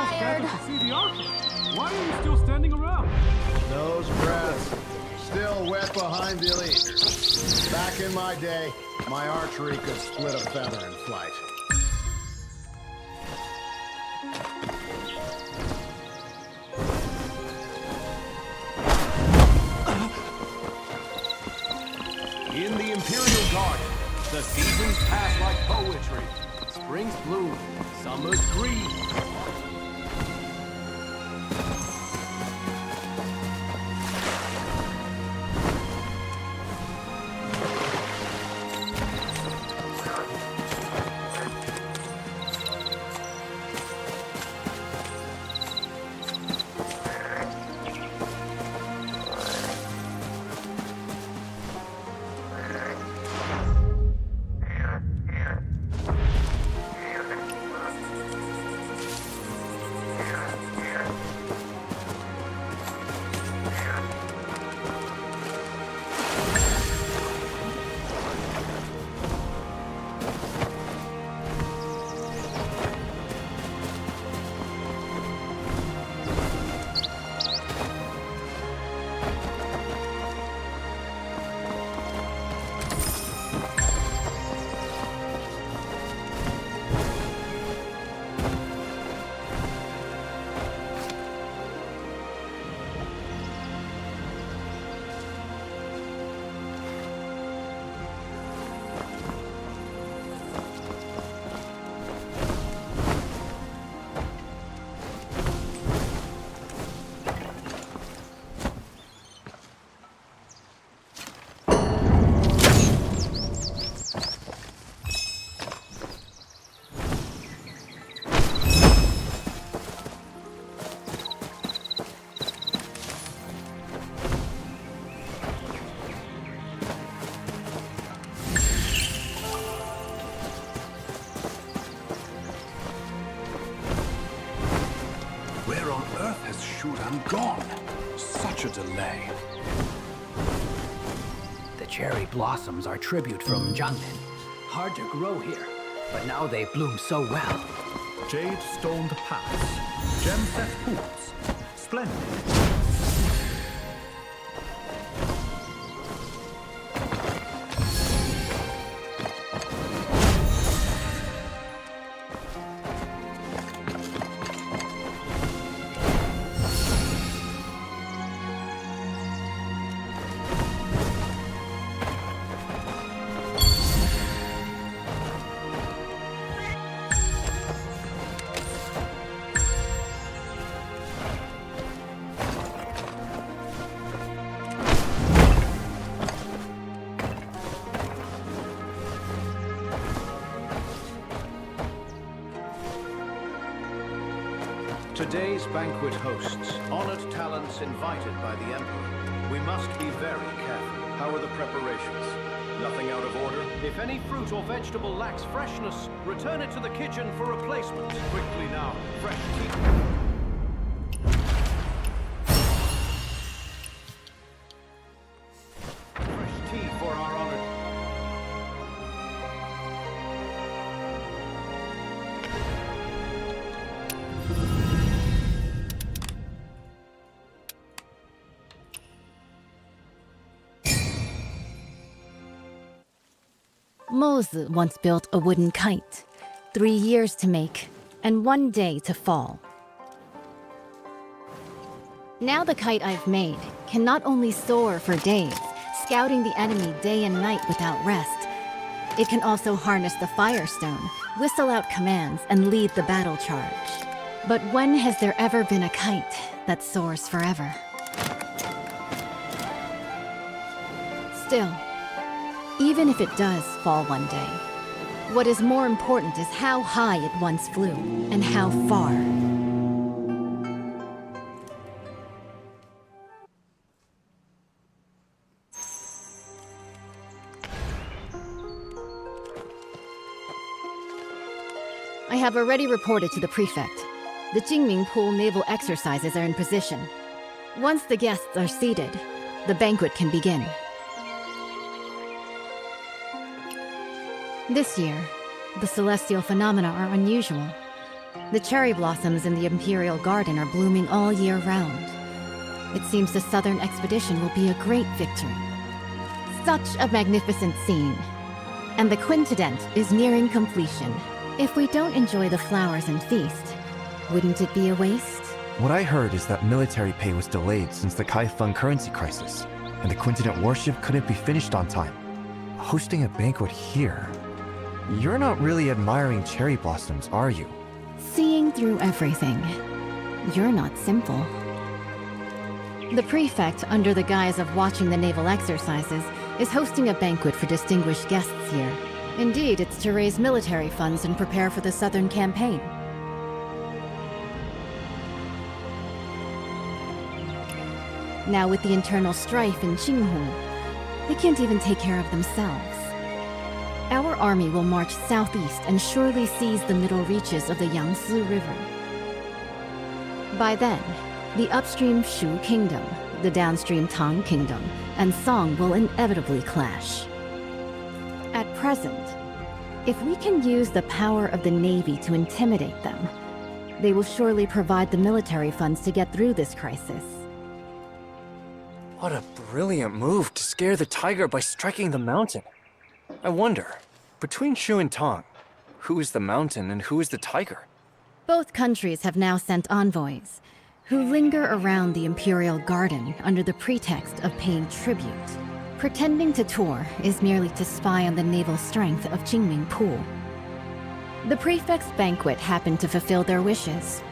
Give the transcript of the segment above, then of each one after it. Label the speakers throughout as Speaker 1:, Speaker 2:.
Speaker 1: tired.
Speaker 2: To see the ocean. Why are you still standing around?
Speaker 3: Those brats still wet behind the leaders. Back in my day, my archery could split a feather in flight.
Speaker 2: In the Imperial Garden, the seasons pass like poetry. Spring's bloom, summer's green.
Speaker 4: Where on earth has Shuran gone? Such a delay.
Speaker 5: The cherry blossoms are tribute from Jiangmen. Hard to grow here, but now they bloom so well.
Speaker 4: Jade-stoned paths, gem-set hoops. Splendid.
Speaker 6: Today's banquet hosts honored talents invited by the Emperor. We must be very careful. How are the preparations? Nothing out of order? If any fruit or vegetable lacks freshness, return it to the kitchen for replacement. Quickly now, fresh tea.
Speaker 1: Mozi once built a wooden kite, 3 years to make, and 1 day to fall. Now the kite I've made can not only soar for days, scouting the enemy day and night without rest, it can also harness the Firestone, whistle out commands, and lead the battle charge. But when has there ever been a kite that soars forever? Still, even if it does fall one day, what is more important is how high it once flew, and how far. I have already reported to the prefect. The Jingming Pool naval exercises are in position. Once the guests are seated, the banquet can begin. This year, the celestial phenomena are unusual. The cherry blossoms in the Imperial Garden are blooming all year round. It seems the Southern expedition will be a great victory. Such a magnificent scene. And the quintident is nearing completion. If we don't enjoy the flowers and feast, wouldn't it be a waste?
Speaker 7: What I heard is that military pay was delayed since the Kaifeng currency crisis, and the quintident warship couldn't be finished on time. Hosting a banquet here? You're not really admiring cherry blossoms, are you?
Speaker 1: Seeing through everything. You're not simple. The prefect, under the guise of watching the naval exercises, is hosting a banquet for distinguished guests here. Indeed, it's to raise military funds and prepare for the Southern campaign. Now with the internal strife in Qinghu, they can't even take care of themselves. Our army will march southeast and surely seize the middle reaches of the Yangtze River. By then, the upstream Shu Kingdom, the downstream Tang Kingdom, and Song will inevitably clash. At present, if we can use the power of the Navy to intimidate them, they will surely provide the military funds to get through this crisis.
Speaker 7: What a brilliant move to scare the tiger by striking the mountain. I wonder, between Shu and Tang, who is the mountain and who is the tiger?
Speaker 1: Both countries have now sent envoys, who linger around the Imperial Garden under the pretext of paying tribute. Pretending to tour is merely to spy on the naval strength of Qingming Pool. The prefect's banquet happened to fulfill their wishes.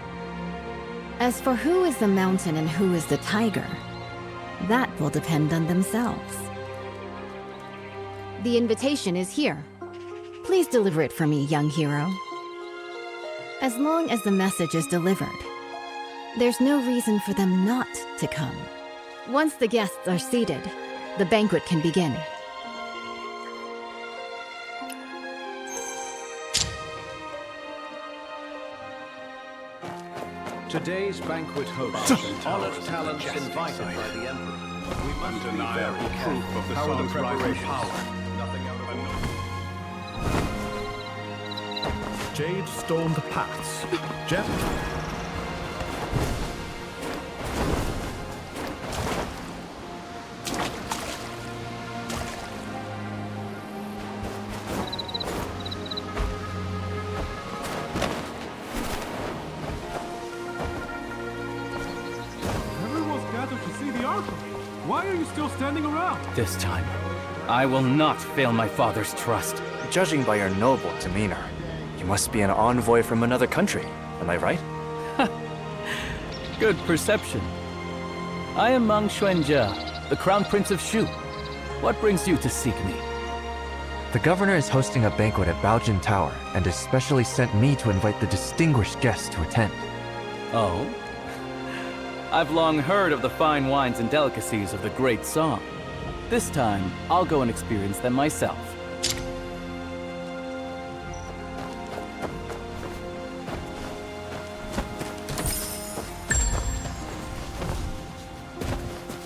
Speaker 1: As for who is the mountain and who is the tiger, that will depend on themselves. The invitation is here. Please deliver it for me, young hero. As long as the message is delivered, there's no reason for them not to come. Once the guests are seated, the banquet can begin.
Speaker 6: Today's banquet hosts, honored talents invited by the Emperor. We must be very careful. How are the preparations? Nothing out of
Speaker 4: Jade-stoned paths. Jet.
Speaker 2: Everyone's gathered to see the archery. Why are you still standing around?
Speaker 5: This time, I will not fail my father's trust.
Speaker 7: Judging by your noble demeanor, you must be an envoy from another country, am I right?
Speaker 5: Good perception. I am Mang Xuanjia, the Crown Prince of Shu. What brings you to seek me?
Speaker 7: The governor is hosting a banquet at Baojin Tower and has specially sent me to invite the distinguished guests to attend.
Speaker 5: Oh? I've long heard of the fine wines and delicacies of the Great Song. This time, I'll go and experience them myself.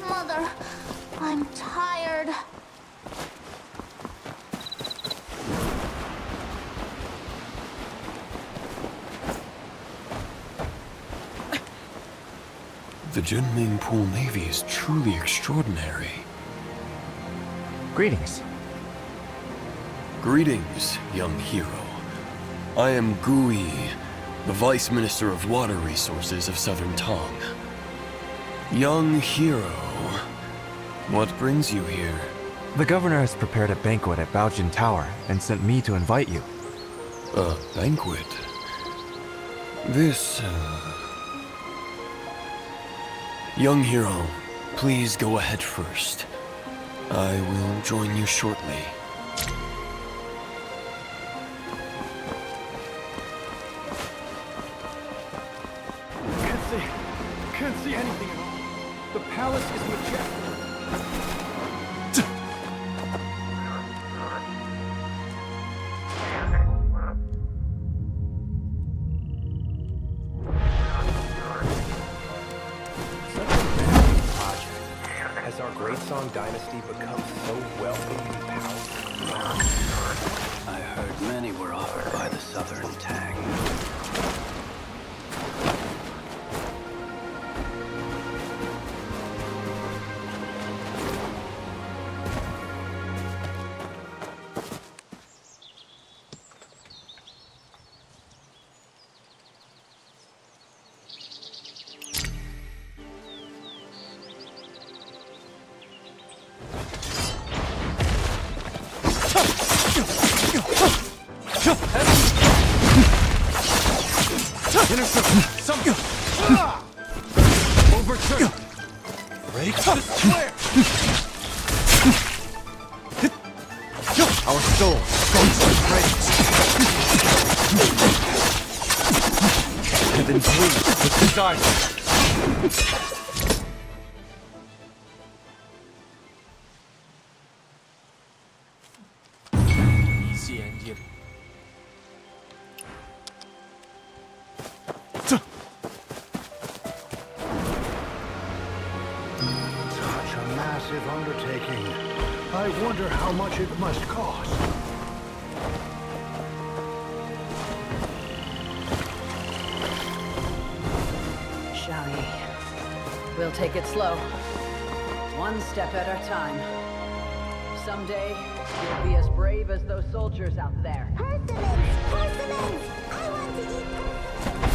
Speaker 8: Mother, I'm tired.
Speaker 4: The Jinming Pool Navy is truly extraordinary.
Speaker 7: Greetings.
Speaker 4: Greetings, young hero. I am Gui, the Vice Minister of Water Resources of Southern Tang. Young hero, what brings you here?
Speaker 7: The governor has prepared a banquet at Baojin Tower and sent me to invite you.
Speaker 4: A banquet? This, Young hero, please go ahead first. I will join you shortly.
Speaker 2: Can't see anything at all. The palace is majestic.
Speaker 6: Has our Great Song dynasty become so wealthy and powerful?
Speaker 5: I heard many were offered by the Southern Tang.
Speaker 2: Inner circle. Something. Overturn. Break the square.
Speaker 7: Our soul goes to praise.
Speaker 2: Heaven bleeds with desire.
Speaker 6: Such a massive undertaking. I wonder how much it must cost.
Speaker 9: Shall we? We'll take it slow. One step at a time. Someday, you'll be as brave as those soldiers out there.
Speaker 8: Persimmons! Persimmons! I want to eat persimmons!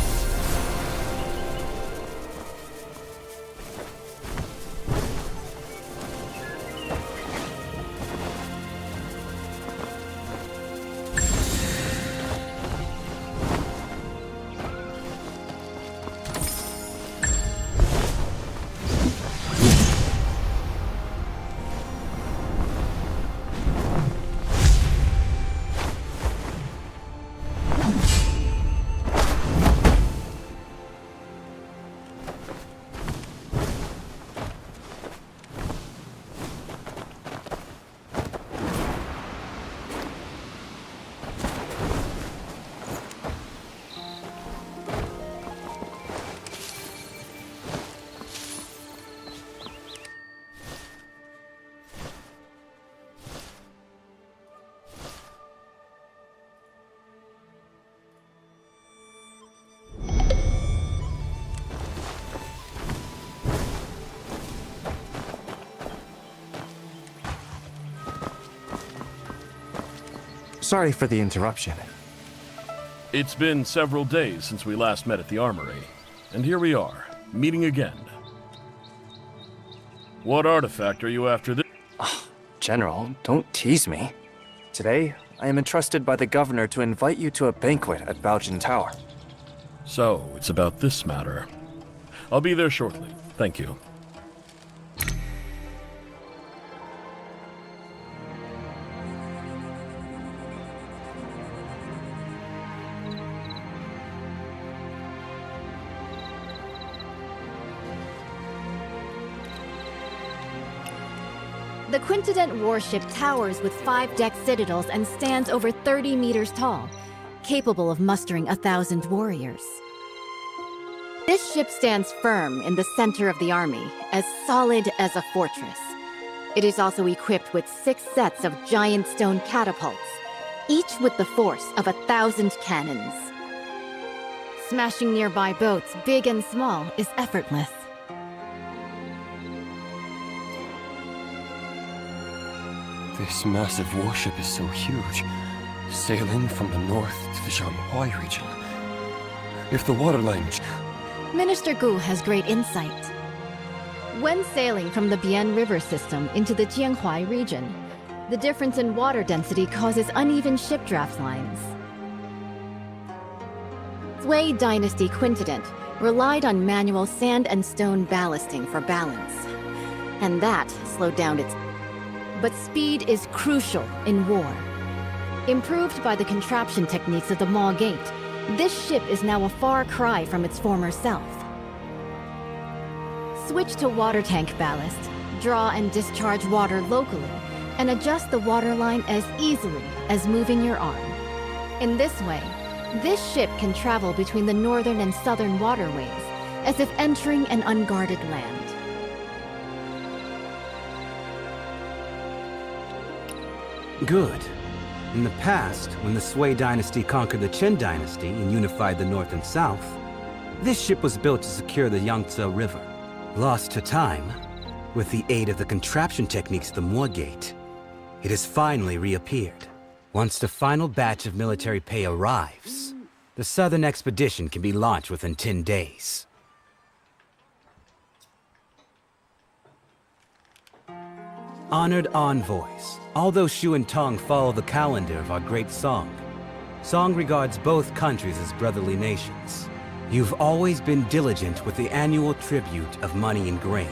Speaker 7: Sorry for the interruption.
Speaker 10: It's been several days since we last met at the armory, and here we are, meeting again. What artifact are you after this?
Speaker 7: General, don't tease me. Today, I am entrusted by the governor to invite you to a banquet at Baojin Tower.
Speaker 10: So, it's about this matter. I'll be there shortly. Thank you.
Speaker 1: The Quintident warship towers with 5-deck citadels and stands over 30 meters tall, capable of mustering 1,000 warriors. This ship stands firm in the center of the army, as solid as a fortress. It is also equipped with 6 sets of giant stone catapults, each with the force of 1,000 cannons. Smashing nearby boats, big and small, is effortless.
Speaker 4: This massive warship is so huge, sailing from the north to the Shanghai region. If the waterline...
Speaker 1: Minister Gu has great insight. When sailing from the Bian River system into the Jianghua region, the difference in water density causes uneven ship draft lines. Sui Dynasty Quintident relied on manual sand and stone ballasting for balance, and that slowed down its... But speed is crucial in war. Improved by the contraption techniques of the Maw Gate, this ship is now a far cry from its former self. Switch to water tank ballast, draw and discharge water locally, and adjust the waterline as easily as moving your arm. In this way, this ship can travel between the northern and southern waterways, as if entering an unguarded land.
Speaker 11: Good. In the past, when the Sui dynasty conquered the Qin dynasty and unified the north and south, this ship was built to secure the Yangtze River. Lost to time, with the aid of the contraption techniques of the Maw Gate, it has finally reappeared. Once the final batch of military pay arrives, the southern expedition can be launched within 10 days. Honored envoys, although Shu and Tong follow the calendar of our great Song, Song regards both countries as brotherly nations. You've always been diligent with the annual tribute of money and grain.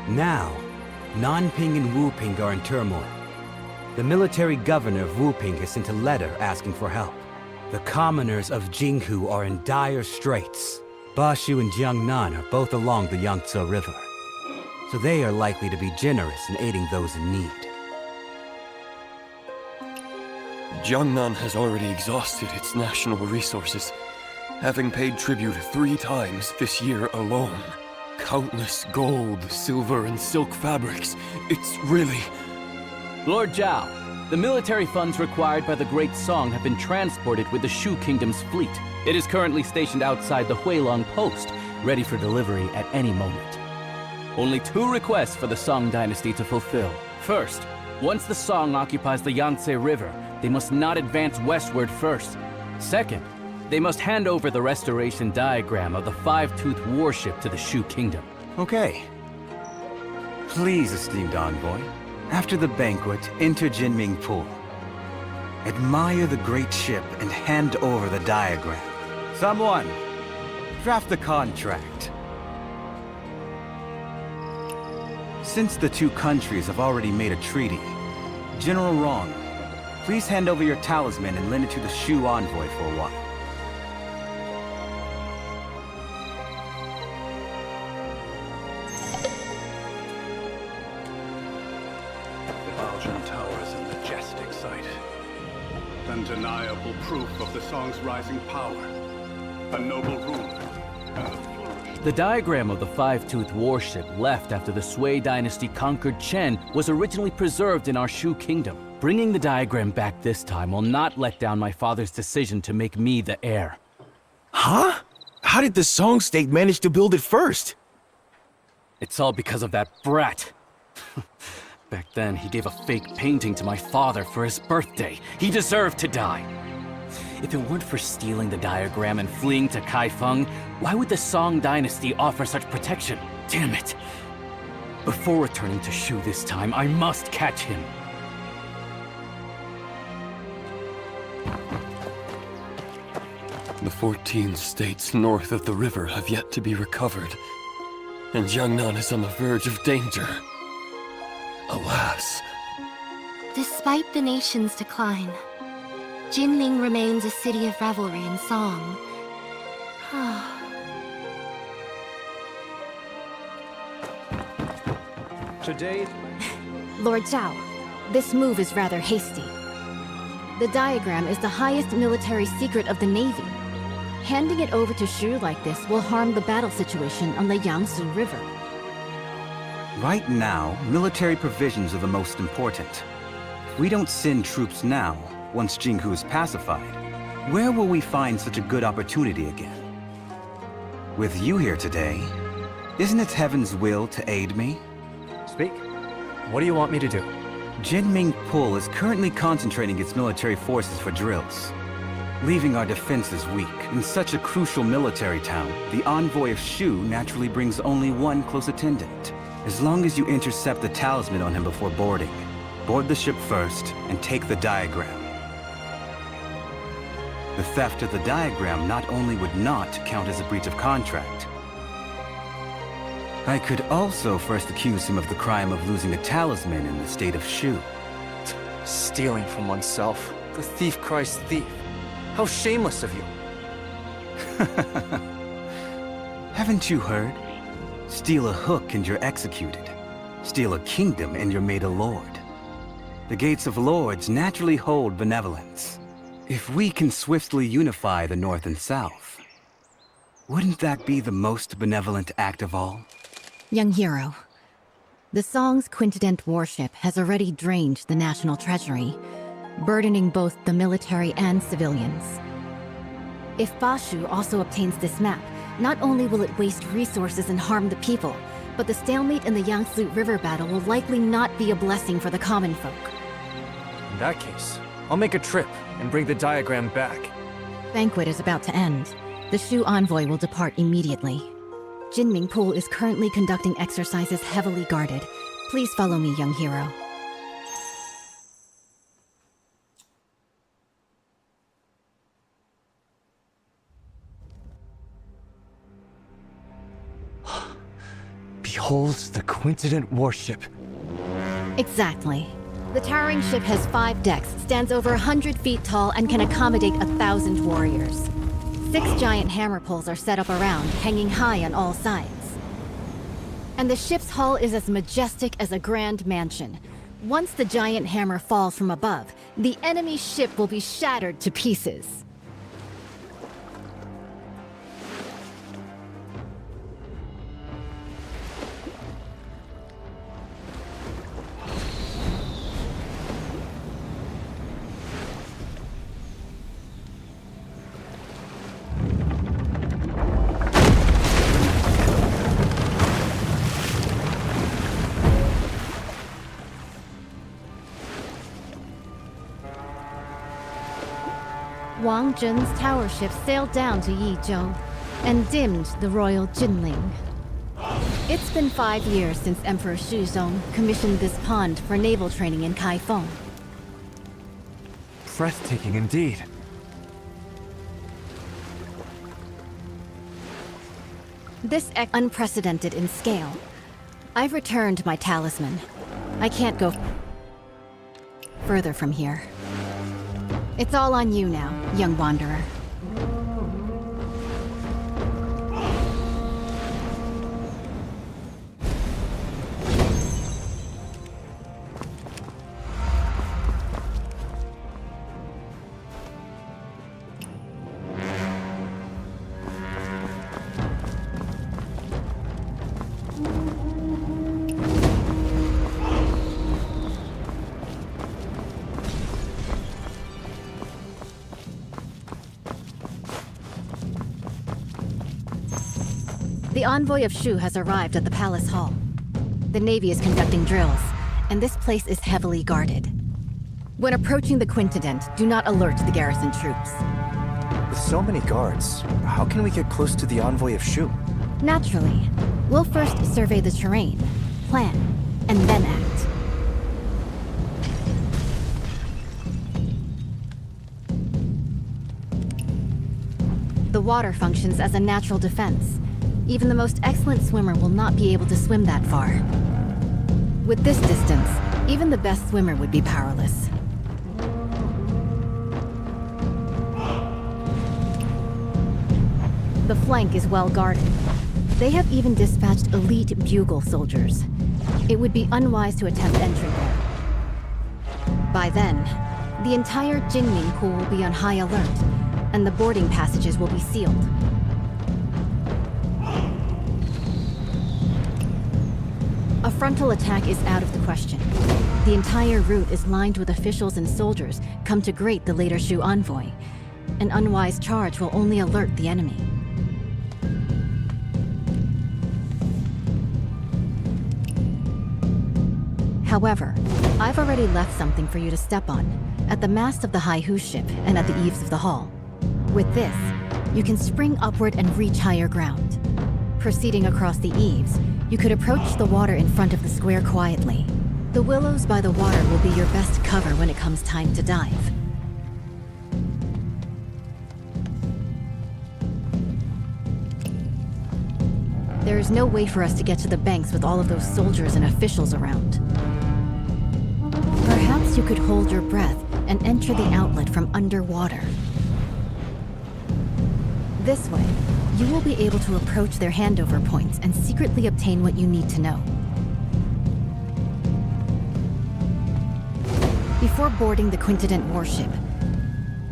Speaker 11: Now, Nanping and Wuping are in turmoil. The military governor of Wuping has sent a letter asking for help. The commoners of Jinghu are in dire straits. Bashu and Jiangnan are both along the Yangtze River, so they are likely to be generous in aiding those in need.
Speaker 4: Jiangnan has already exhausted its national resources, having paid tribute 3 times this year alone. Countless gold, silver, and silk fabrics. It's really...
Speaker 5: Lord Zhao, the military funds required by the Great Song have been transported with the Shu Kingdom's fleet. It is currently stationed outside the Huilong Post, ready for delivery at any moment. Only 2 requests for the Song Dynasty to fulfill. First, once the Song occupies the Yangtze River, they must not advance westward first. Second, they must hand over the restoration diagram of the Five-Toothed warship to the Shu Kingdom.
Speaker 11: Okay. Please, esteemed envoy, after the banquet, enter Jinming Pool. Admire the great ship and hand over the diagram. Someone, draft the contract. Since the 2 countries have already made a treaty, General Rong, please hand over your talisman and lend it to the Shu envoy for a while.
Speaker 12: The Baojun Tower is a majestic sight. Undeniable proof of the song's rising power. A noble ruler.
Speaker 5: The diagram of the Five-Toothed warship left after the Sui dynasty conquered Chen was originally preserved in our Shu Kingdom. Bringing the diagram back this time will not let down my father's decision to make me the heir.
Speaker 13: Huh? How did the Song State manage to build it first?
Speaker 5: It's all because of that brat. Back then, he gave a fake painting to my father for his birthday. He deserved to die. If it weren't for stealing the diagram and fleeing to Kaifeng, why would the Song Dynasty offer such protection? Damn it! Before returning to Shu this time, I must catch him.
Speaker 4: The 14 states north of the river have yet to be recovered, and Jiangnan is on the verge of danger. Alas.
Speaker 8: Despite the nation's decline, Jinling remains a city of revelry and song.
Speaker 6: Today,
Speaker 1: Lord Zhao, this move is rather hasty. The diagram is the highest military secret of the Navy. Handing it over to Shu like this will harm the battle situation on the Yangtze River.
Speaker 11: Right now, military provisions are the most important. If we don't send troops now, once Jinghu is pacified, where will we find such a good opportunity again? With you here today, isn't it heaven's will to aid me?
Speaker 7: Speak. What do you want me to do?
Speaker 11: Jinming Pool is currently concentrating its military forces for drills, leaving our defenses weak. In such a crucial military town, the envoy of Shu naturally brings only one close attendant. As long as you intercept the talisman on him before boarding, board the ship first and take the diagram. The theft of the diagram not only would not count as a breach of contract, I could also first accuse him of the crime of losing a talisman in the state of Shu.
Speaker 7: Stealing from oneself. The thief cries thief. How shameless of you.
Speaker 11: Haven't you heard? Steal a hook and you're executed. Steal a kingdom and you're made a lord. The gates of lords naturally hold benevolence. If we can swiftly unify the North and South, wouldn't that be the most benevolent act of all?
Speaker 1: Young hero, the Song's Quintident warship has already drained the national treasury, burdening both the military and civilians. If Bashu also obtains this map, not only will it waste resources and harm the people, but the stalemate in the Yangtze River battle will likely not be a blessing for the common folk.
Speaker 7: In that case, I'll make a trip and bring the diagram back.
Speaker 1: Banquet is about to end. The Shu envoy will depart immediately. Jinming Pool is currently conducting exercises heavily guarded. Please follow me, young hero.
Speaker 7: holds the Quincident warship.
Speaker 1: Exactly. The towering ship has 5 decks, stands over 100 feet tall, and can accommodate 1,000 warriors. 6 giant hammer poles are set up around, hanging high on all sides. And the ship's hull is as majestic as a grand mansion. Once the giant hammer falls from above, the enemy ship will be shattered to pieces. Wang Zhen's tower ship sailed down to Yizhou and dimmed the royal Jinling. It's been 5 years since Emperor Shuzong commissioned this pond for naval training in Kaifeng.
Speaker 7: Breathtaking indeed.
Speaker 1: This unprecedented in scale. I've returned my talisman. I can't go further from here. It's all on you now, young wanderer. The envoy of Shu has arrived at the palace hall. The Navy is conducting drills, and this place is heavily guarded. When approaching the Quincident, do not alert the garrison troops.
Speaker 7: With so many guards, how can we get close to the envoy of Shu?
Speaker 1: Naturally. We'll first survey the terrain, plan, and then act. The water functions as a natural defense. Even the most excellent swimmer will not be able to swim that far. With this distance, even the best swimmer would be powerless. The flank is well guarded. They have even dispatched elite bugle soldiers. It would be unwise to attempt entry there. By then, the entire Jinming pool will be on high alert, and the boarding passages will be sealed. A frontal attack is out of the question. The entire route is lined with officials and soldiers come to greet the later Shu envoy. An unwise charge will only alert the enemy. However, I've already left something for you to step on, at the mast of the Haihu ship and at the eaves of the hall. With this, you can spring upward and reach higher ground. Proceeding across the eaves, you could approach the water in front of the square quietly. The willows by the water will be your best cover when it comes time to dive. There is no way for us to get to the banks with all of those soldiers and officials around. Perhaps you could hold your breath and enter the outlet from underwater. This way, you will be able to approach their handover points and secretly obtain what you need to know. Before boarding the Quincident warship,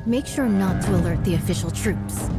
Speaker 1: make sure not to alert the official troops.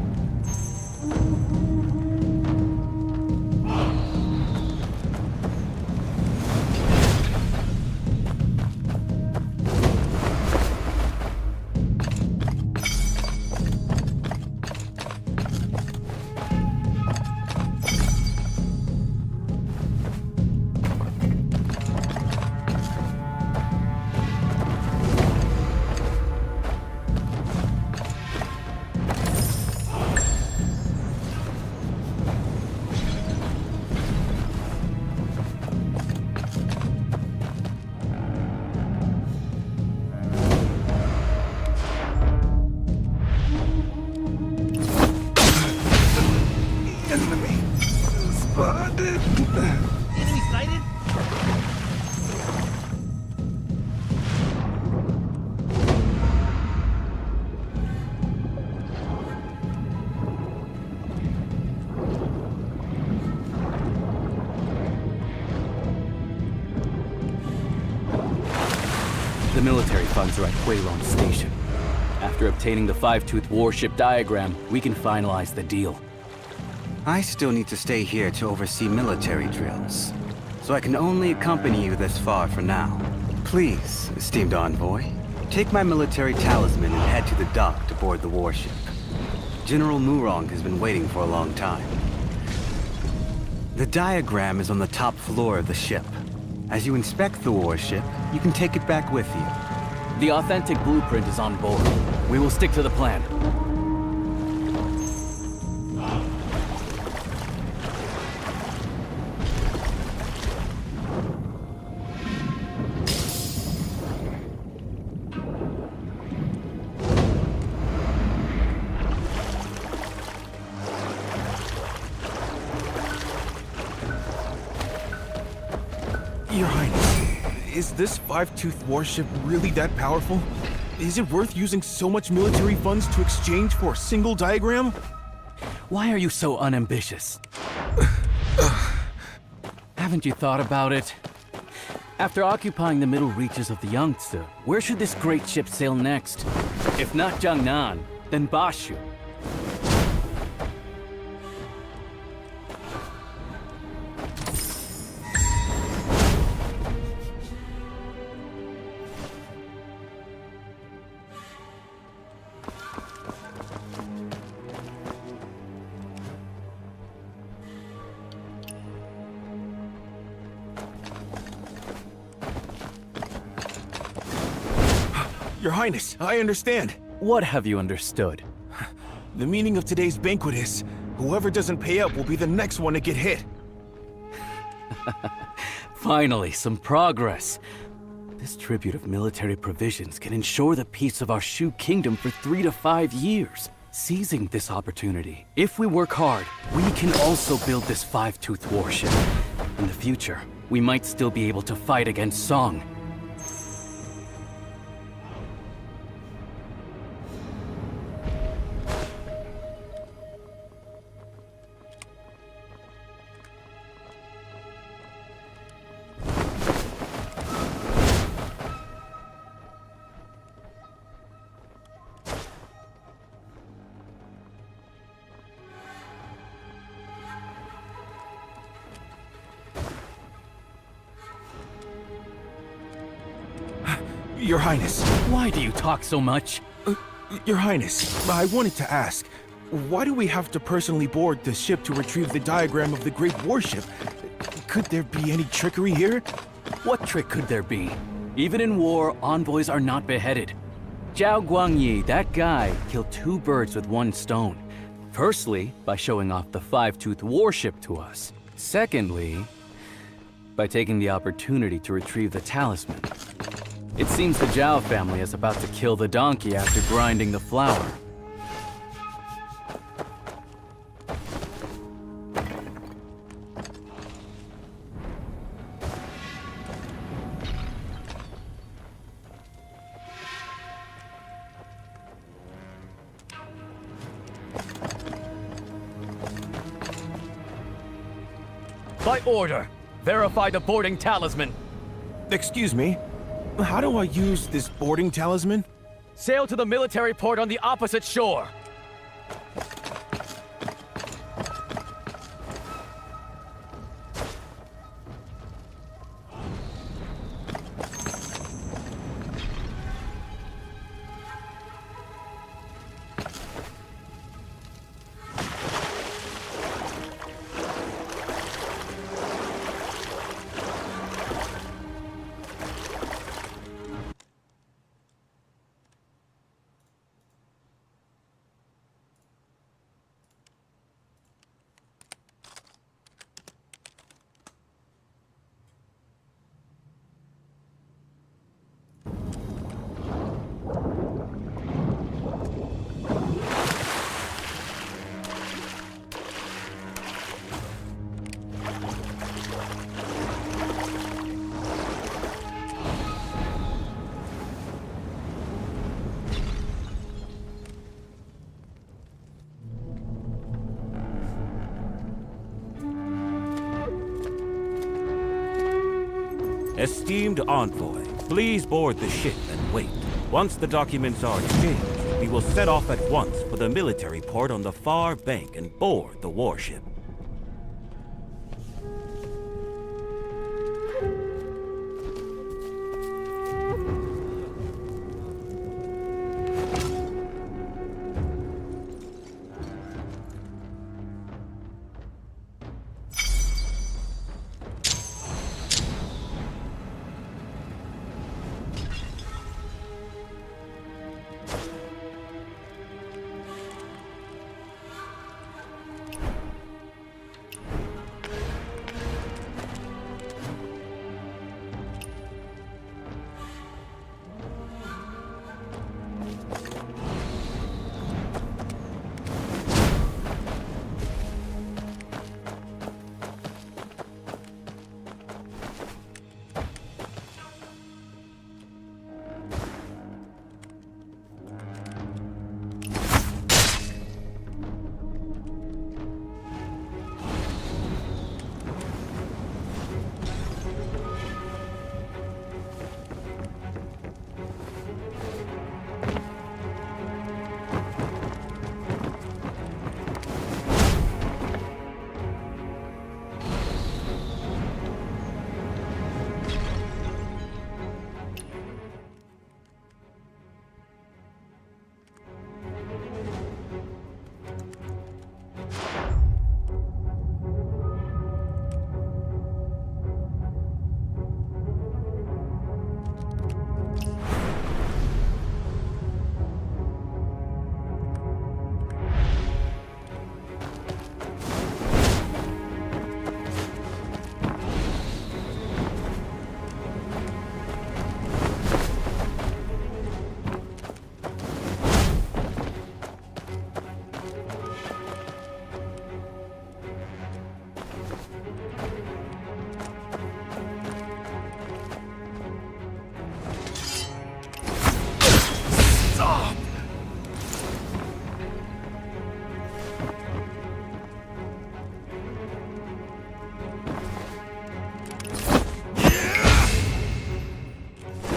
Speaker 13: excited?
Speaker 5: The military funds are at Huilong Station. After obtaining the five-tooth warship diagram, we can finalize the deal.
Speaker 11: I still need to stay here to oversee military drills, so I can only accompany you this far for now. Please, esteemed envoy, take my military talisman and head to the dock to board the warship. General Murong has been waiting for a long time. The diagram is on the top floor of the ship. As you inspect the warship, you can take it back with you.
Speaker 5: The authentic blueprint is on board. We will stick to the plan.
Speaker 13: Your Highness, is this five-tooth warship really that powerful? Is it worth using so much military funds to exchange for a single diagram?
Speaker 5: Why are you so unambitious? Haven't you thought about it? After occupying the middle reaches of the Yangtze, where should this great ship sail next? If not Jiangnan, then Bashu.
Speaker 13: Your Highness, I understand.
Speaker 5: What have you understood?
Speaker 13: The meaning of today's banquet is, whoever doesn't pay up will be the next one to get hit.
Speaker 5: Finally, some progress. This tribute of military provisions can ensure the peace of our Shu Kingdom for 3 to 5 years. Seizing this opportunity, if we work hard, we can also build this five-tooth warship. In the future, we might still be able to fight against Song.
Speaker 13: Your Highness.
Speaker 5: Why do you talk so much?
Speaker 13: Your Highness, I wanted to ask, why do we have to personally board the ship to retrieve the diagram of the great warship? Could there be any trickery here?
Speaker 5: What trick could there be? Even in war, envoys are not beheaded. Zhao Guangyi, that guy, killed 2 birds with 1 stone. Firstly, by showing off the five-tooth warship to us. Secondly, by taking the opportunity to retrieve the talisman. It seems the Zhao family is about to kill the donkey after grinding the flour.
Speaker 2: By order, verify the boarding talisman.
Speaker 13: Excuse me, how do I use this boarding talisman?
Speaker 2: Sail to the military port on the opposite shore.
Speaker 14: Esteemed envoy, please board the ship and wait. Once the documents are exchanged, we will set off at once for the military port on the far bank and board the warship.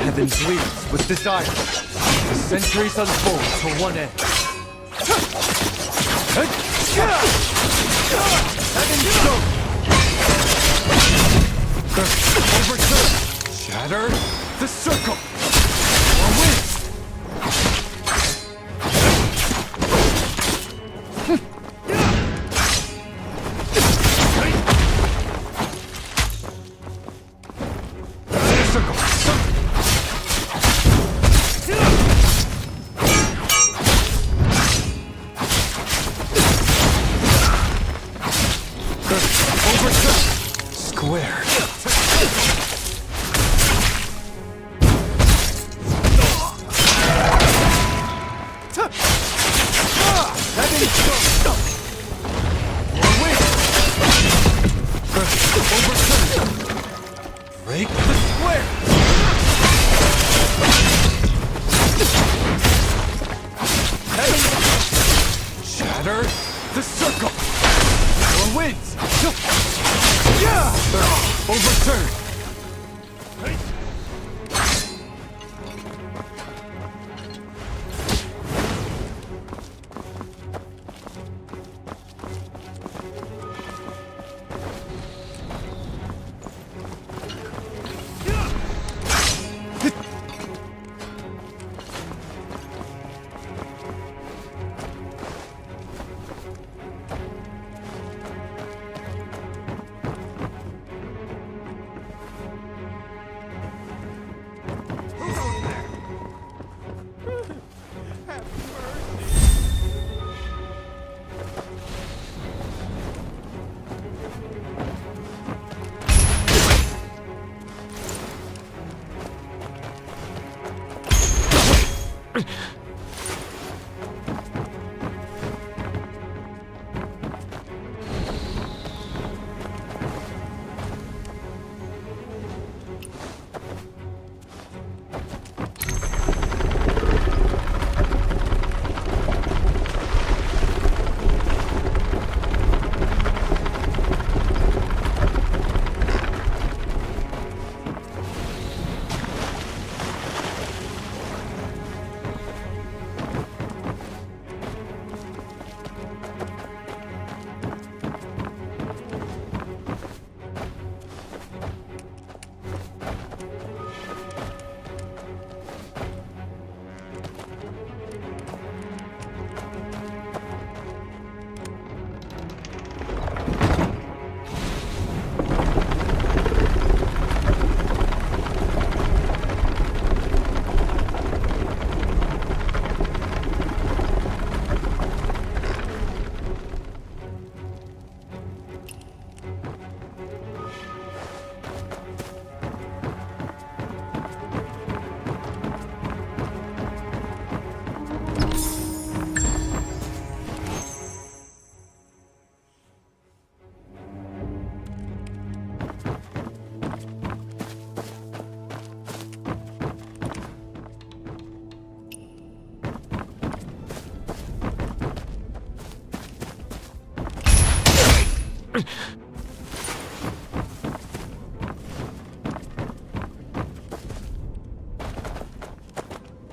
Speaker 7: Heaven bleeds with desire. The centuries unfold to one end. Heaven choke! Overturn! Shatter the circle! Or win!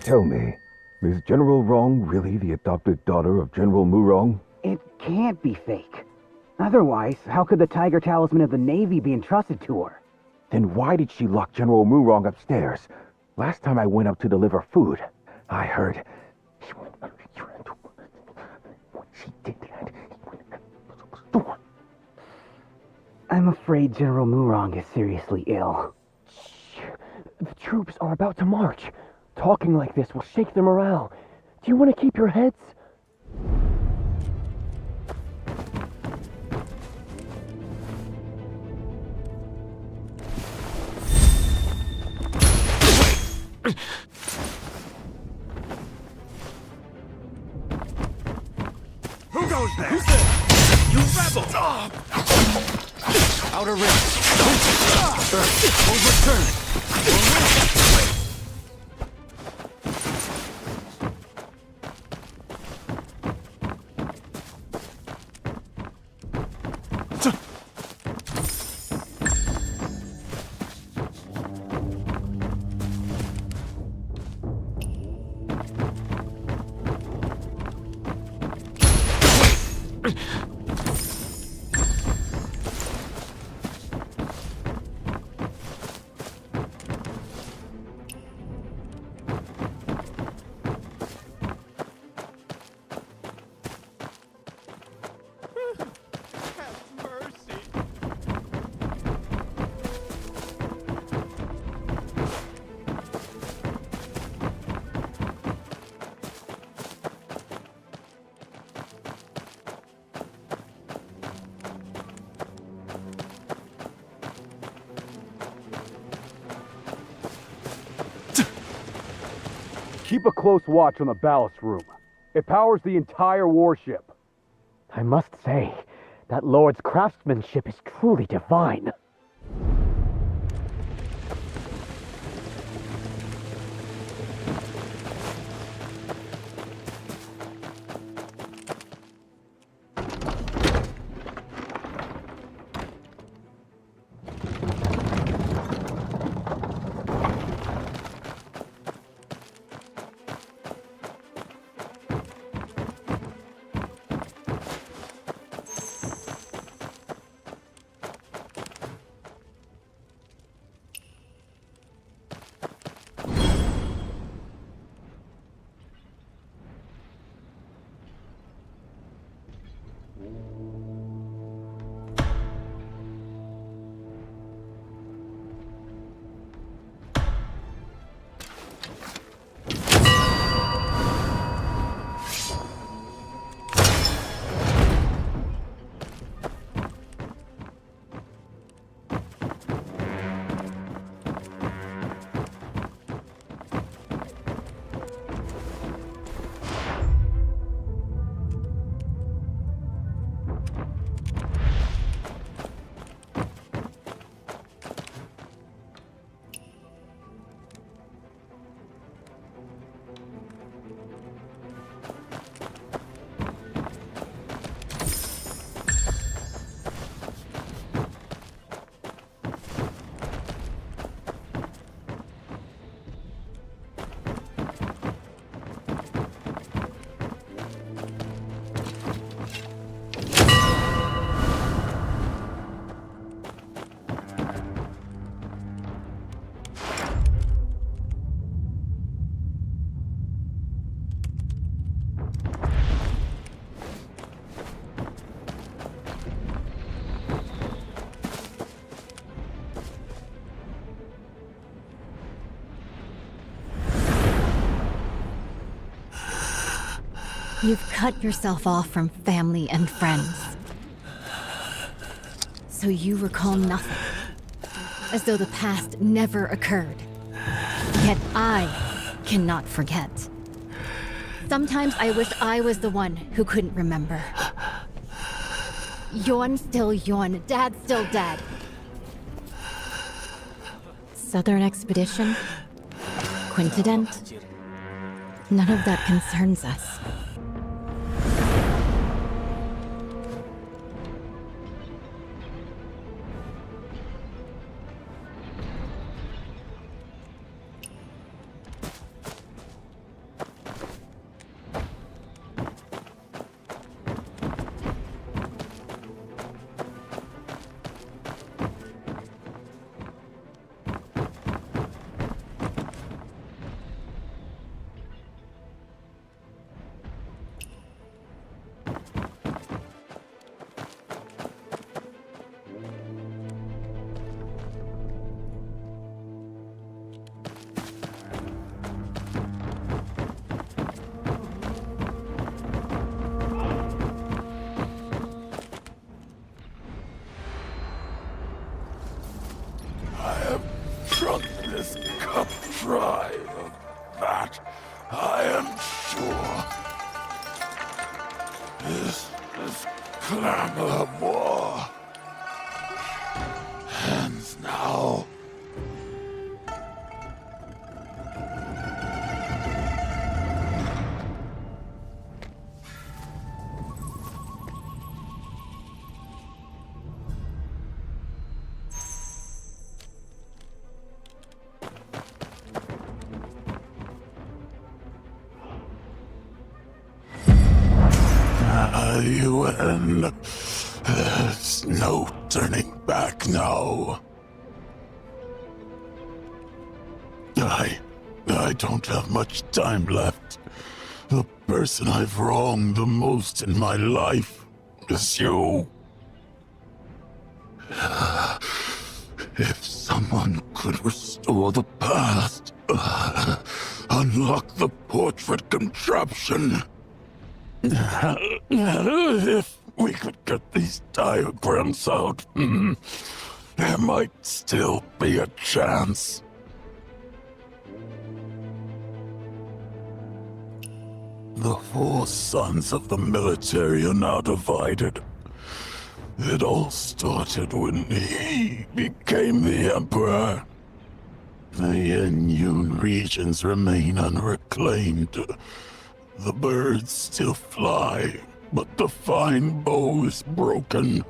Speaker 15: Tell me, is General Rong really the adopted daughter of General Murong?
Speaker 16: It can't be fake. Otherwise, how could the Tiger Talisman of the Navy be entrusted to her?
Speaker 15: Then why did she lock General Murong upstairs? Last time I went up to deliver food, I heard she went what she did that.
Speaker 16: I'm afraid General Murong is seriously ill.
Speaker 15: The troops are about to march. Talking like this will shake their morale. Do you want to keep your heads?
Speaker 14: Who goes there? You rebel! Outer ring. Overturn.
Speaker 17: Keep a close watch on the ballast room. It powers the entire warship.
Speaker 16: I must say, that Lord's craftsmanship is truly divine.
Speaker 1: You've cut yourself off from family and friends. So you recall nothing. As though the past never occurred. Yet I cannot forget. Sometimes I wish I was the one who couldn't remember. Yuan still Yuan, Dad's still Dad. Southern Expedition? Quintident? None of that concerns us.
Speaker 18: this cup dry of that, I am sure. This is clamor of war. Ends now. You end. There's no turning back now. I don't have much time left. The person I've wronged the most in my life is you. If someone could restore the past, unlock the portrait contraption. If we could get these diagrams out, there might still be a chance. The 4 sons of the military are now divided. It all started when he became the Emperor. The Inyun regions remain unreclaimed. The birds still fly, but the fine bow is broken.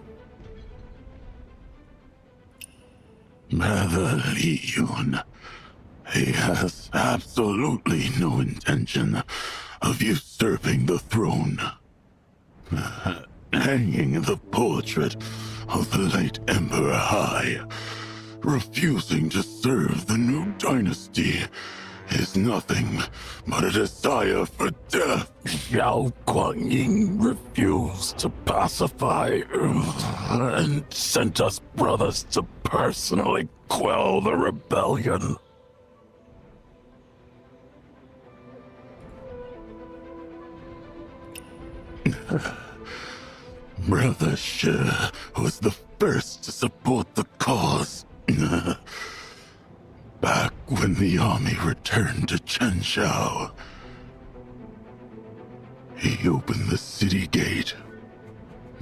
Speaker 18: Mother Li Yun, he has absolutely no intention of usurping the throne. Hanging the portrait of the late Emperor high, refusing to serve the new dynasty, is nothing but a desire for death. Xiao Guangying refused to pacify and sent us brothers to personally quell the rebellion. Brother Shi was the first to support the cause. Back when the army returned to Chenshao, he opened the city gate.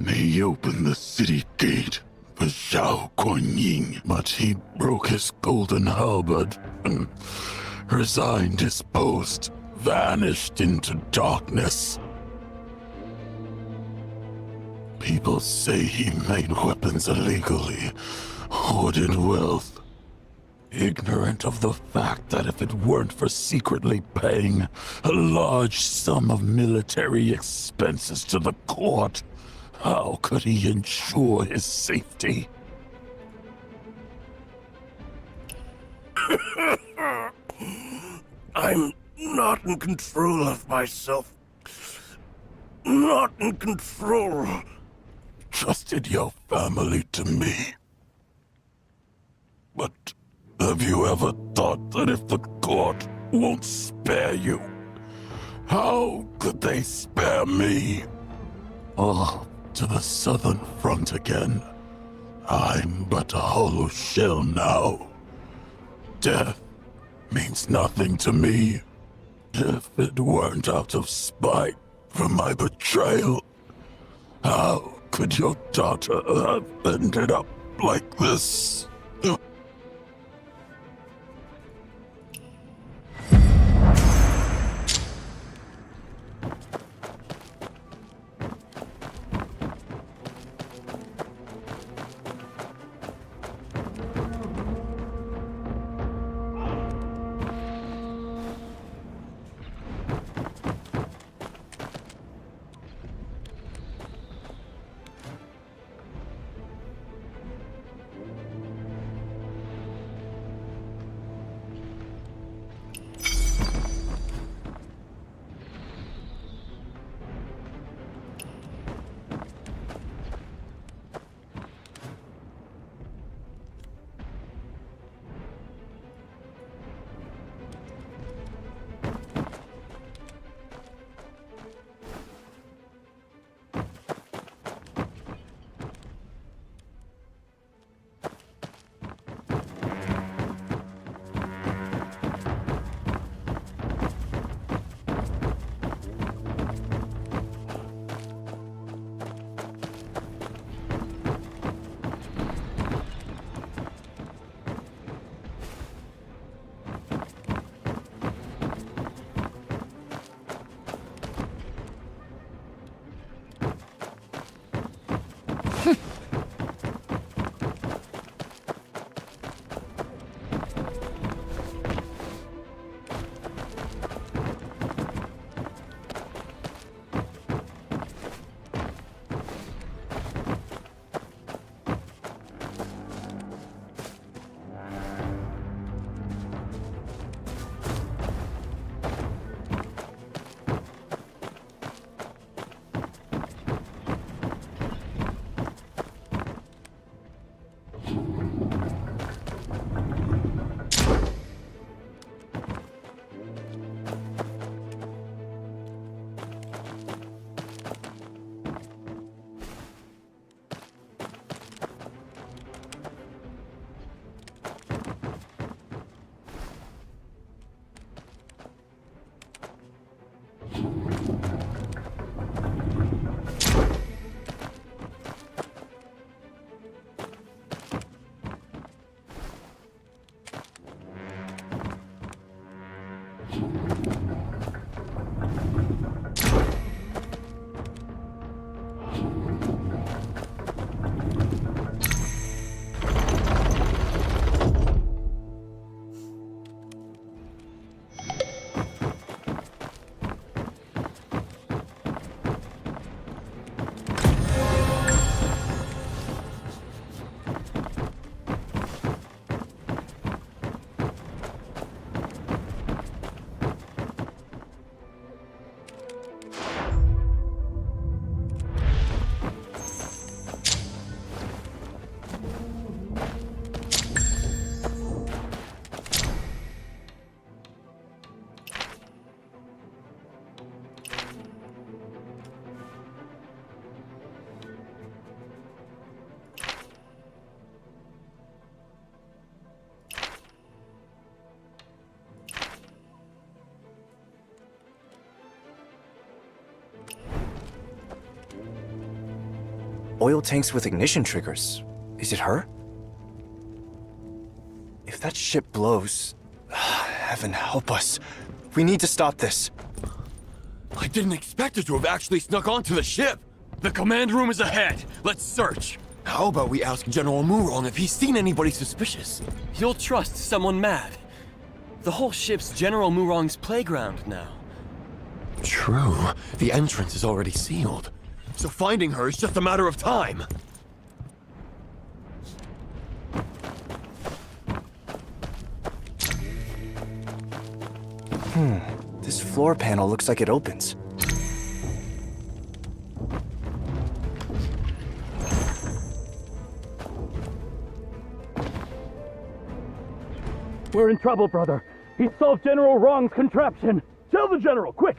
Speaker 18: He opened the city gate for Xiao Guanyin, but he broke his golden halberd, resigned his post, vanished into darkness. People say he made weapons illegally, hoarded wealth, ignorant of the fact that if it weren't for secretly paying a large sum of military expenses to the court, how could he ensure his safety?
Speaker 19: I'm not in control of myself. Not in control.
Speaker 18: Trusted your family to me. But have you ever thought that if the court won't spare you, how could they spare me? Oh, to the southern front again. I'm but a hollow shell now. Death means nothing to me. If it weren't out of spite for my betrayal, how could your daughter have ended up like this?
Speaker 7: Oil tanks with ignition triggers. Is it her? If that ship blows... Heaven help us. We need to stop this.
Speaker 4: I didn't expect her to have actually snuck onto the ship! The command room is ahead! Let's search! How about we ask General Murong if he's seen anybody suspicious? He'll trust someone mad. The whole ship's General Murong's playground now. True. The entrance is already sealed. So finding her is just a matter of time.
Speaker 7: This floor panel looks like it opens.
Speaker 17: We're in trouble, brother. He solved General Wrong's contraption. Tell the General, quick!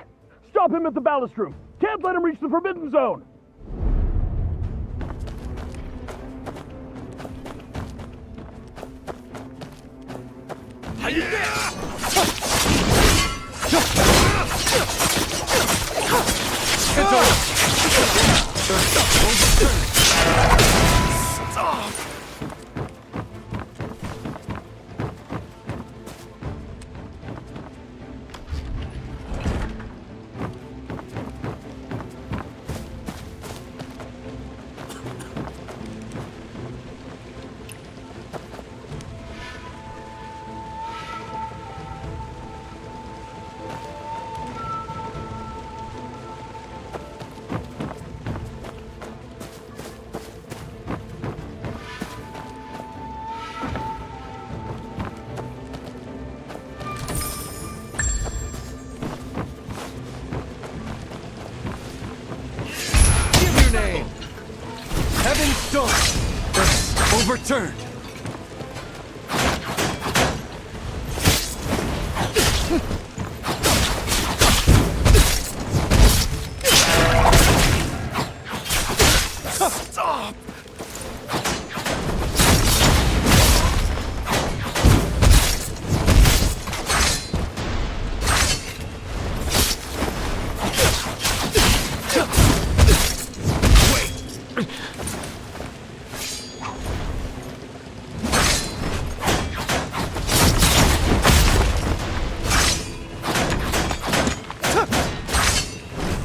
Speaker 17: Stop him at the ballast room. Can't let him reach the Forbidden Zone.
Speaker 4: Stop! Name. Heaven's Stone. Overturned. Stop.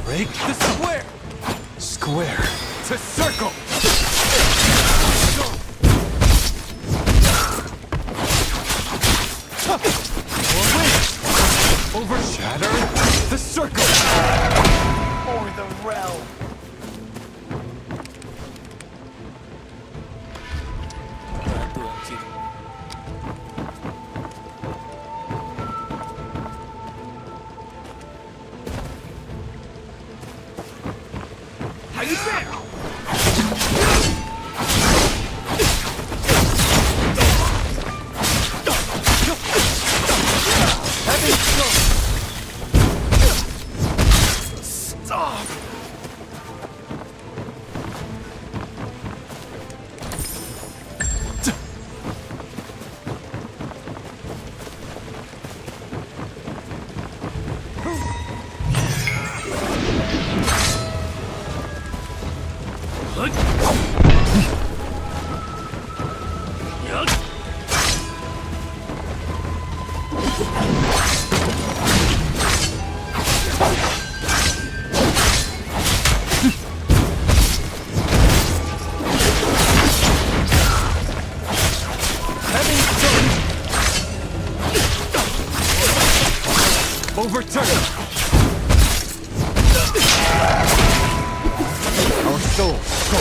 Speaker 4: Break the square! Square to circle! Overshatter the circle! Or the realm! Stop! Overturn! Our souls go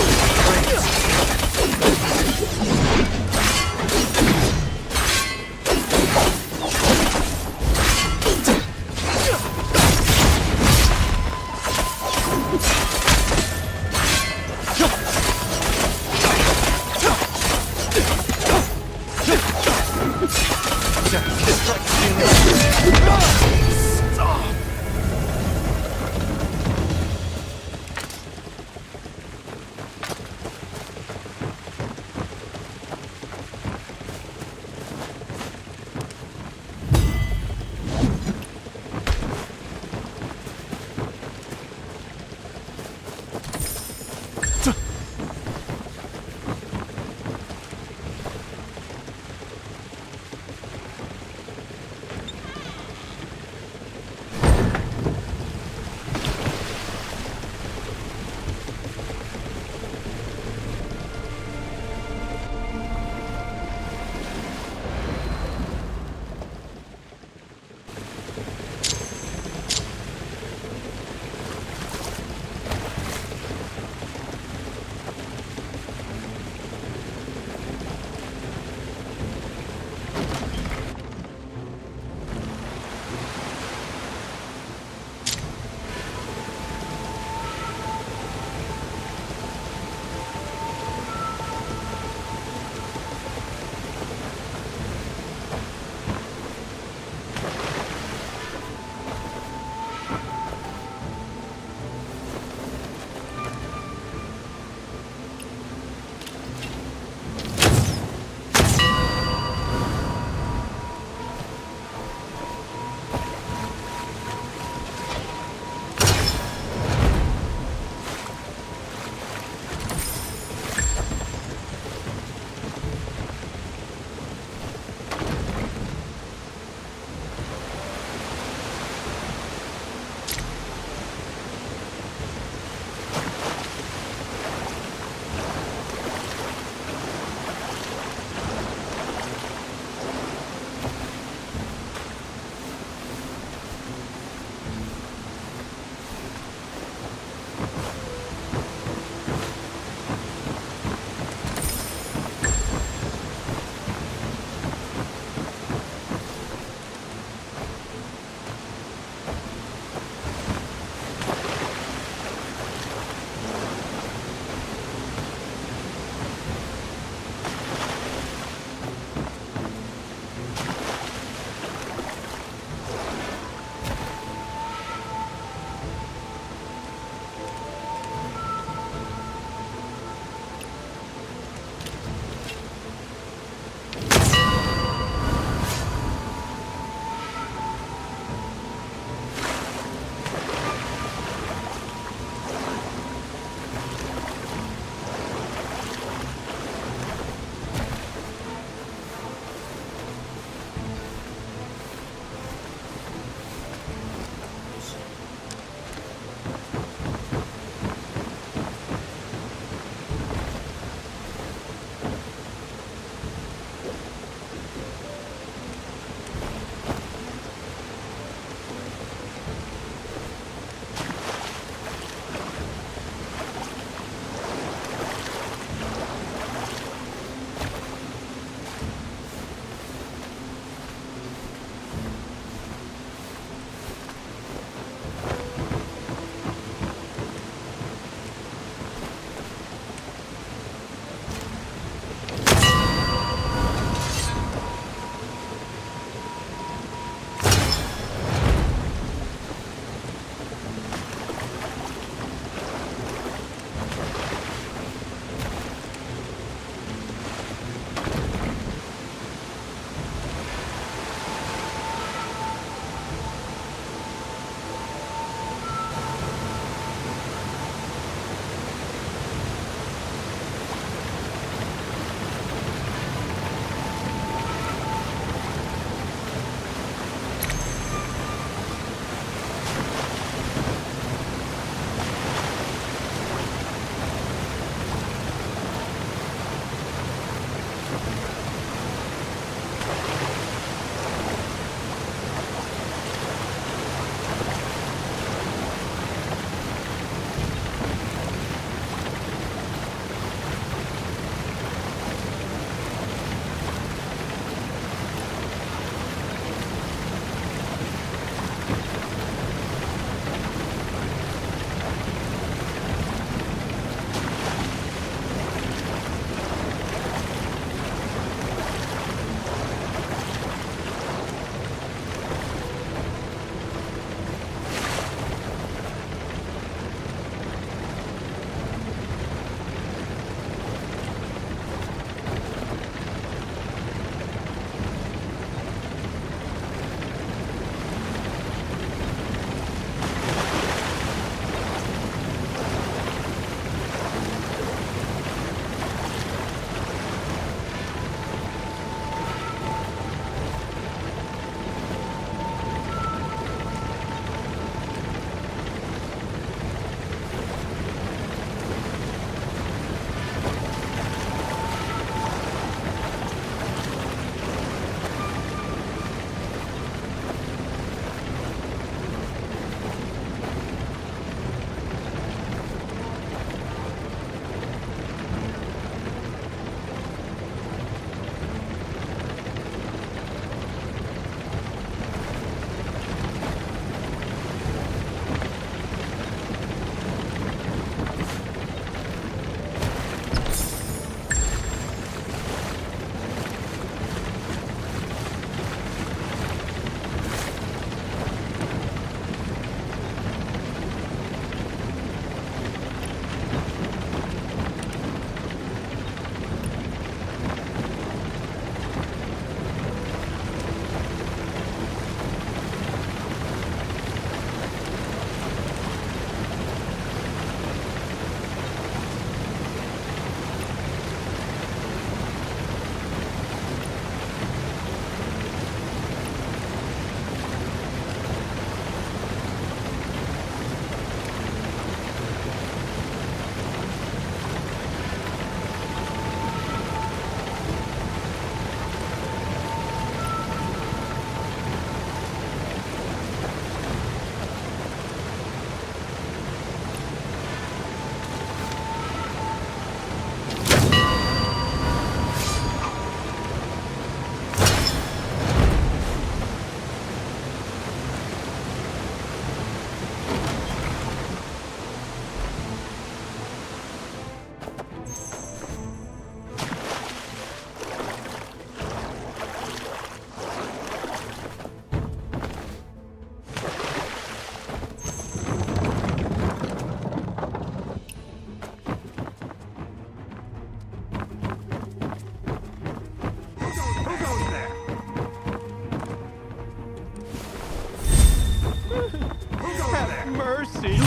Speaker 18: Mercy!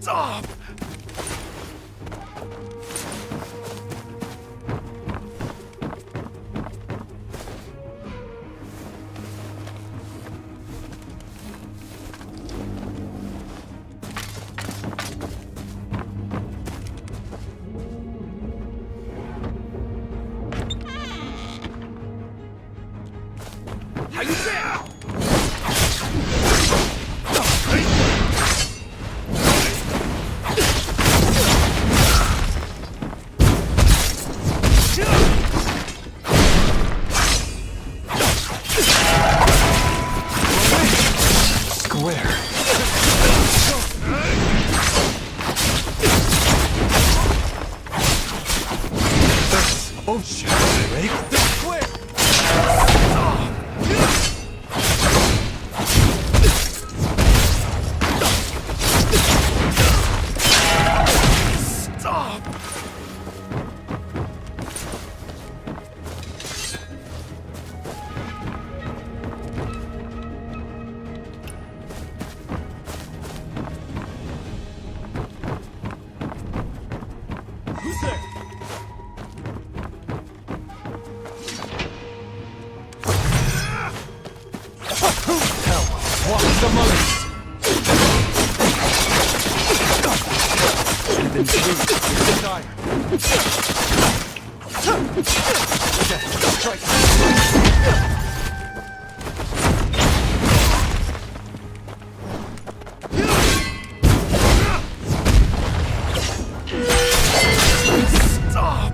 Speaker 13: Stop! Oh shit! Break the square! Stop!
Speaker 2: Who's there?
Speaker 13: Walk among us! And then shoot with desire. Death strikes. Stop!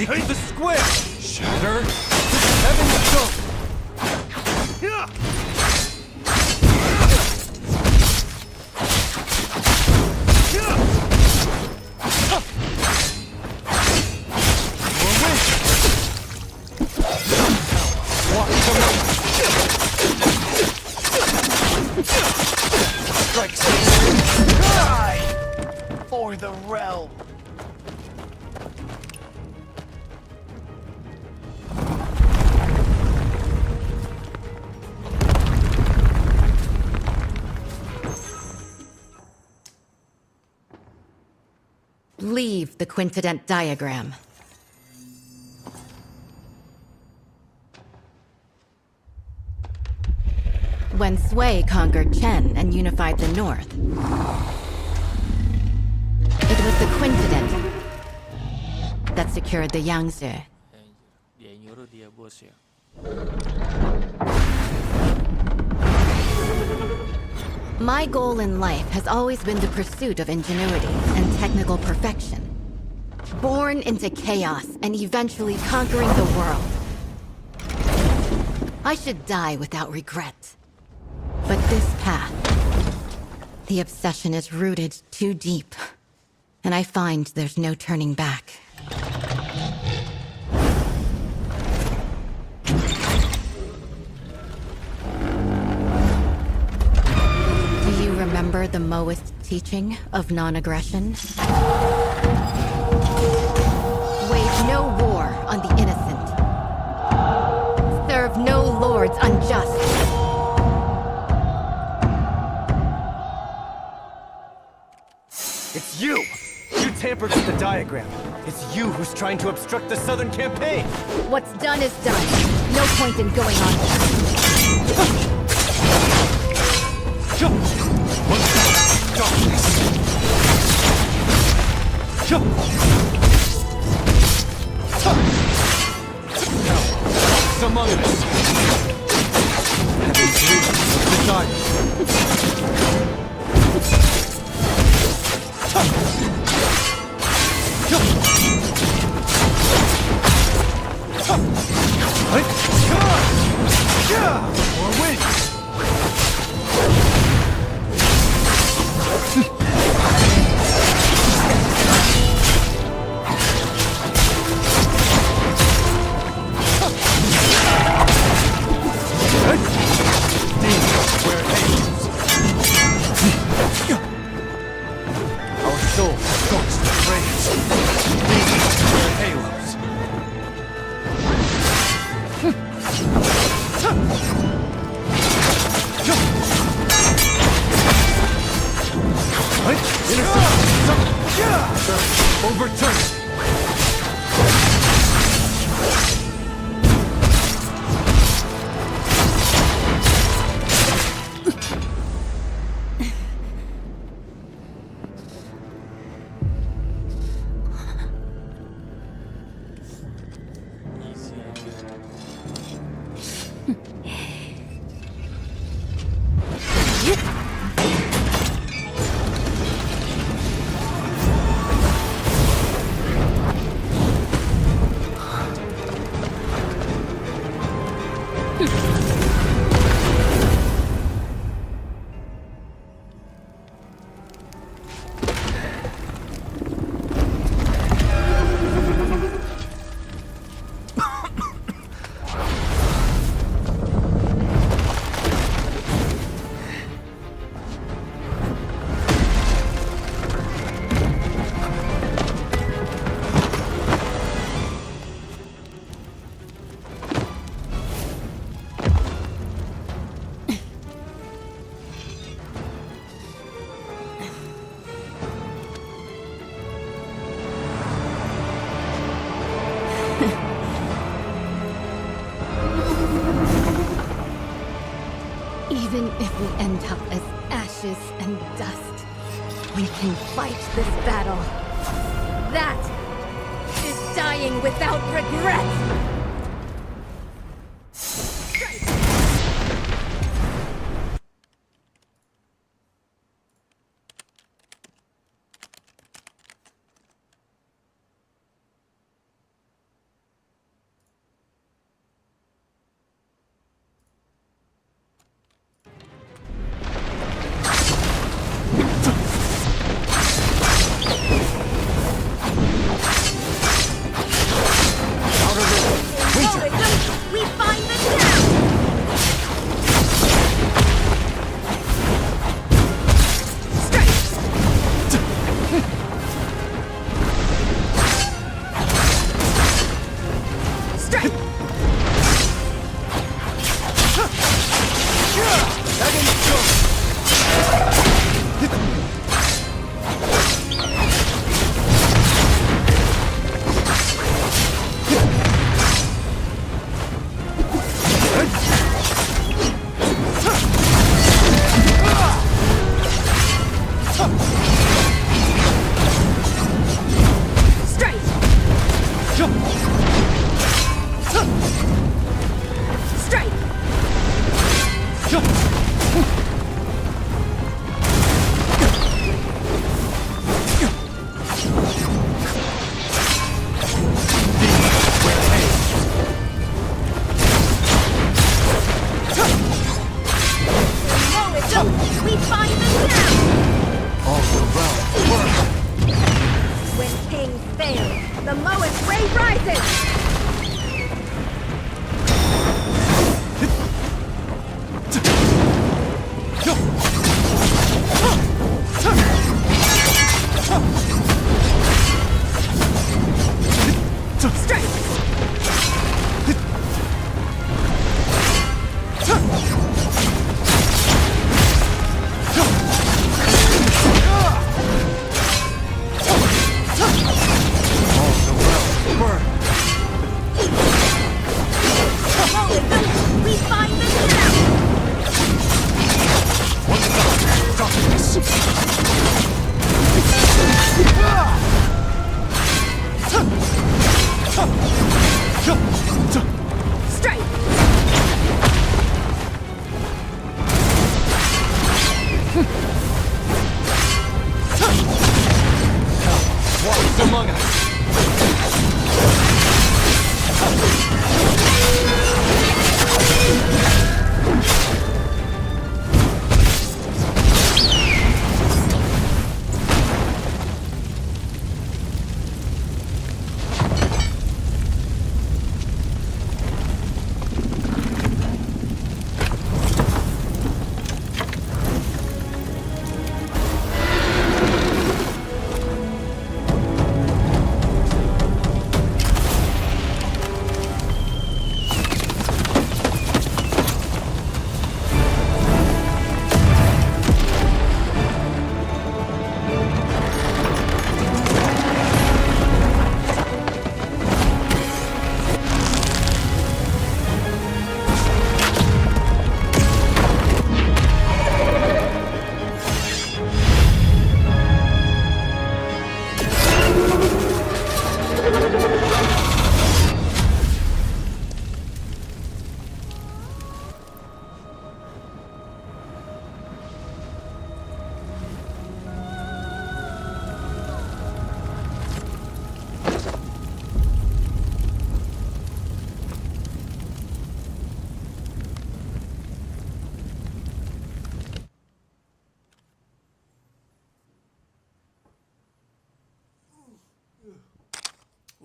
Speaker 13: Break the square! Shatter the seven stone! More wind!
Speaker 20: for the realm.
Speaker 1: Leave the quintident diagram. When Sui conquered Chen and unified the north, it was the quintident that secured the Yangtze.
Speaker 21: Dia nyuruh dia bos ya.
Speaker 1: My goal in life has always been the pursuit of ingenuity and technical perfection. Born into chaos and eventually conquering the world. I should die without regret. But this path, the obsession is rooted too deep, and I find there's no turning back. Do you remember the Moist teaching of non-aggression? Wage no war on the innocent. Serve no lords unjust.
Speaker 20: It's you! You tampered with the diagram. It's you who's trying to obstruct the Southern campaign!
Speaker 1: What's done is done. No point in going on here.
Speaker 20: Among us! Having dreams of the dark.
Speaker 1: Even if we end up as ashes and dust, we can fight this battle. That is dying without regret!
Speaker 20: Outer limits.
Speaker 3: Strike! Strike! We find them now!
Speaker 20: All the realms work!
Speaker 3: When kings fail, the Moa's ray rises!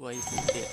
Speaker 21: Waifu dead.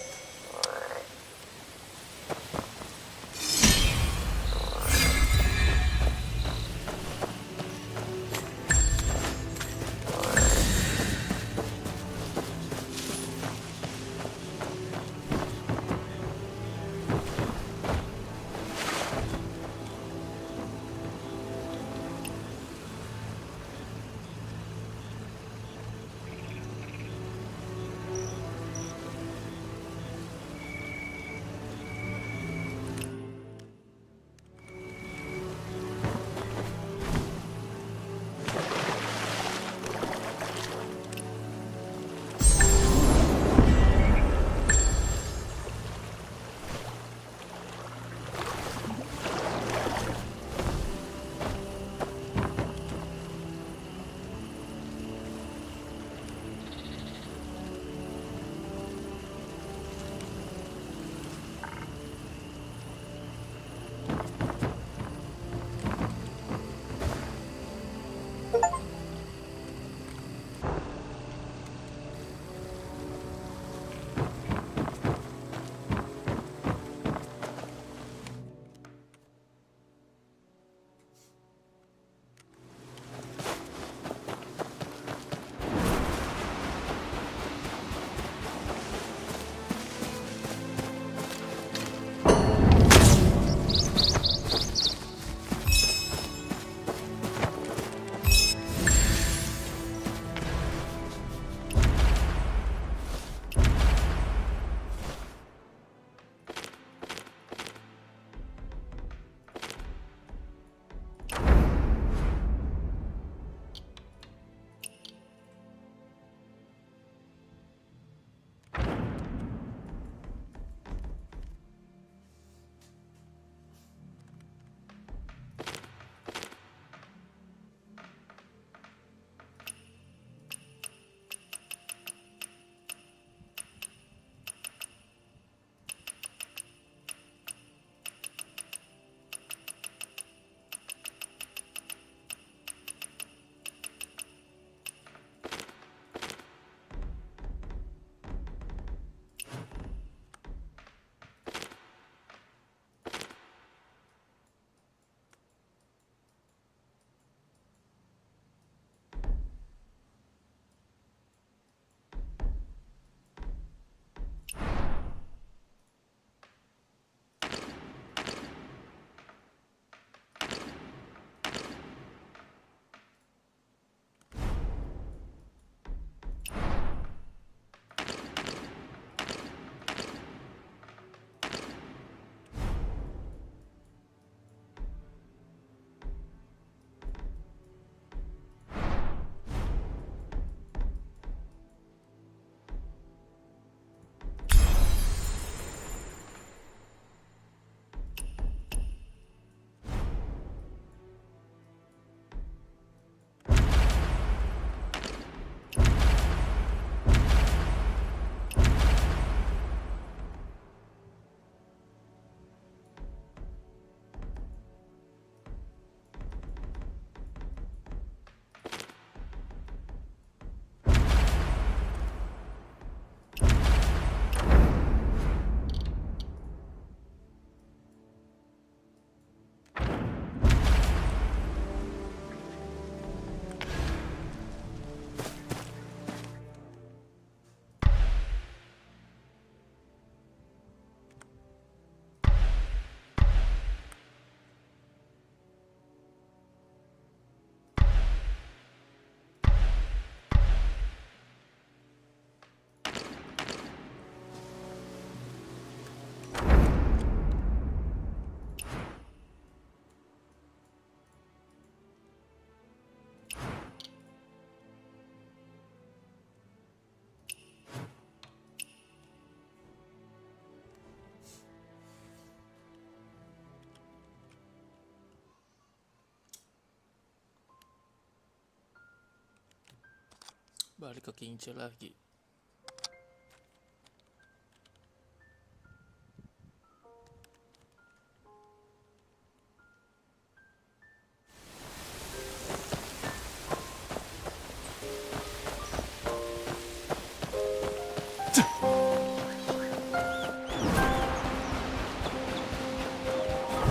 Speaker 21: Balik ke Kingce lagi.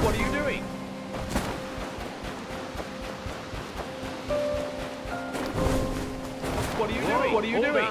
Speaker 17: What are you doing? What are you doing? What are you doing?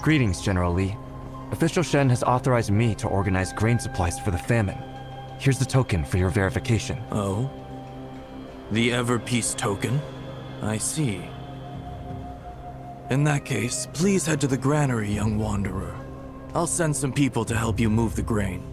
Speaker 7: Greetings, General Lee. Official Shen has authorized me to organize grain supplies for the famine. Here's the token for your verification.
Speaker 9: Oh? The Ever-Peace token? I see. In that case, please head to the granary, young wanderer. I'll send some people to help you move the grain.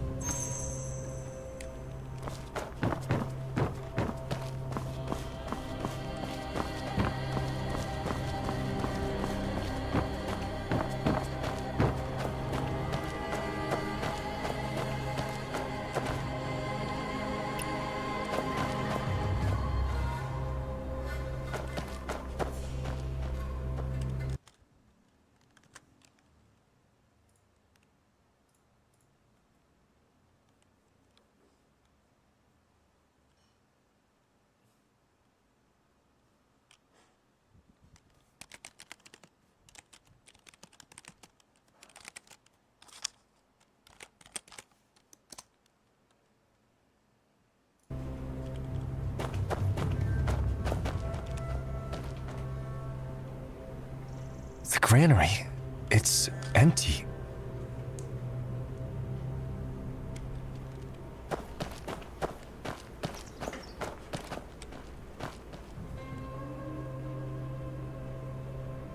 Speaker 7: The granary. It's empty.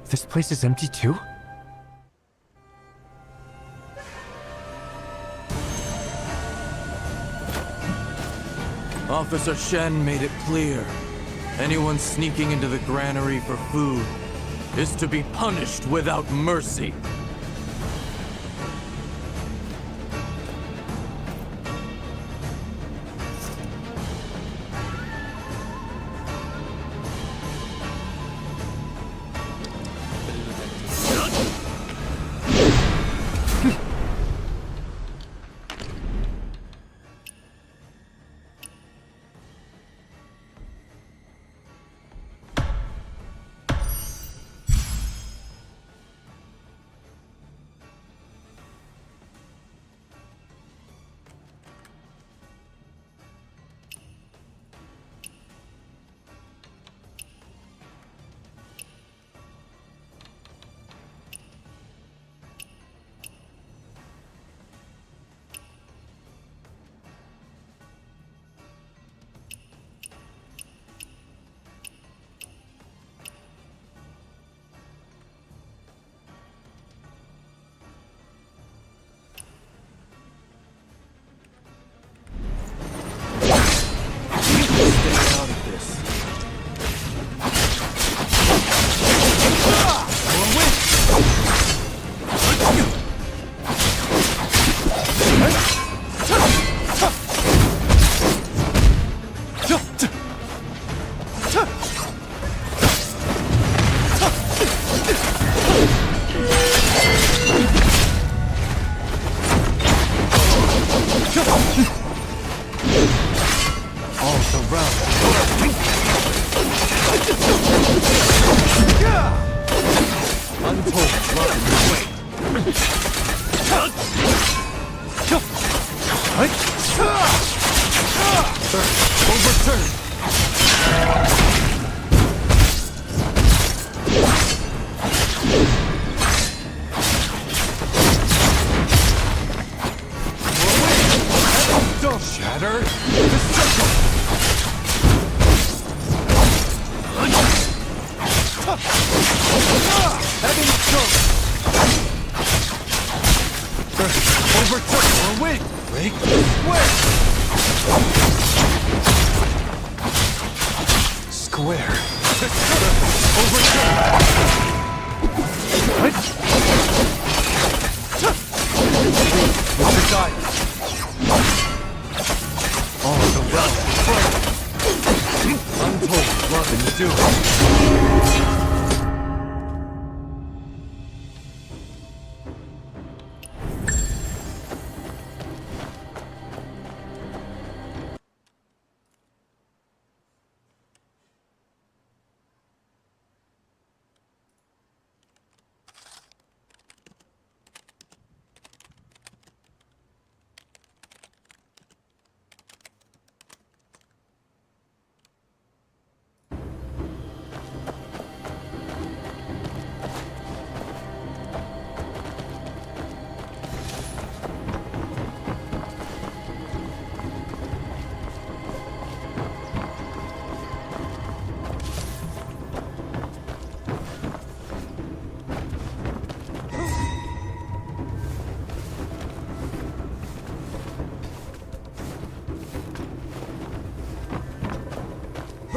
Speaker 7: This place is empty too?
Speaker 9: Officer Shen made it clear. Anyone sneaking into the granary for food is to be punished without mercy.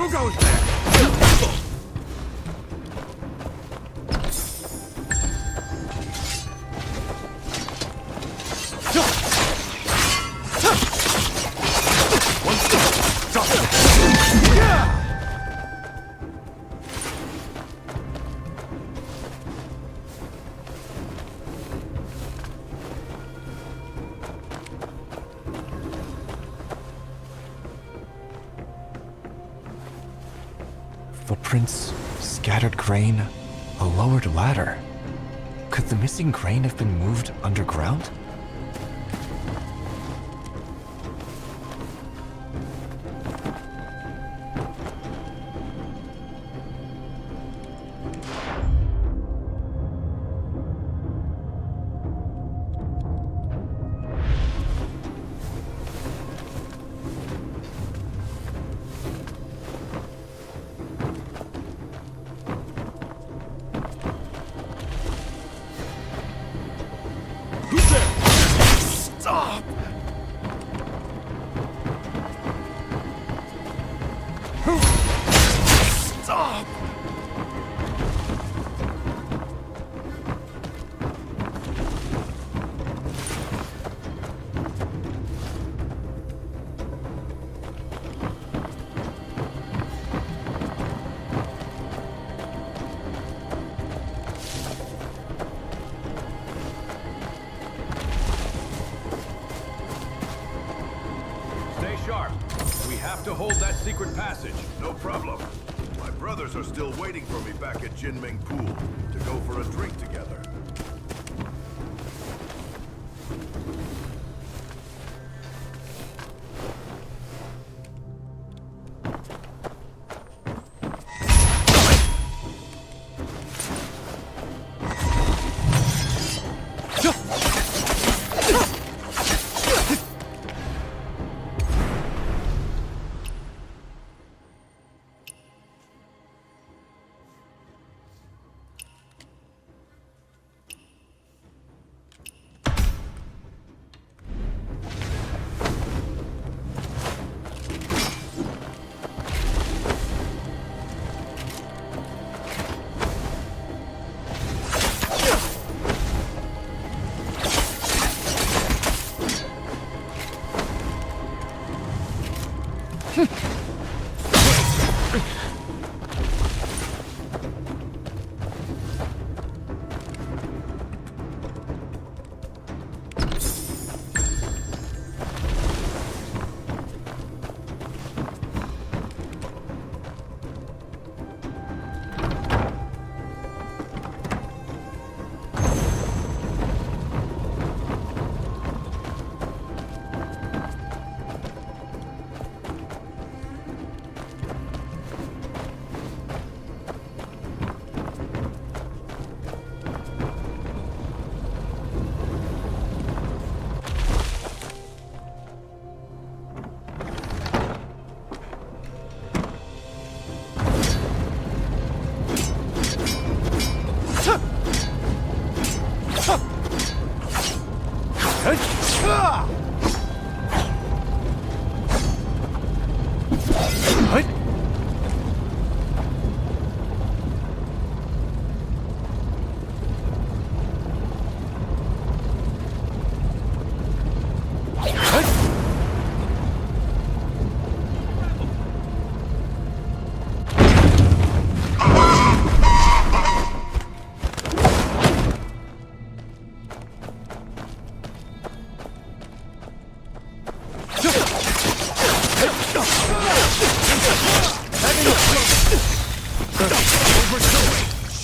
Speaker 13: Who goes there?
Speaker 7: Footprints, scattered grain, a lowered ladder. Could the missing grain have been moved underground?
Speaker 18: Stop! Stop!
Speaker 6: Stay sharp. We have to hold that secret passage.
Speaker 10: No problem. My brothers are still waiting for me back at Jinming Pool to go for a drink together.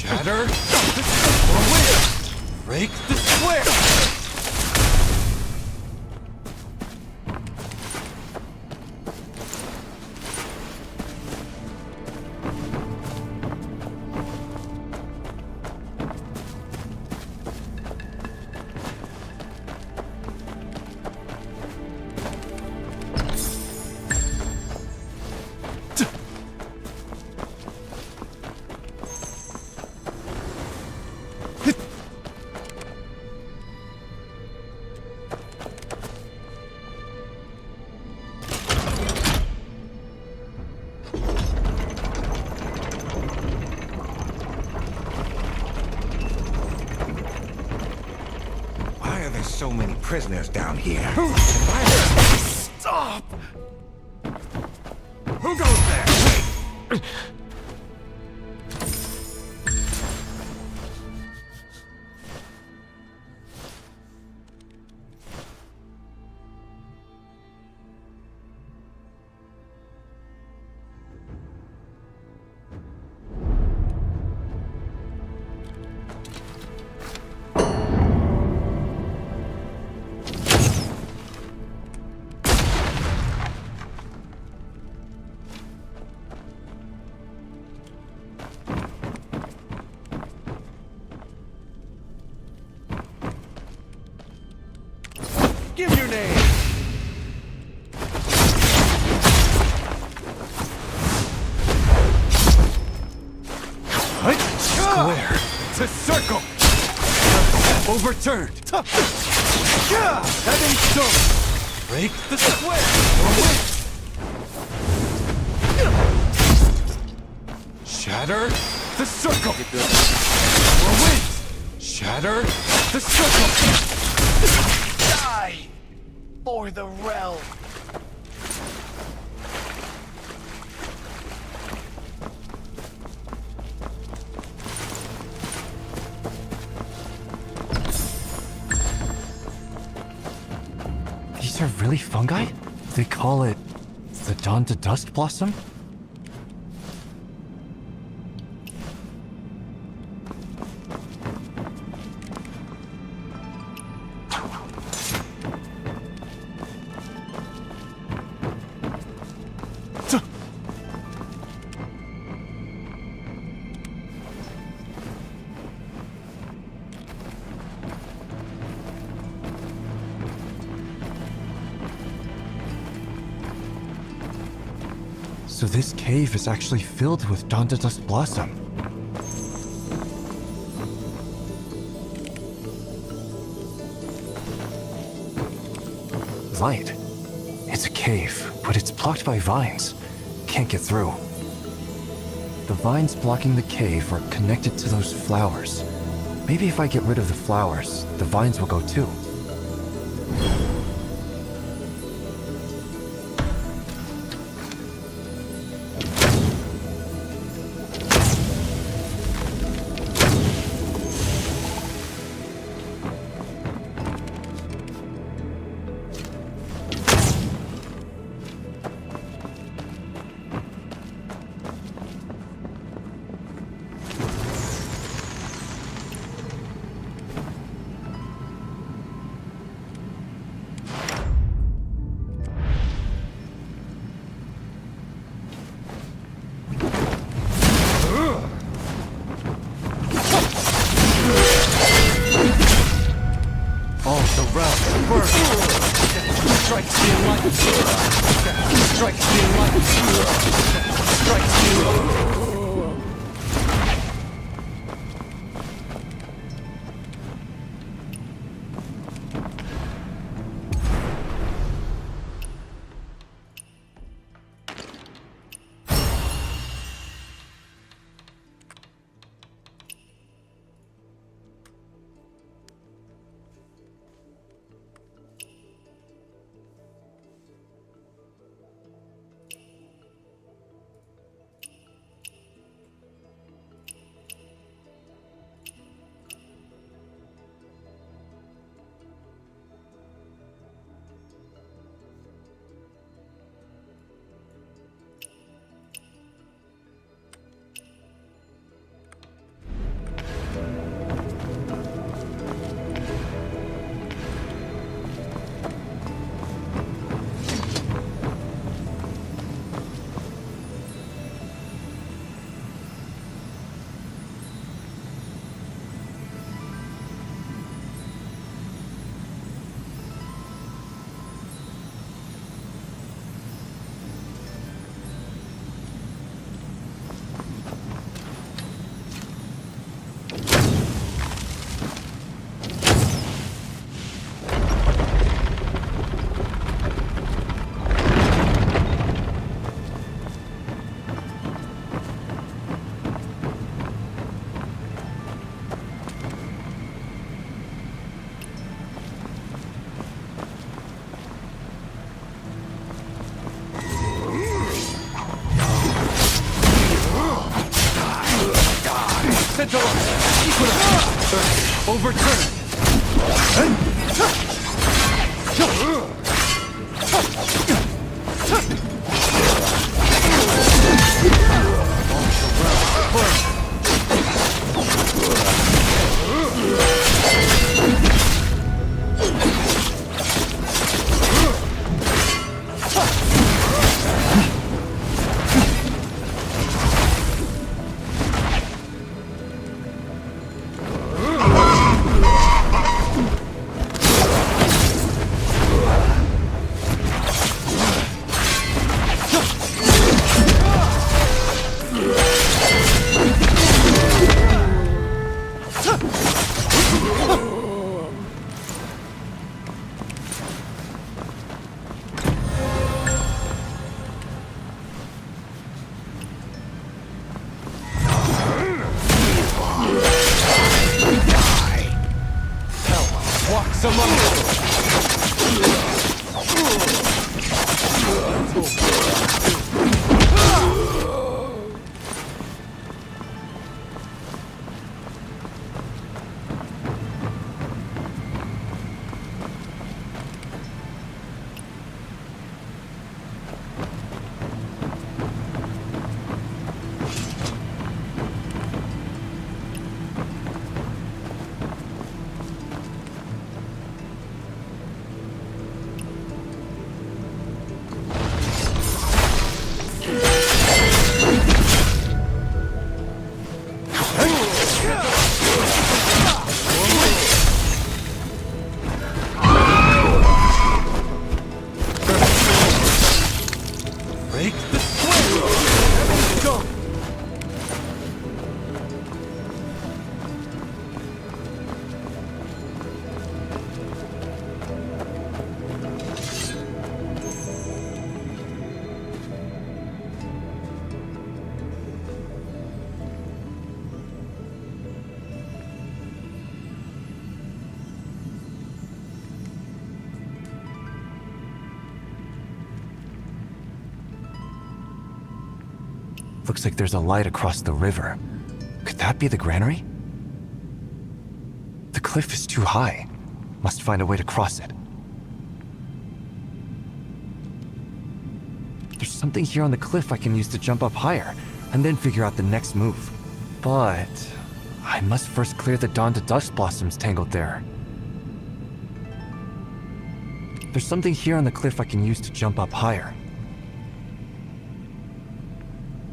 Speaker 18: Shatter! Break the square!
Speaker 12: so many prisoners down here. Stop! Who goes there?
Speaker 2: Give your name!
Speaker 20: Square to circle! Overturned! Having so! Break the square! Shatter the circle! Shatter the circle! Die for the realm!
Speaker 7: These are really fungi? They call it the Dawn to Dust Blossom? So this cave is actually filled with Dawn to Dust Blossom. Light. It's a cave, but it's blocked by vines. Can't get through. The vines blocking the cave are connected to those flowers. Maybe if I get rid of the flowers, the vines will go too.
Speaker 13: Overturn!
Speaker 7: Looks like there's a light across the river. Could that be the granary? The cliff is too high. Must find a way to cross it. There's something here on the cliff I can use to jump up higher, and then figure out the next move. But I must first clear the dawn to dusk blossoms tangled there. There's something here on the cliff I can use to jump up higher.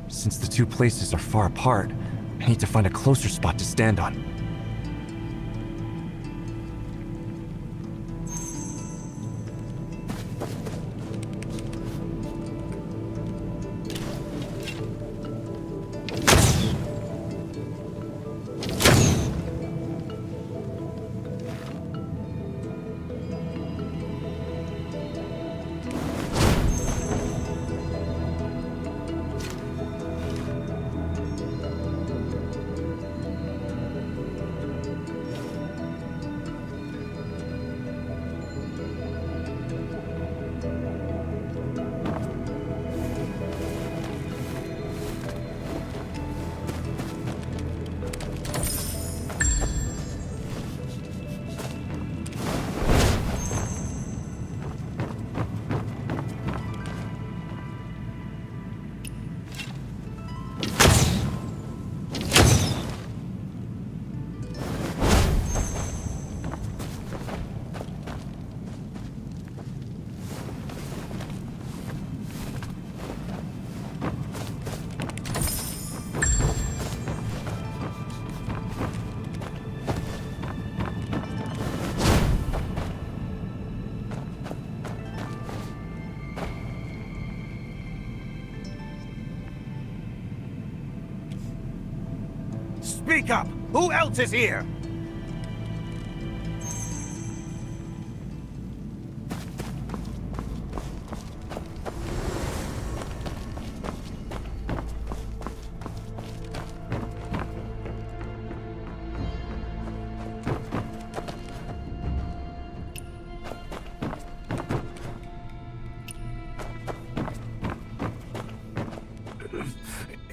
Speaker 7: Since the two places are far apart, I need to find a closer spot to stand on.
Speaker 12: Speak up! Who else is here?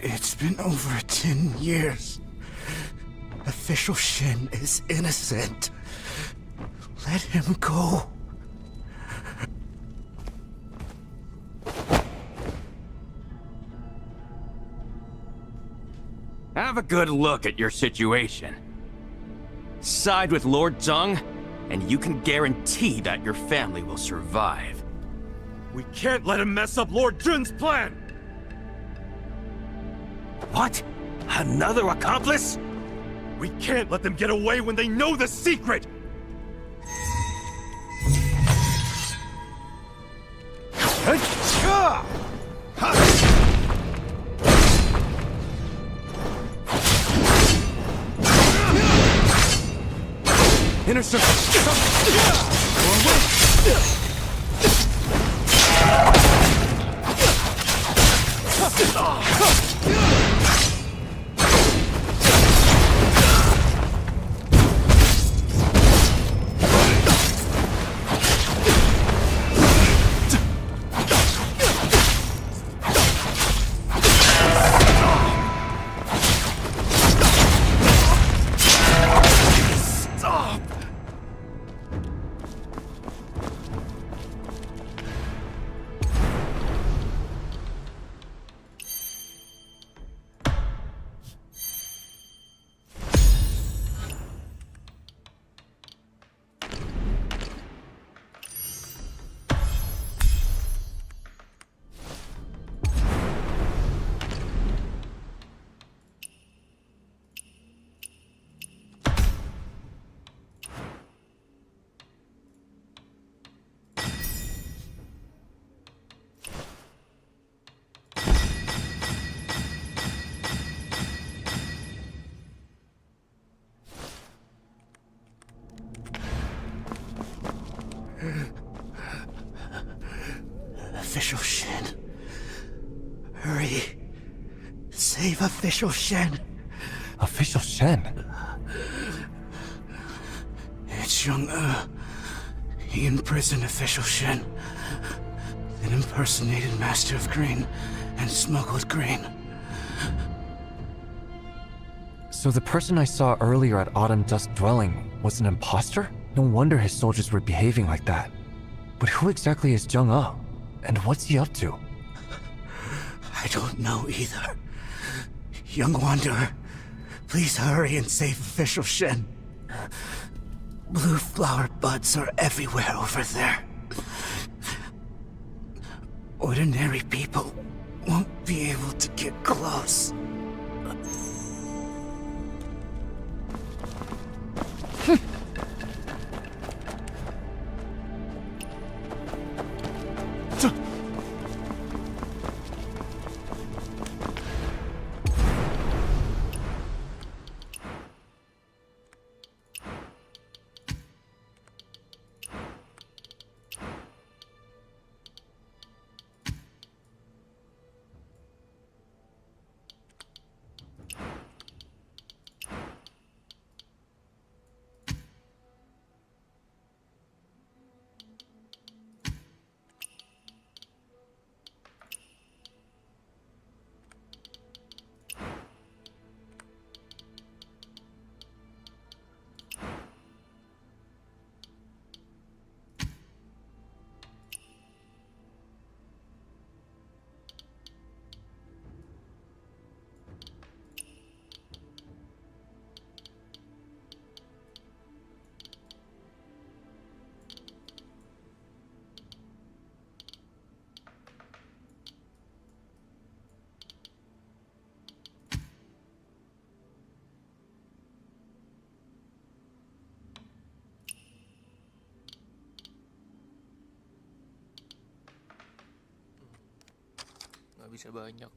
Speaker 19: It's been over 10 years. Official Shin is innocent. Let him go.
Speaker 8: Have a good look at your situation. Side with Lord Zheng, and you can guarantee that your family will survive.
Speaker 14: We can't let him mess up Lord Jun's plan!
Speaker 19: What? Another accomplice?
Speaker 14: We can't let them get away when they know the secret!
Speaker 19: Inner circle! Official Shen. Hurry. Save Official Shen.
Speaker 7: Official Shen?
Speaker 19: It's Young He imprisoned Official Shen. Then impersonated Master of Green and smuggled Green.
Speaker 7: So the person I saw earlier at Autumn Dusk Dwelling was an imposter? No wonder his soldiers were behaving like that. But who exactly is Jung-ah? And what's he up to?
Speaker 19: I don't know either. Young Wanderer, please hurry and save Official Shen. Blue flower buds are everywhere over there. Ordinary people won't be able to get close.
Speaker 21: Nggak bisa banyak.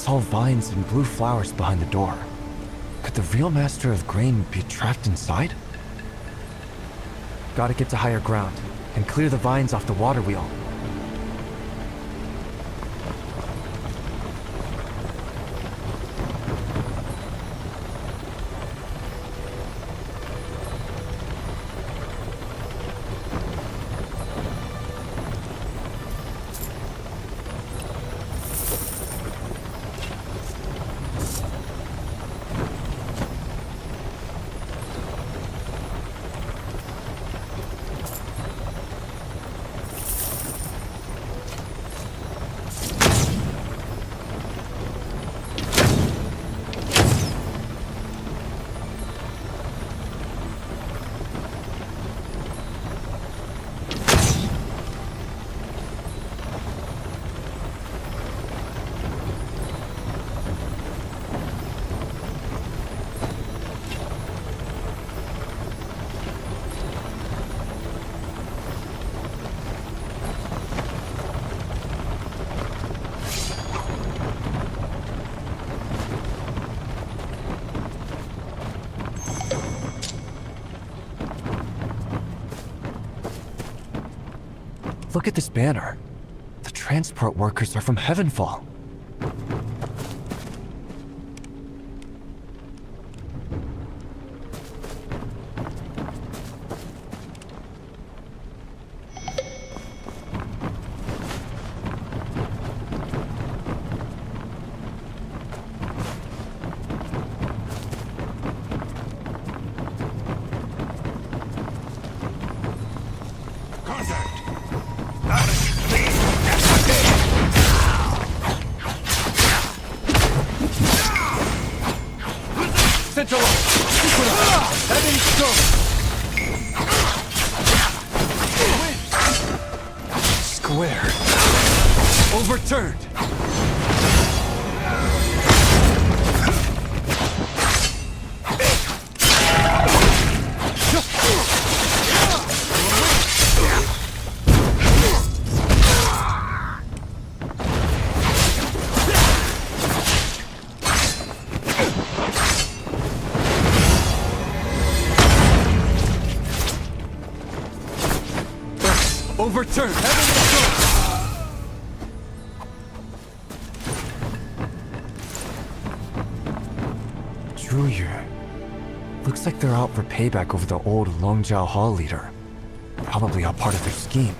Speaker 7: saw vines and blue flowers behind the door. Could the real master of grain be trapped inside? Gotta get to higher ground and clear the vines off the water wheel. Look at this banner. The transport workers are from Heavenfall.
Speaker 20: Square. Overturned. Overturned.
Speaker 7: Druyer. Looks like they're out for payback over the old Longjiao Hall leader. Probably all part of their scheme.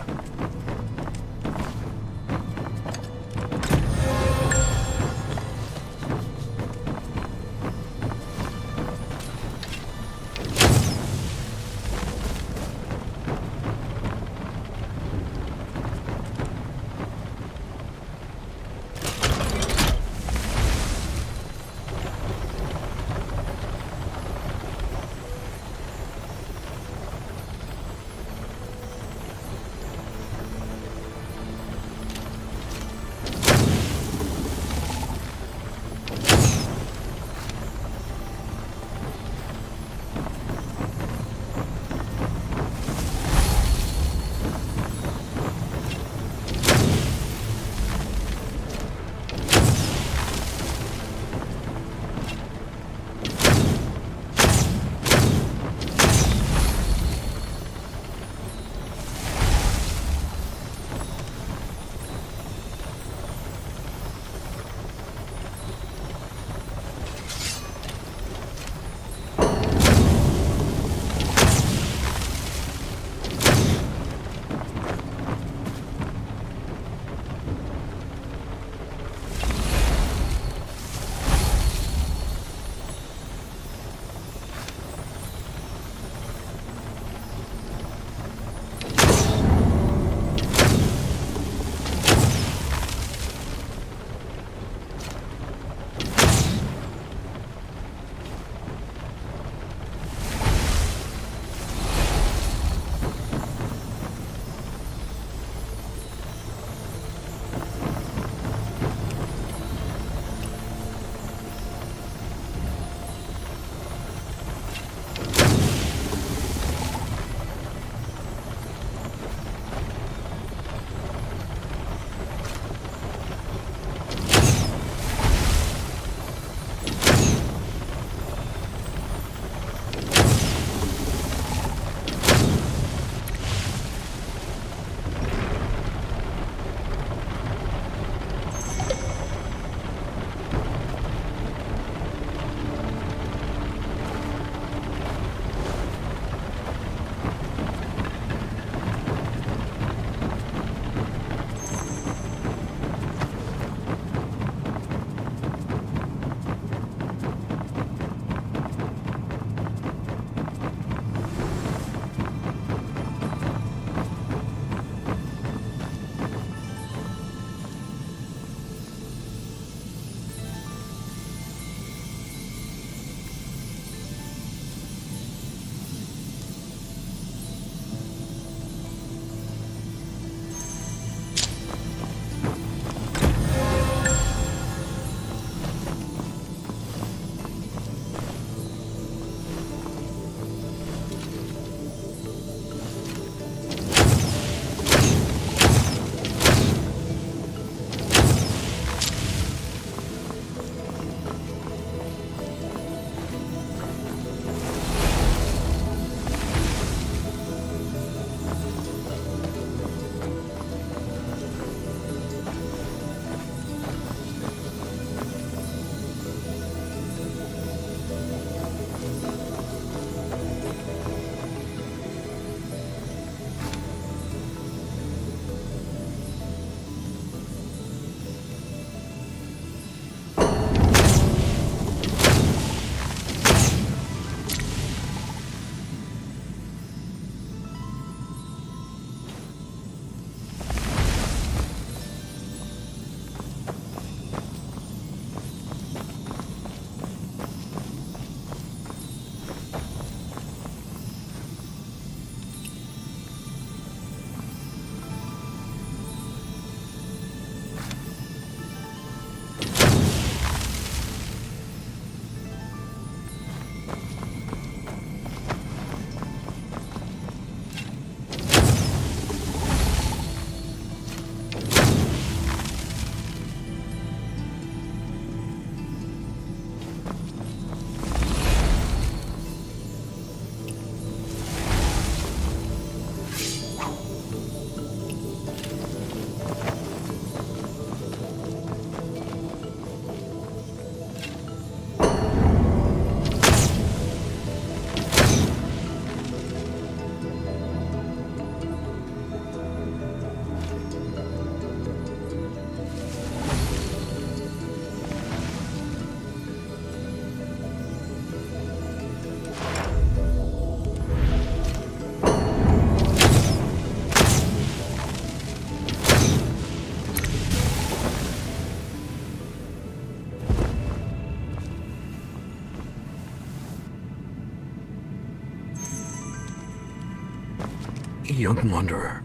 Speaker 9: young wanderer.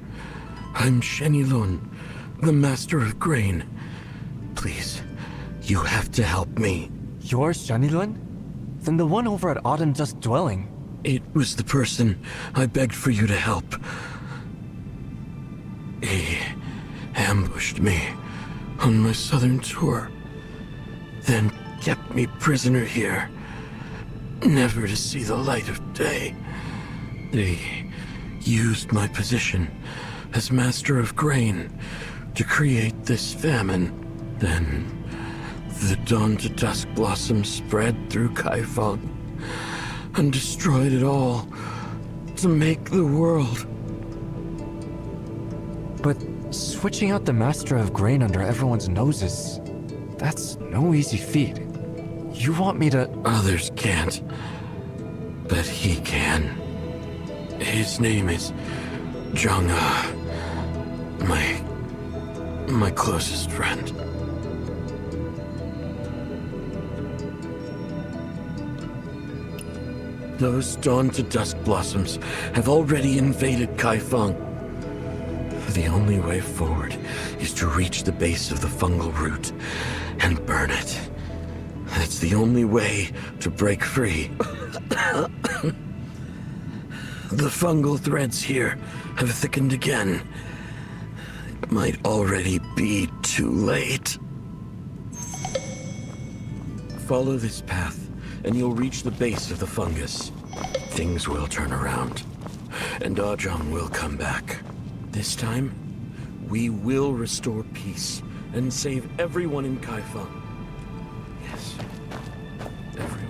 Speaker 9: I'm Shenilun, the Master of Grain. Please, you have to help me.
Speaker 7: You're Shenilun? Then the one over at Autumn Dusk Dwelling.
Speaker 9: It was the person I begged for you to help. He ambushed me on my southern tour, then kept me prisoner here, never to see the light of day. They used my position as Master of Grain to create this famine. Then the dawn to dusk blossom spread through Kaifeng and destroyed it all to make the world.
Speaker 7: But switching out the Master of Grain under everyone's noses, that's no easy feat. You want me to...
Speaker 9: Others can't, but he can. His name is Zhang, my closest friend. Those dawn to dusk blossoms have already invaded Kaifeng. The only way forward is to reach the base of the fungal root and burn it. That's the only way to break free. The fungal threads here have thickened again. It might already be too late. Follow this path, and you'll reach the base of the fungus. Things will turn around, and Ajong will come back. This time, we will restore peace and save everyone in Kaifeng. Yes, everyone.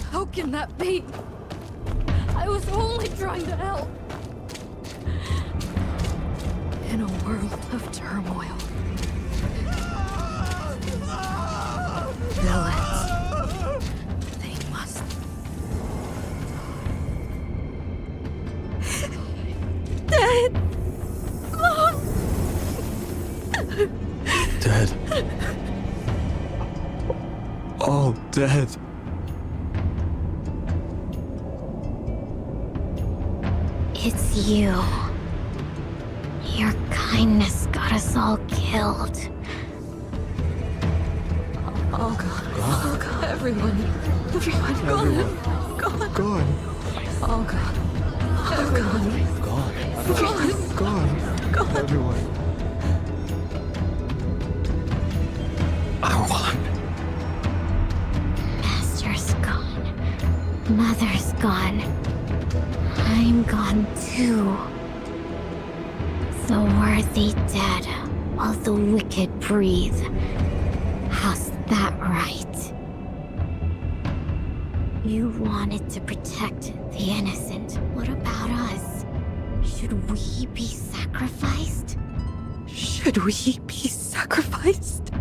Speaker 3: How can that be? I was only trying to help. In a world of turmoil. Villains. They must... Dead! Mom!
Speaker 9: Dead. All dead.
Speaker 11: It's you. Your kindness got us all killed.
Speaker 3: Oh God. Oh God. Everyone. Gone.
Speaker 9: Gone.
Speaker 3: Oh God. Everyone.
Speaker 9: Gone. Everyone.
Speaker 11: Master's gone. Mother's gone. I'm gone too. The worthy dead, while the wicked breathe. How's that right? You wanted to protect the innocent. What about us? Should we be sacrificed?
Speaker 3: Should we be sacrificed?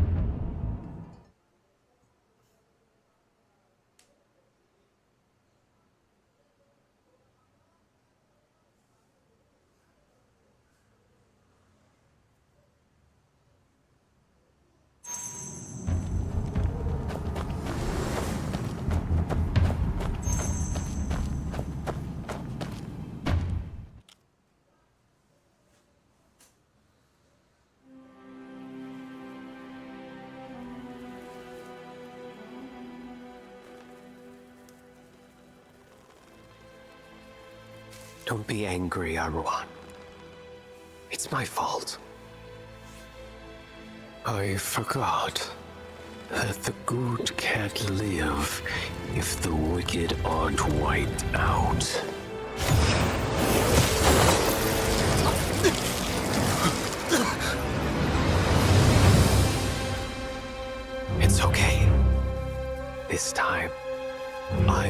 Speaker 22: Don't be angry, Arwan. It's my fault. I forgot that the good can't live if the wicked aren't wiped out. It's okay. This time, I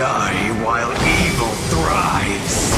Speaker 22: die while evil thrives.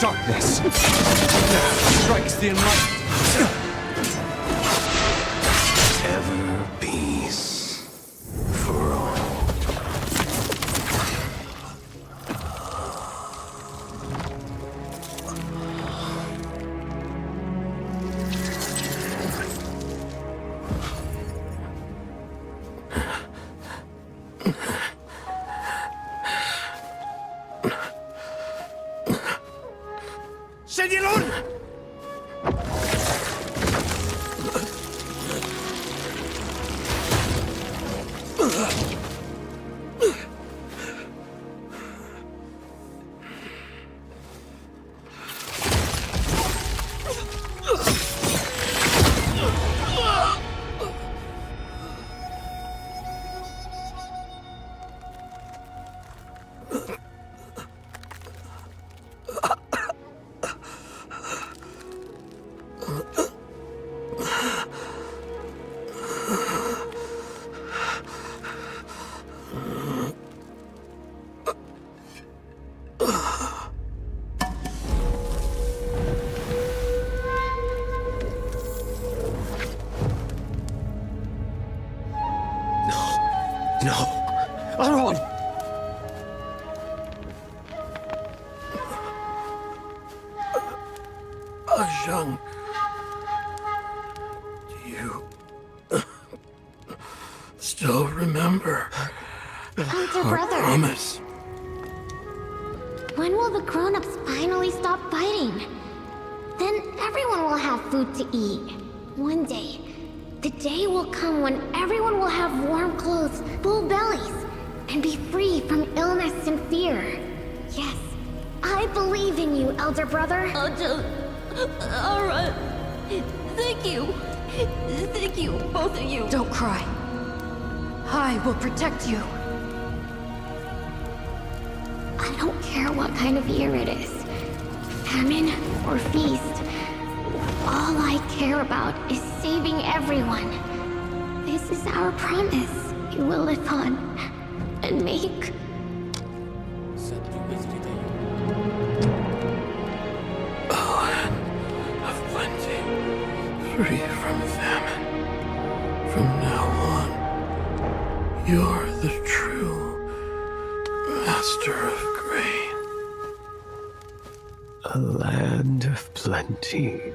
Speaker 20: Darkness strikes the enlightened.
Speaker 22: Ever peace for all.
Speaker 12: Shenilun!
Speaker 22: No. Aron!
Speaker 18: Ajang. Do you still remember
Speaker 11: Elder
Speaker 18: our
Speaker 11: brother.
Speaker 18: promise?
Speaker 11: When will the grown-ups finally stop fighting? Then everyone will have food to eat. One day, the day will come when everyone will have warm clothes, full bellies, and be free from illness and fear. Yes, I believe in you, elder brother.
Speaker 3: Alright. Thank you. Thank you, both of you. Don't cry. I will protect you.
Speaker 11: I don't care what kind of year it is. Famine or feast. All I care about is saving everyone. This is our promise. You will live on and make.
Speaker 18: A land of plenty, free from famine. From now on, you're the true master of grain.
Speaker 22: A land of plenty.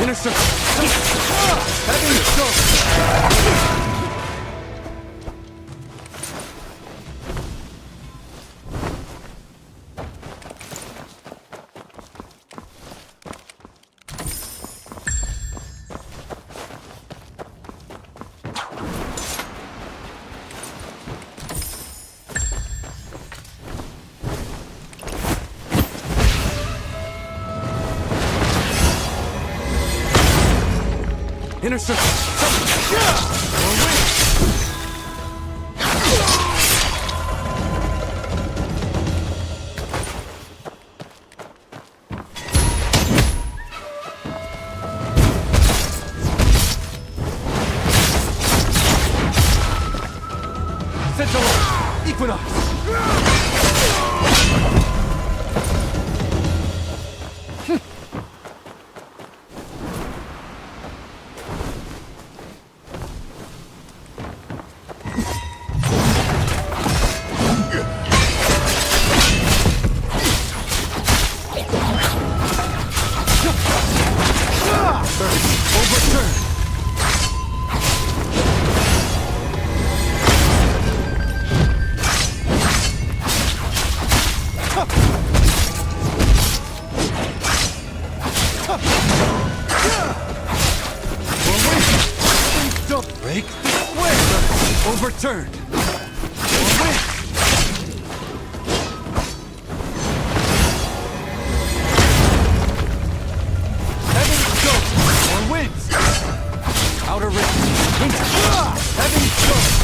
Speaker 9: Inner circle. Heavy stroke. Inner circle. Central Equinox. Break the square! Overturned! Heaven stroke! Or wins! Outer ring! Heaven stroke!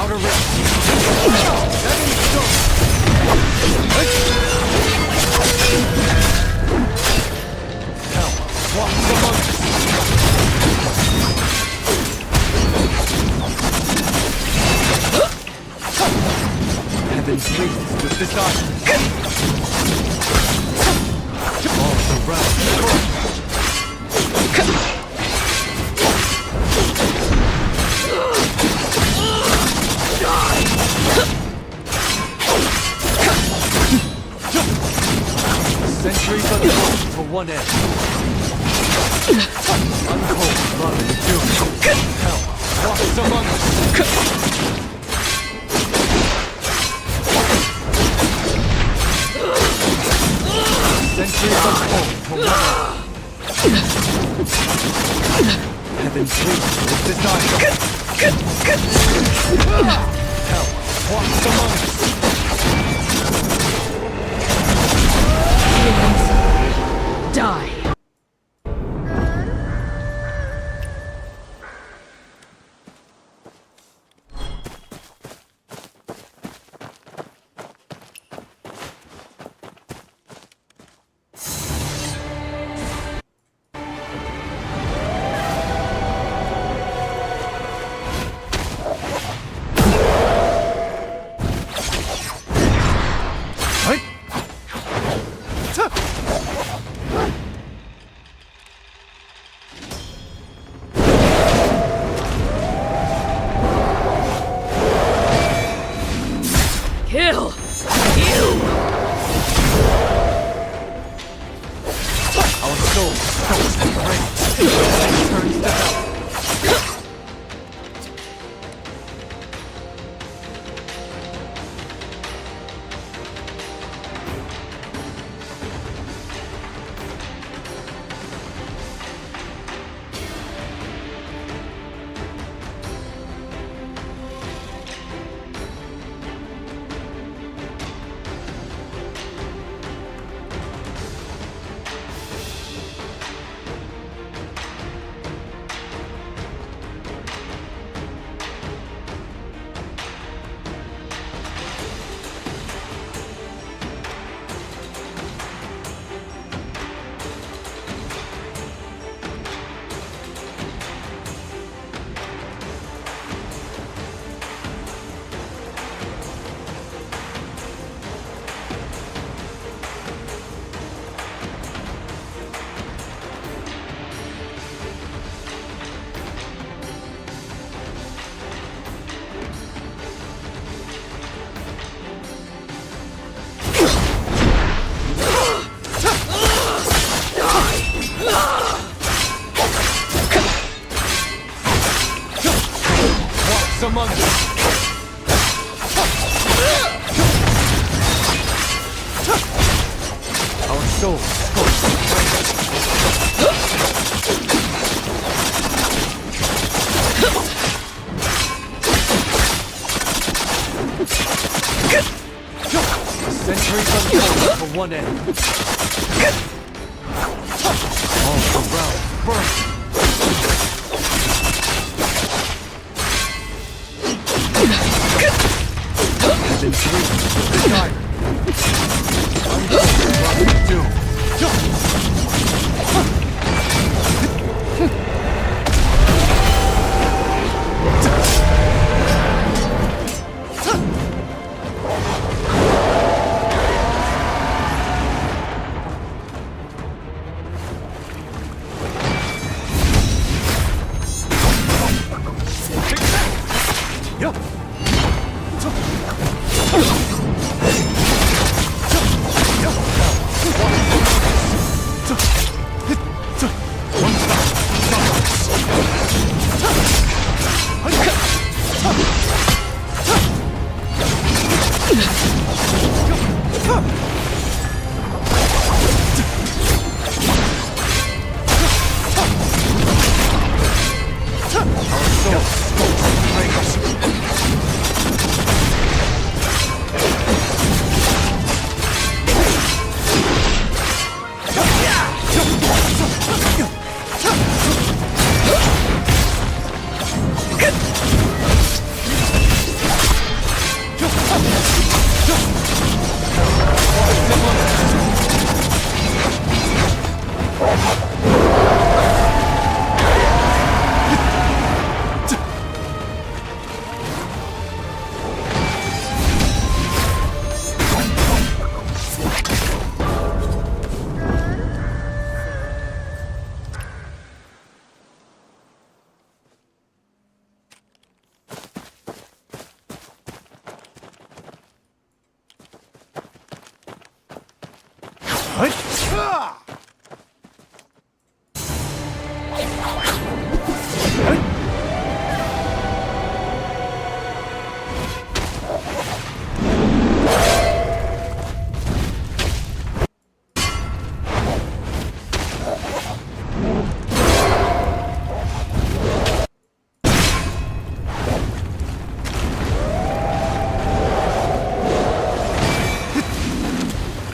Speaker 20: outer rim. Seven Hell walks among us. Heaven breathes with desire. All around. Centuries unfold for one end. Untold love and doom. Hell walks among us. Centuries unfold for one end. Heaven pleads with desire. Hell walks among us.
Speaker 3: Die. Kill! You!
Speaker 20: Our soul soaks in rage and turns to hell. Among us. Our souls scorched in rage. Centuries unfold for one end. All around burn. Heaven breathes with desire. Untold love and doom.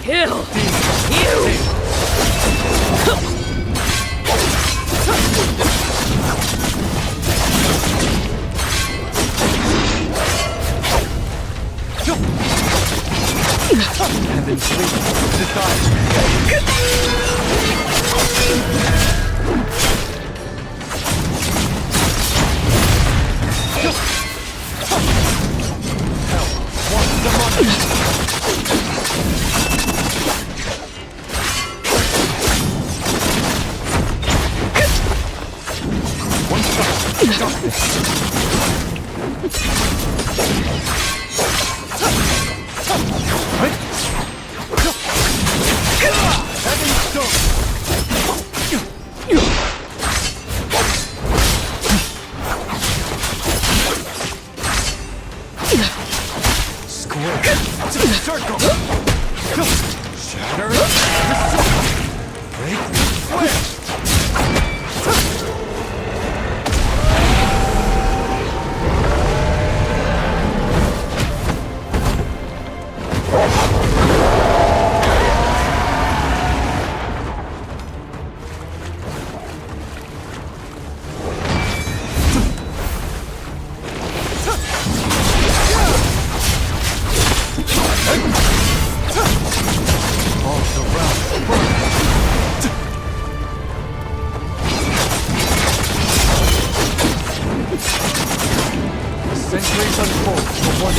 Speaker 3: Kill! You!
Speaker 20: And then sleep. Decide. Centuries unfold for one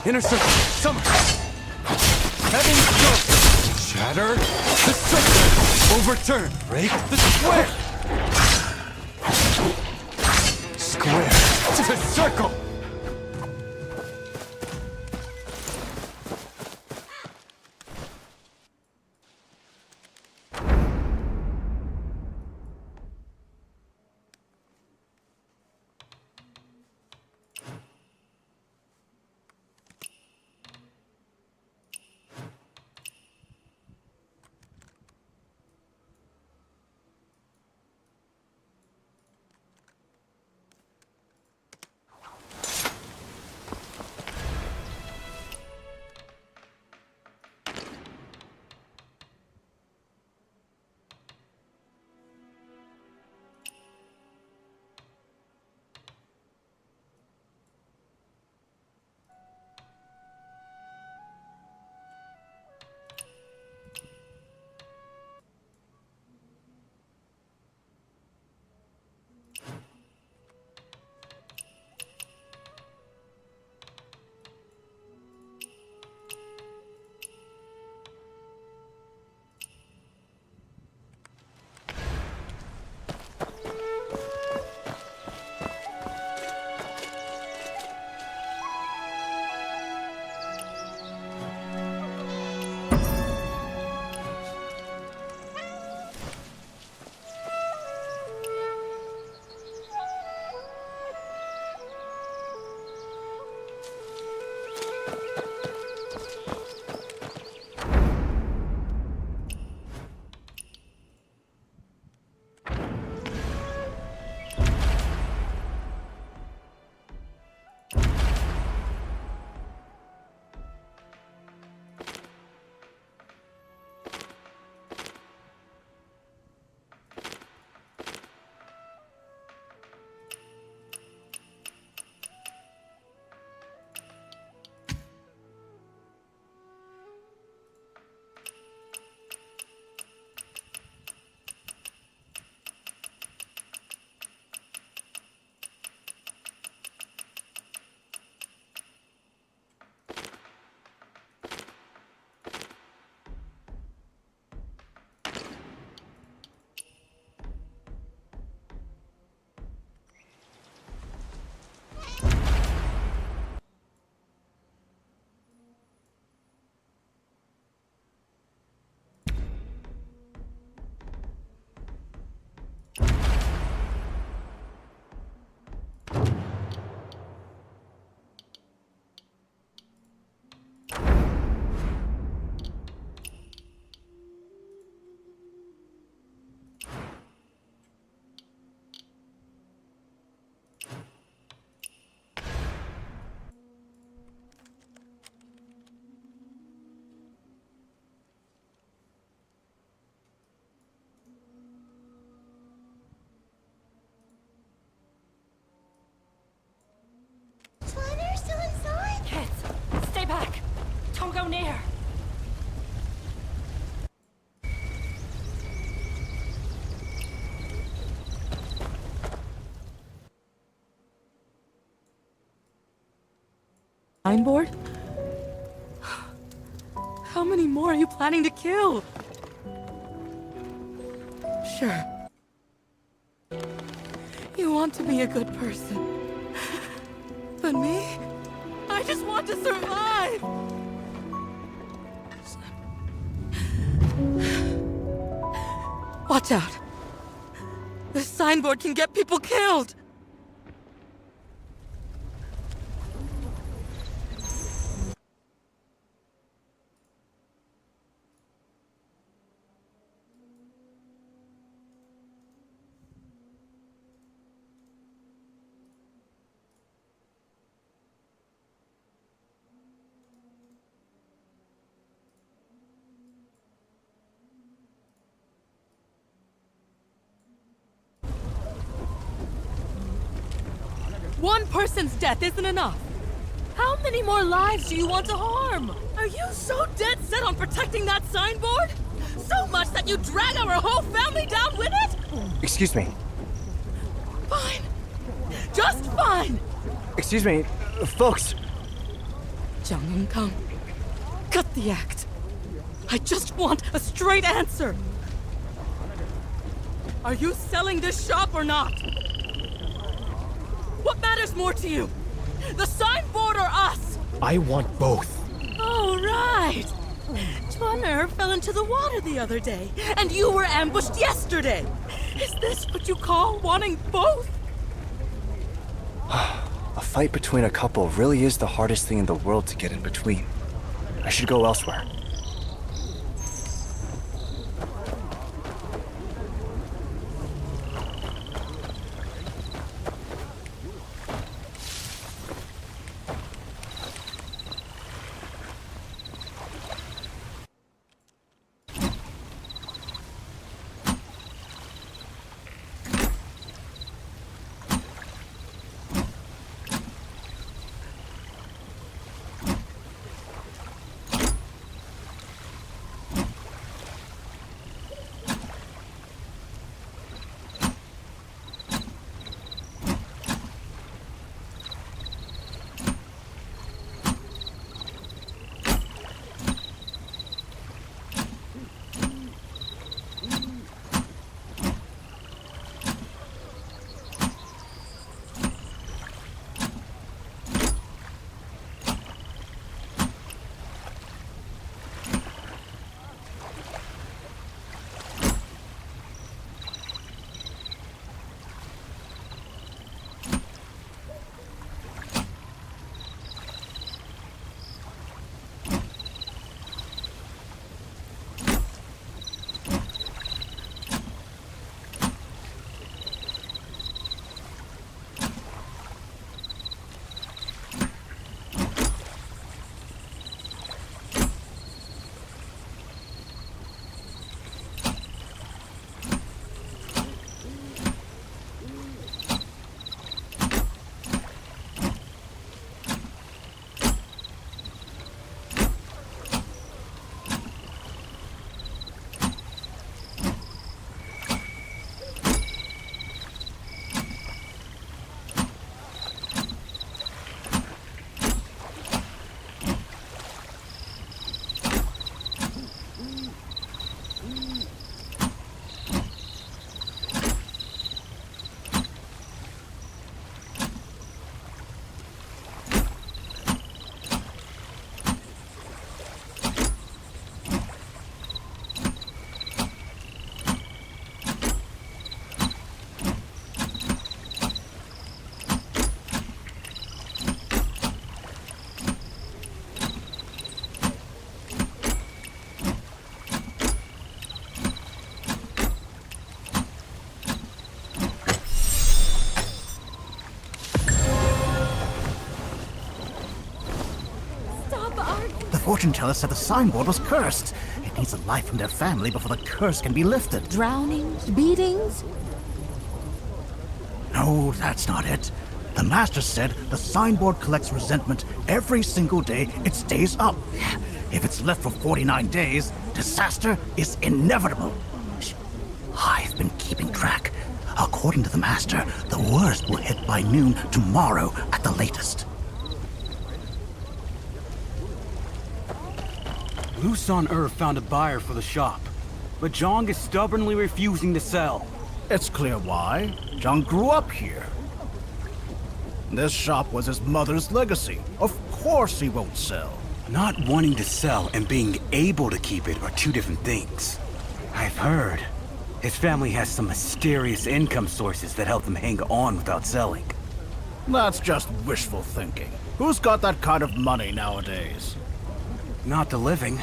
Speaker 9: Inner circle, summon! Heaven stroke! Shatter the circle! Overturn! Break the square! Square to the circle!
Speaker 3: go near.
Speaker 5: Signboard? How many more are you planning to kill? Sure. You want to be a good person. But me? I just want to survive! Watch out. This signboard can get people killed! One person's death isn't enough! How many more lives do you want to harm? Are you so dead set on protecting that signboard? So much that you drag our whole family down with it?
Speaker 7: Excuse me.
Speaker 5: Fine. just fine!
Speaker 20: Excuse me, folks.
Speaker 5: Jiang Yongkang, cut the act. I just want a straight answer. Are you selling this shop or not? What matters more to you? The signboard or us?
Speaker 20: I want both.
Speaker 5: Oh, right. Tuaner fell into the water the other day, and you were ambushed yesterday. Is this what you call wanting both?
Speaker 7: A fight between a couple really is the hardest thing in the world to get in between. I should go elsewhere.
Speaker 19: Fortune teller said the signboard was cursed. It needs a life from their family before the curse can be lifted.
Speaker 3: Drownings? Beatings?
Speaker 19: No, that's not it. The master said the signboard collects resentment every single day it stays up. If it's left for 49 days, disaster is inevitable. I've been keeping track. According to the master, the worst will hit by noon tomorrow at the latest.
Speaker 15: Lusan found a buyer for the shop, but Zhang is stubbornly refusing to sell.
Speaker 19: It's clear why. Zhang grew up here. This shop was his mother's legacy. Of course he won't sell.
Speaker 15: Not wanting to sell and being able to keep it are two different things. I've heard his family has some mysterious income sources that help them hang on without selling.
Speaker 19: That's just wishful thinking. Who's got that kind of money nowadays?
Speaker 15: Not the living,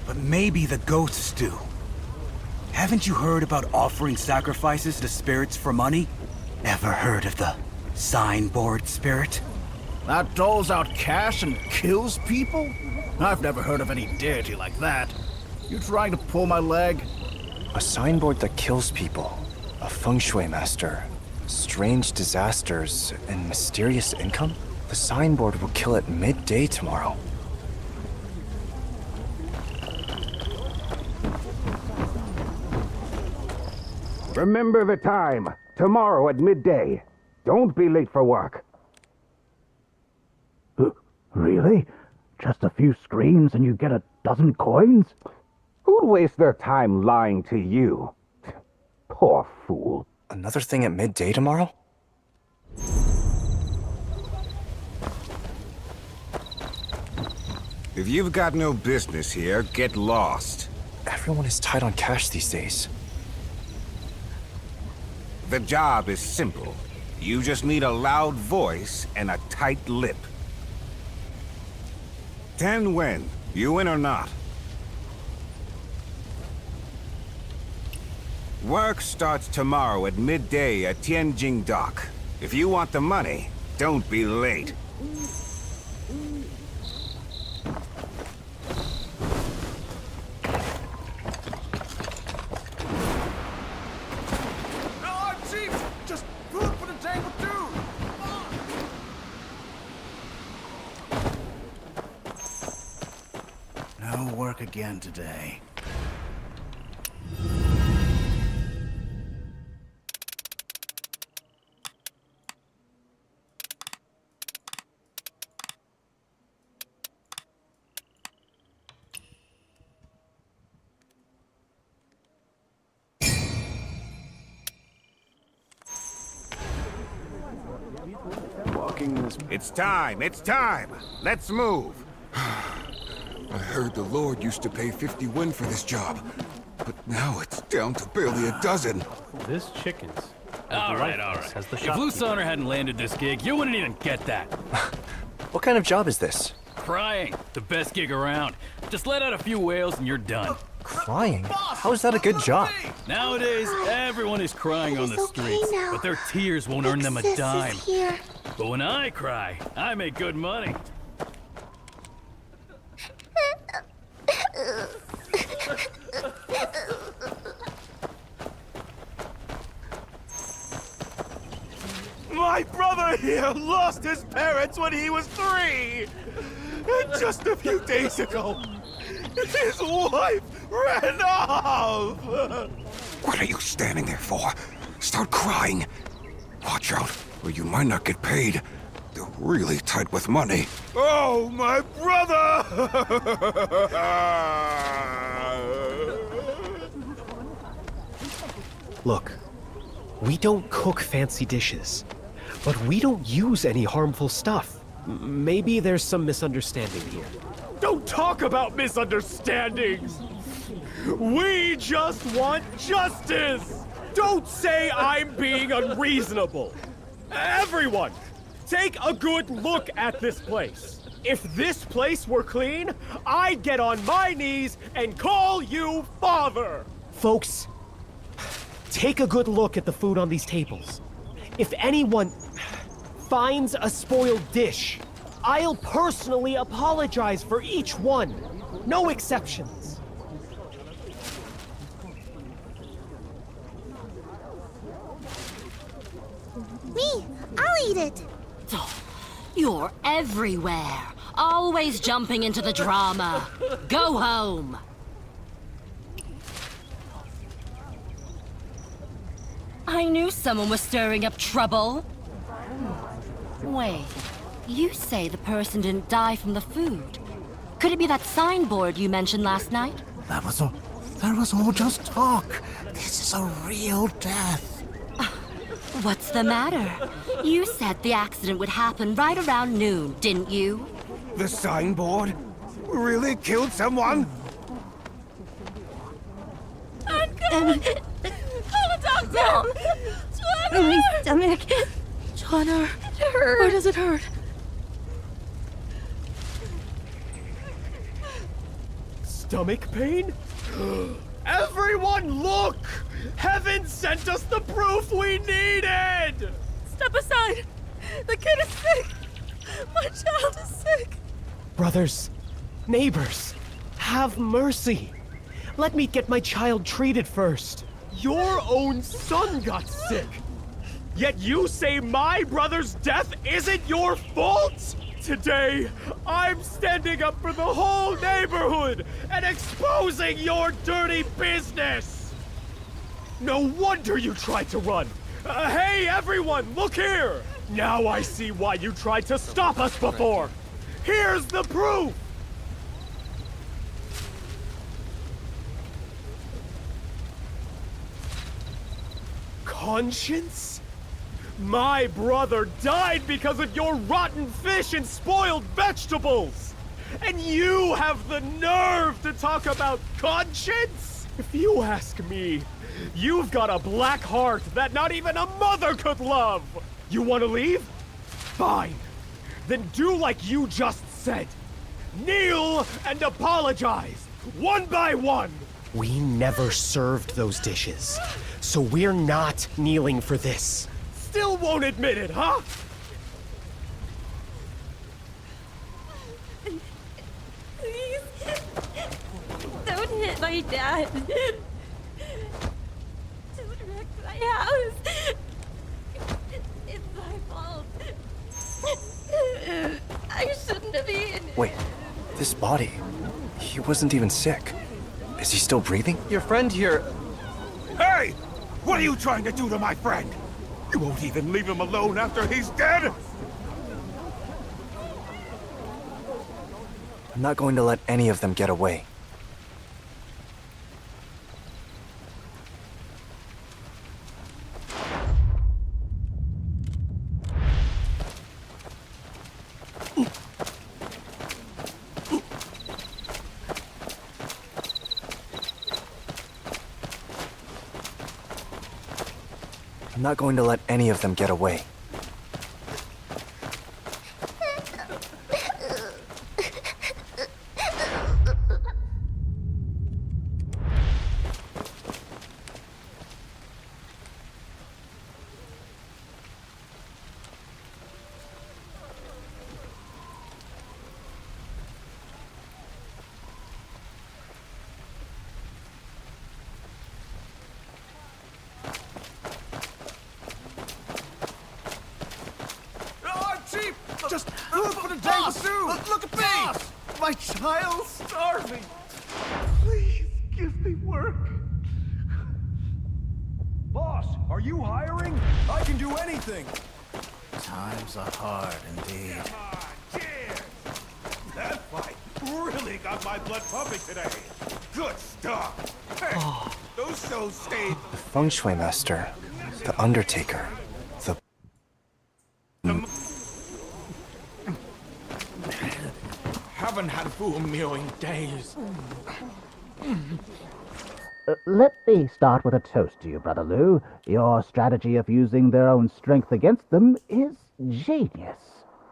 Speaker 15: but maybe the ghosts do. Haven't you heard about offering sacrifices to spirits for money? Ever heard of the signboard spirit?
Speaker 19: That doles out cash and kills people? I've never heard of any deity like that. You trying to pull my leg?
Speaker 7: A signboard that kills people. A feng shui master. Strange disasters and mysterious income? The signboard will kill at midday tomorrow.
Speaker 12: Remember the time. Tomorrow at midday. Don't be late for work. Really? Just a few screams and you get a dozen coins? Who'd waste their time lying to you? Poor fool.
Speaker 7: Another thing at midday tomorrow?
Speaker 4: If you've got no business here, get lost.
Speaker 7: Everyone is tight on cash these days.
Speaker 4: The job is simple. You just need a loud voice and a tight lip. 10 win. You in or not? Work starts tomorrow at midday at Tianjing Dock. If you want the money, don't be late.
Speaker 15: No work again today.
Speaker 4: It's time! It's time! Let's move!
Speaker 10: I heard the Lord used to pay 50 win for this job, but now it's down to barely a dozen.
Speaker 2: This chicken's...
Speaker 16: All right. If Wuxia hadn't landed this gig, you wouldn't even get that.
Speaker 7: What kind of job is this?
Speaker 16: Crying. The best gig around. Just let out a few wails and you're done.
Speaker 7: Crying? How is that a good job?
Speaker 16: Nowadays, everyone is crying on the streets, but their tears won't earn them a dime. But when I cry, I make good money.
Speaker 12: My brother here lost his parents when he was 3! And just a few days ago, his wife ran off!
Speaker 10: What are you standing there for? Start crying. Watch out, or you might not get paid. They're really tight with money.
Speaker 12: Oh, my brother!
Speaker 20: Look, we don't cook fancy dishes, but we don't use any harmful stuff. Maybe there's some misunderstanding here.
Speaker 12: Don't talk about misunderstandings! We just want justice! Don't say I'm being unreasonable! Everyone, take a good look at this place. If this place were clean, I'd get on my knees and call you father!
Speaker 20: Folks, take a good look at the food on these tables. If anyone finds a spoiled dish, I'll personally apologize for each one. No exceptions.
Speaker 11: Me, I'll eat it.
Speaker 3: You're everywhere. Always jumping into the drama. Go home. I knew someone was stirring up trouble. Wait, you say the person didn't die from the food. Could it be that signboard you mentioned last night?
Speaker 19: That was all just talk. This is a real death.
Speaker 3: What's the matter? You said the accident would happen right around noon, didn't you?
Speaker 12: The signboard really killed someone?
Speaker 5: Uncle! Call a doctor!
Speaker 3: My stomach.
Speaker 5: Connor,
Speaker 3: It hurts.
Speaker 5: where does it hurt?
Speaker 12: Stomach pain? Everyone look! Heaven sent us the proof we needed!
Speaker 5: Step aside! The kid is sick! My child is sick!
Speaker 20: Brothers, neighbors, have mercy. Let me get my child treated first.
Speaker 12: Your own son got sick! Yet you say my brother's death isn't your fault? Today, I'm standing up for the whole neighborhood and exposing your dirty business! No wonder you tried to run! Hey, everyone, look here! Now I see why you tried to stop us before! Here's the proof! Conscience? My brother died because of your rotten fish and spoiled vegetables! And you have the nerve to talk about conscience? If you ask me, you've got a black heart that not even a mother could love! You want to leave? Fine. Then do like you just said. Kneel and apologize, one by one!
Speaker 20: We never served those dishes, so we're not kneeling for this.
Speaker 12: Still won't admit it, huh?
Speaker 5: Please. Don't hit my dad. Just wreck my house. It's my fault. I shouldn't have eaten.
Speaker 7: Wait, this body, he wasn't even sick. Is he still breathing?
Speaker 4: Your friend here... Hey! What are you trying to do to my friend? You won't even leave him alone after he's dead?
Speaker 7: I'm not going to let any of them get away. I'm not going to let any of them get away.
Speaker 10: Just look for the dang soup! Look at me! My child's starving! Please, give me work.
Speaker 2: Boss, are you hiring? I can do anything.
Speaker 15: Times are hard indeed.
Speaker 4: Cheers! That fight really got my blood pumping today. Good stuff. Hey, those shows stayed...
Speaker 7: The Feng Shui Master, the Undertaker, the...
Speaker 1: Haven't had a full meal in days.
Speaker 17: Let me start with a toast to you, Brother Lou. Your strategy of using their own strength against them is genius.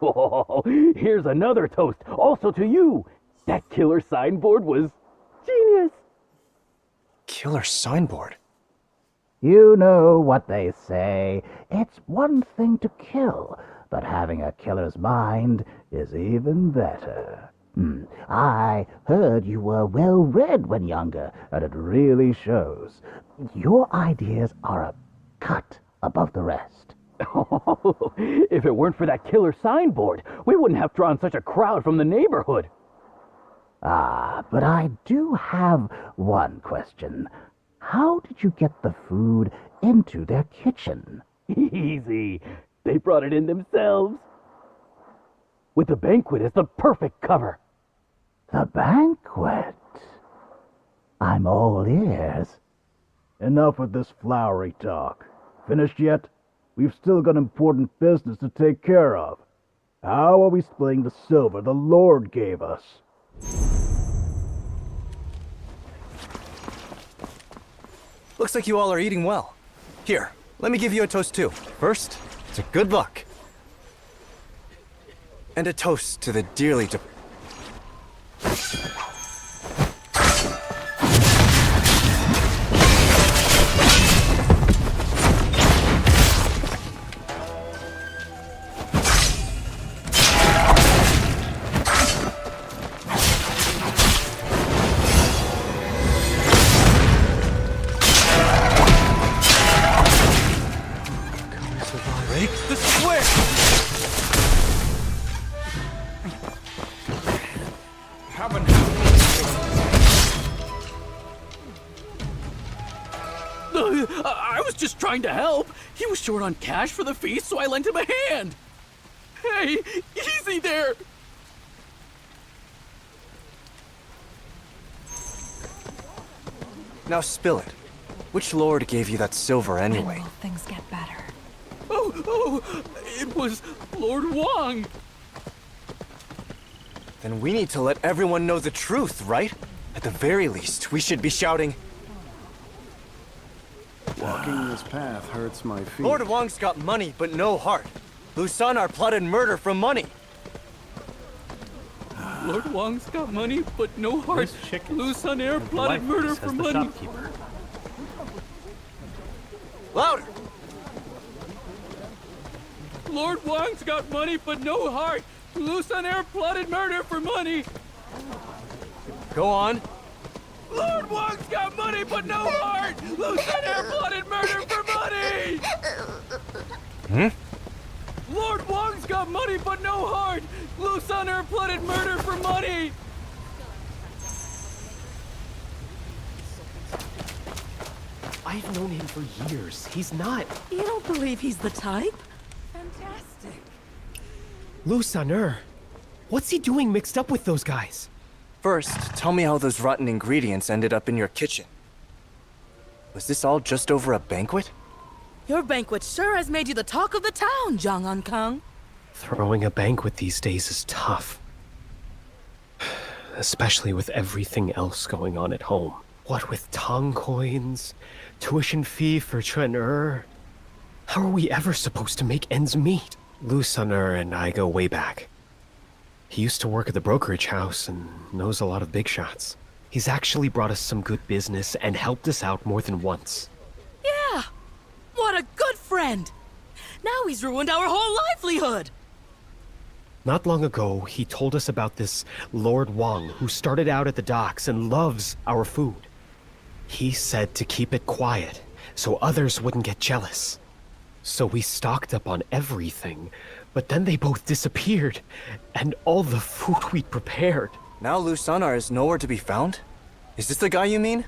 Speaker 23: Oh, here's another toast, also to you. That killer signboard was genius.
Speaker 7: Killer signboard?
Speaker 17: You know what they say. It's one thing to kill, but having a killer's mind is even better. I heard you were well-read when younger, and it really shows. Your ideas are a cut above the rest.
Speaker 23: Oh, if it weren't for that killer signboard, we wouldn't have drawn such a crowd from the neighborhood.
Speaker 17: Ah, but I do have one question. How did you get the food into their kitchen?
Speaker 23: Easy. They brought it in themselves. With the banquet as the perfect cover.
Speaker 17: The banquet? I'm all ears.
Speaker 24: Enough with this flowery talk. Finished yet? We've still got important business to take care of. How are we splitting the silver the Lord gave us?
Speaker 7: Looks like you all are eating well. Here, let me give you a toast too. First, to good luck. And a toast to the dearly
Speaker 12: Break the switch!
Speaker 1: Haven't
Speaker 12: I was
Speaker 16: just trying to help. He was short on cash for the feast, so I lent him a hand. Hey, easy there.
Speaker 7: Now spill it. Which lord gave you that silver anyway?
Speaker 5: When will things get better?
Speaker 16: Oh, it was Lord Wang.
Speaker 7: Then we need to let everyone know the truth, right? At the very least, we should be shouting,
Speaker 6: Walking this path hurts my feet.
Speaker 7: Lord Wang's got money, but no heart. Lusan are plotted murder for money.
Speaker 16: Lord Wang's got money, but no heart. Lusan Air plotted murder for money.
Speaker 7: Louder!
Speaker 16: Lord Wang's got money, but no heart. Lusan Air plotted murder for money.
Speaker 7: Go on.
Speaker 16: Lord Wang's got money, but no heart. Lusan Air plotted murder for money. Lord Wang's got money, but no heart. Lusan Air plotted murder for money.
Speaker 20: I've known him for years. He's not.
Speaker 5: You don't believe he's the type? Fantastic.
Speaker 20: Lu San'er. What's he doing mixed up with those guys?
Speaker 7: First, tell me how those rotten ingredients ended up in your kitchen. Was this all just over a banquet?
Speaker 5: Your banquet sure has made you the talk of the town, Jang An-kang.
Speaker 20: Throwing a banquet these days is tough. Especially with everything else going on at home. What with Tong coins, tuition fee for Chen-er. How are we ever supposed to make ends meet? Lu San'er and I go way back. He used to work at the brokerage house and knows a lot of big shots. He's actually brought us some good business and helped us out more than once.
Speaker 5: Yeah! What a good friend! Now he's ruined our whole livelihood!
Speaker 20: Not long ago, he told us about this Lord Wang who started out at the docks and loves our food. He said to keep it quiet so others wouldn't get jealous. So we stocked up on everything, but then they both disappeared, and all the food we'd prepared.
Speaker 7: Now Lu San'er is nowhere to be found? Is this the guy you mean?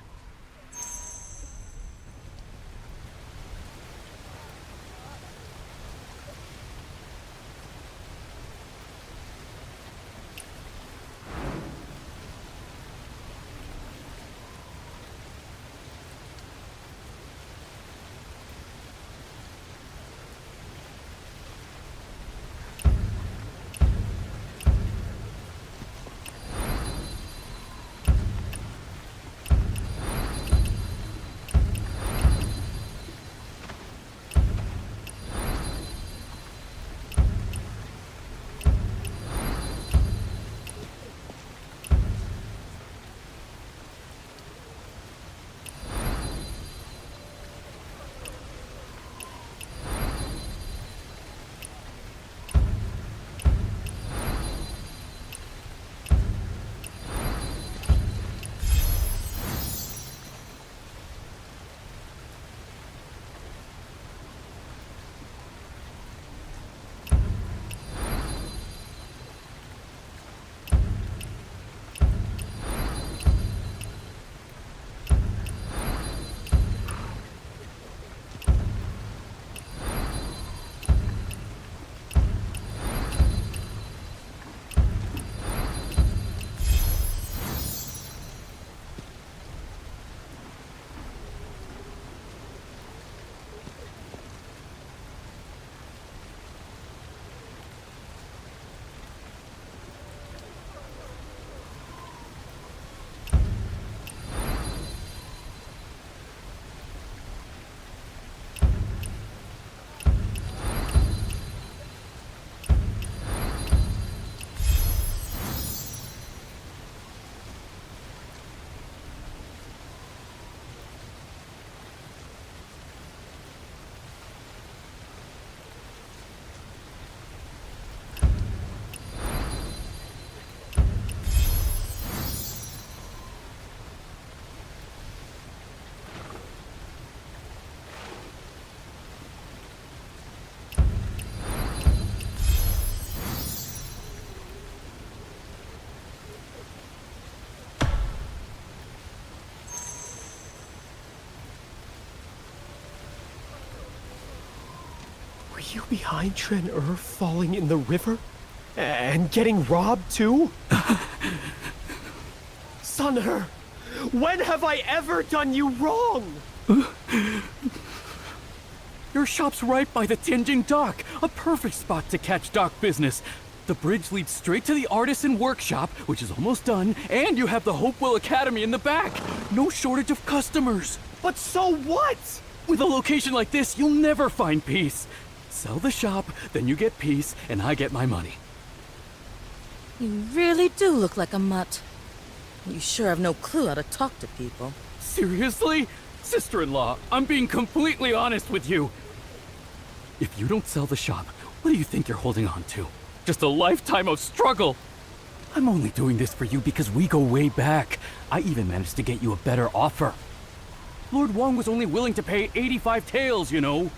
Speaker 20: Were you behind Tren falling in the river? And getting robbed too? Sunher, when have I ever done you wrong?
Speaker 23: Your shop's right by the Tianjin dock, a perfect spot to catch dock business. The bridge leads straight to the artisan workshop, which is almost done, and you have the Hopewell Academy in the back. No shortage of customers.
Speaker 20: But so what?
Speaker 23: With a location like this, you'll never find peace. Sell the shop, then you get peace, and I get my money.
Speaker 5: You really do look like a mutt. You sure have no clue how to talk to people.
Speaker 23: Seriously? Sister-in-law, I'm being completely honest with you. If you don't sell the shop, what do you think you're holding on to? Just a lifetime of struggle. I'm only doing this for you because we go way back. I even managed to get you a better offer. Lord Wong was only willing to pay 85 taels, you know.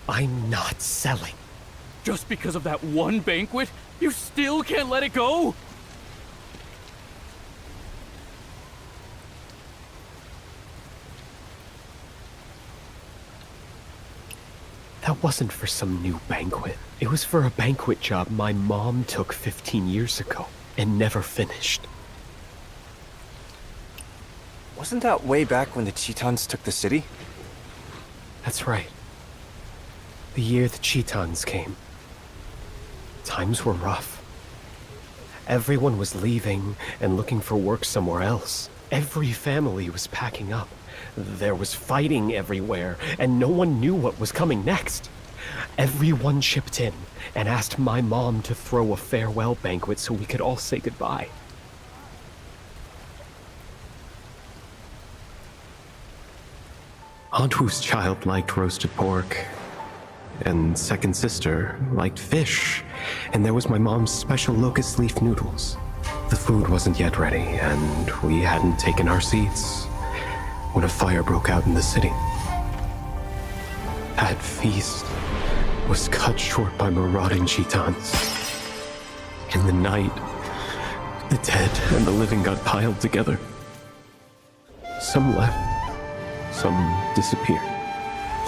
Speaker 20: I'm not selling.
Speaker 23: Just because of that one banquet? You still can't let it go?
Speaker 20: That wasn't for some new banquet. It was for a banquet job my mom took 15 years ago and never finished.
Speaker 7: Wasn't that way back when the Chitans took the city?
Speaker 20: That's right. The year the Chitans came. Times were rough. Everyone was leaving and looking for work somewhere else. Every family was packing up. There was fighting everywhere, and no one knew what was coming next. Everyone chipped in and asked my mom to throw a farewell banquet so we could all say goodbye. Aunt Wu's child liked roasted pork, and second sister liked fish, and there was my mom's special locust leaf noodles. The food wasn't yet ready, and we hadn't taken our seats when a fire broke out in the city. That feast was cut short by marauding Chitans. In the night, the dead and the living got piled together. Some left, some disappeared.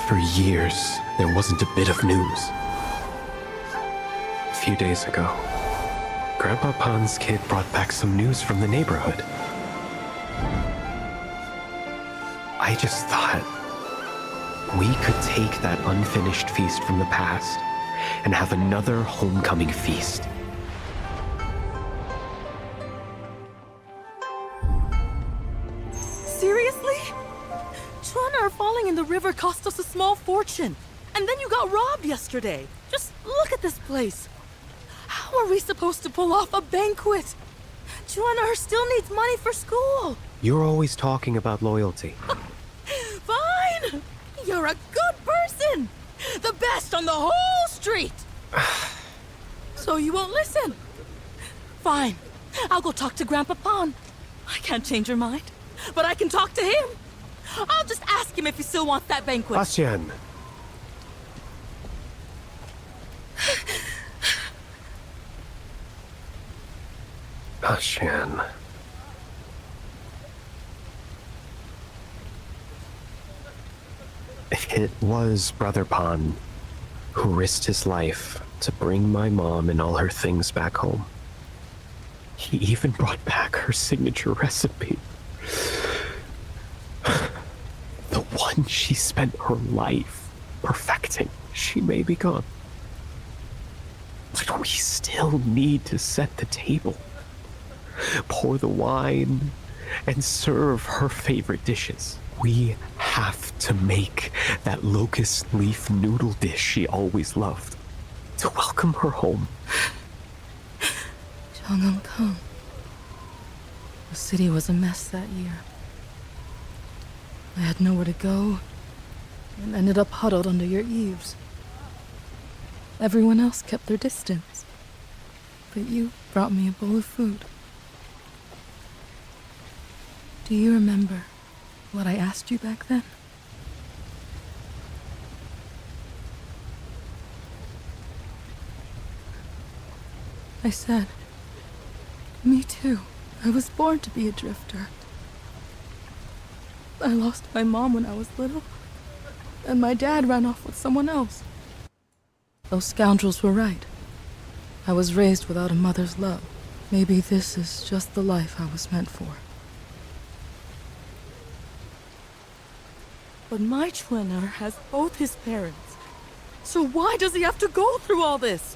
Speaker 20: For years, there wasn't a bit of news. A few days ago, Grandpa Pan's kid brought back some news from the neighborhood. I just thought we could take that unfinished feast from the past and have another homecoming feast.
Speaker 5: Seriously? Chuan falling in the river cost us a small fortune. And then you got robbed yesterday. Just look at this place. How are we supposed to pull off a banquet? Chuan still needs money for school.
Speaker 20: You're always talking about loyalty.
Speaker 5: Fine! You're a good person! The best on the whole street! So you won't listen? Fine. I'll go talk to Grandpa Pan. I can't change your mind, but I can talk to him. I'll just ask him if he still wants that banquet.
Speaker 20: Bastian. Bastian. It was Brother Pan who risked his life to bring my mom and all her things back home. He even brought back her signature recipe. The one she spent her life perfecting. She may be gone, but we still need to set the table, pour the wine, and serve her favorite dishes. We have to make that locust leaf noodle dish she always loved to welcome her home.
Speaker 5: Chang'an. The city was a mess that year. I had nowhere to go and ended up huddled under your eaves. Everyone else kept their distance, but you brought me a bowl of food. Do you remember what I asked you back then? I said, me too. I was born to be a drifter. I lost my mom when I was little, and my dad ran off with someone else. Those scoundrels were right. I was raised without a mother's love. Maybe this is just the life I was meant for. But my twinner has both his parents. So why does he have to go through all this?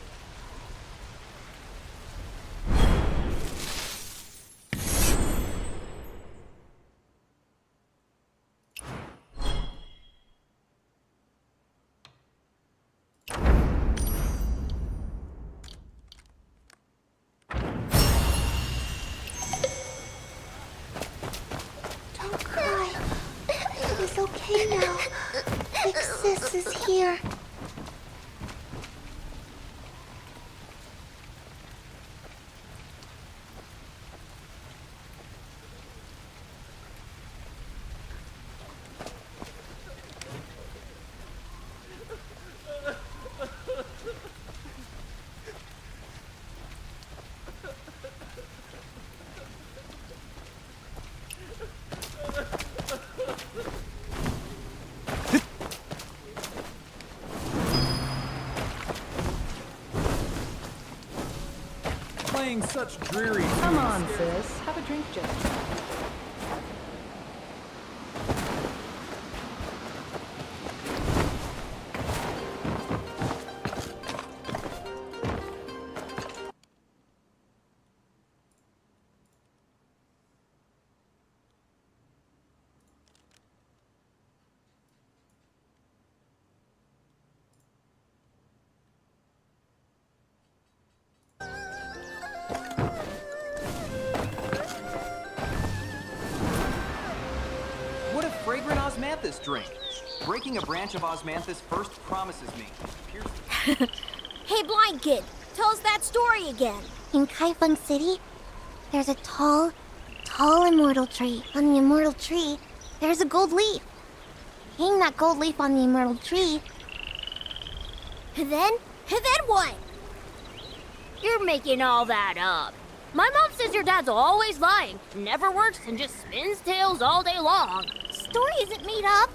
Speaker 11: Don't cry. It is okay now. Big Sis is here.
Speaker 2: Playing such dreary
Speaker 8: Come
Speaker 2: tunes.
Speaker 8: on, sis. Have a drink, just.
Speaker 13: What a fragrant osmanthus drink. Breaking a branch of osmanthus first promises me.
Speaker 11: Hey, blind kid, tell us that story again. In Kaifeng City, there's a tall immortal tree. On the immortal tree, there's a gold leaf. Hang that gold leaf on the immortal tree.
Speaker 14: And then what? You're making all that up. My mom says your dad's always lying, never works, and just spins tales all day long.
Speaker 11: Story isn't made up.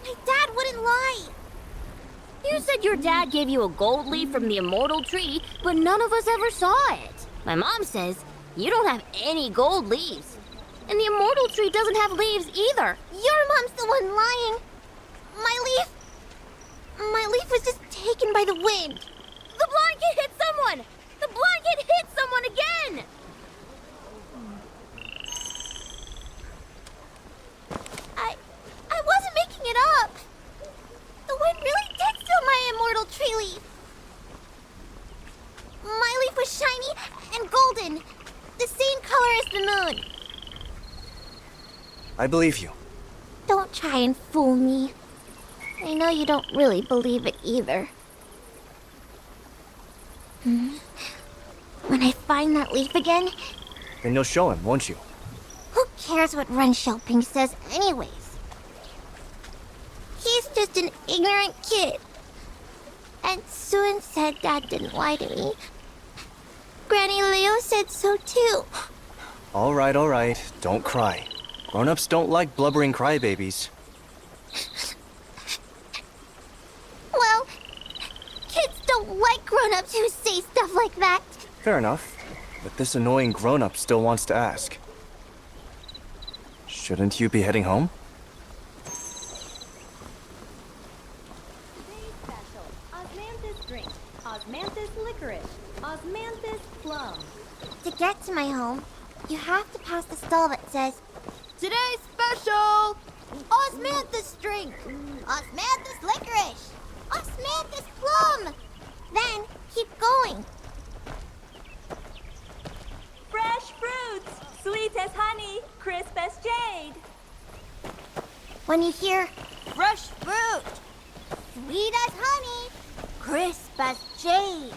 Speaker 11: My dad wouldn't lie.
Speaker 14: You said your dad gave you a gold leaf from the immortal tree, but none of us ever saw it. My mom says you don't have any gold leaves. And the immortal tree doesn't have leaves either.
Speaker 11: Your mom's the one lying. My leaf was just taken by the wind.
Speaker 14: The blind kid hit someone! The blind kid hit someone again!
Speaker 11: I wasn't making it up. The wind really did steal my immortal tree leaf. My leaf was shiny and golden, the same color as the moon.
Speaker 7: I believe you.
Speaker 11: Don't try and fool me. I know you don't really believe it either. When I find that leaf again,
Speaker 7: Then you'll show him, won't you?
Speaker 11: who cares what Ren Xiaoping says anyways? He's just an ignorant kid. And Suen said Dad didn't lie to me. Granny Leo said so too.
Speaker 7: All right. Don't cry. Grown-ups don't like blubbering crybabies.
Speaker 11: Well, kids don't like grown-ups who say stuff like that.
Speaker 7: Fair enough. But this annoying grown-up still wants to ask. Shouldn't you be heading home?
Speaker 21: Osmanthus drink, osmanthus licorice, osmanthus plum.
Speaker 11: To get to my home, you have to pass the stall that says,
Speaker 14: Today's special!
Speaker 11: Osmanthus drink, Osmanthus licorice, Osmanthus plum. Then keep going.
Speaker 21: Fresh fruits, sweet as honey, crisp as jade.
Speaker 11: When you hear
Speaker 14: Fresh fruit!
Speaker 11: sweet as honey, crisp as jade,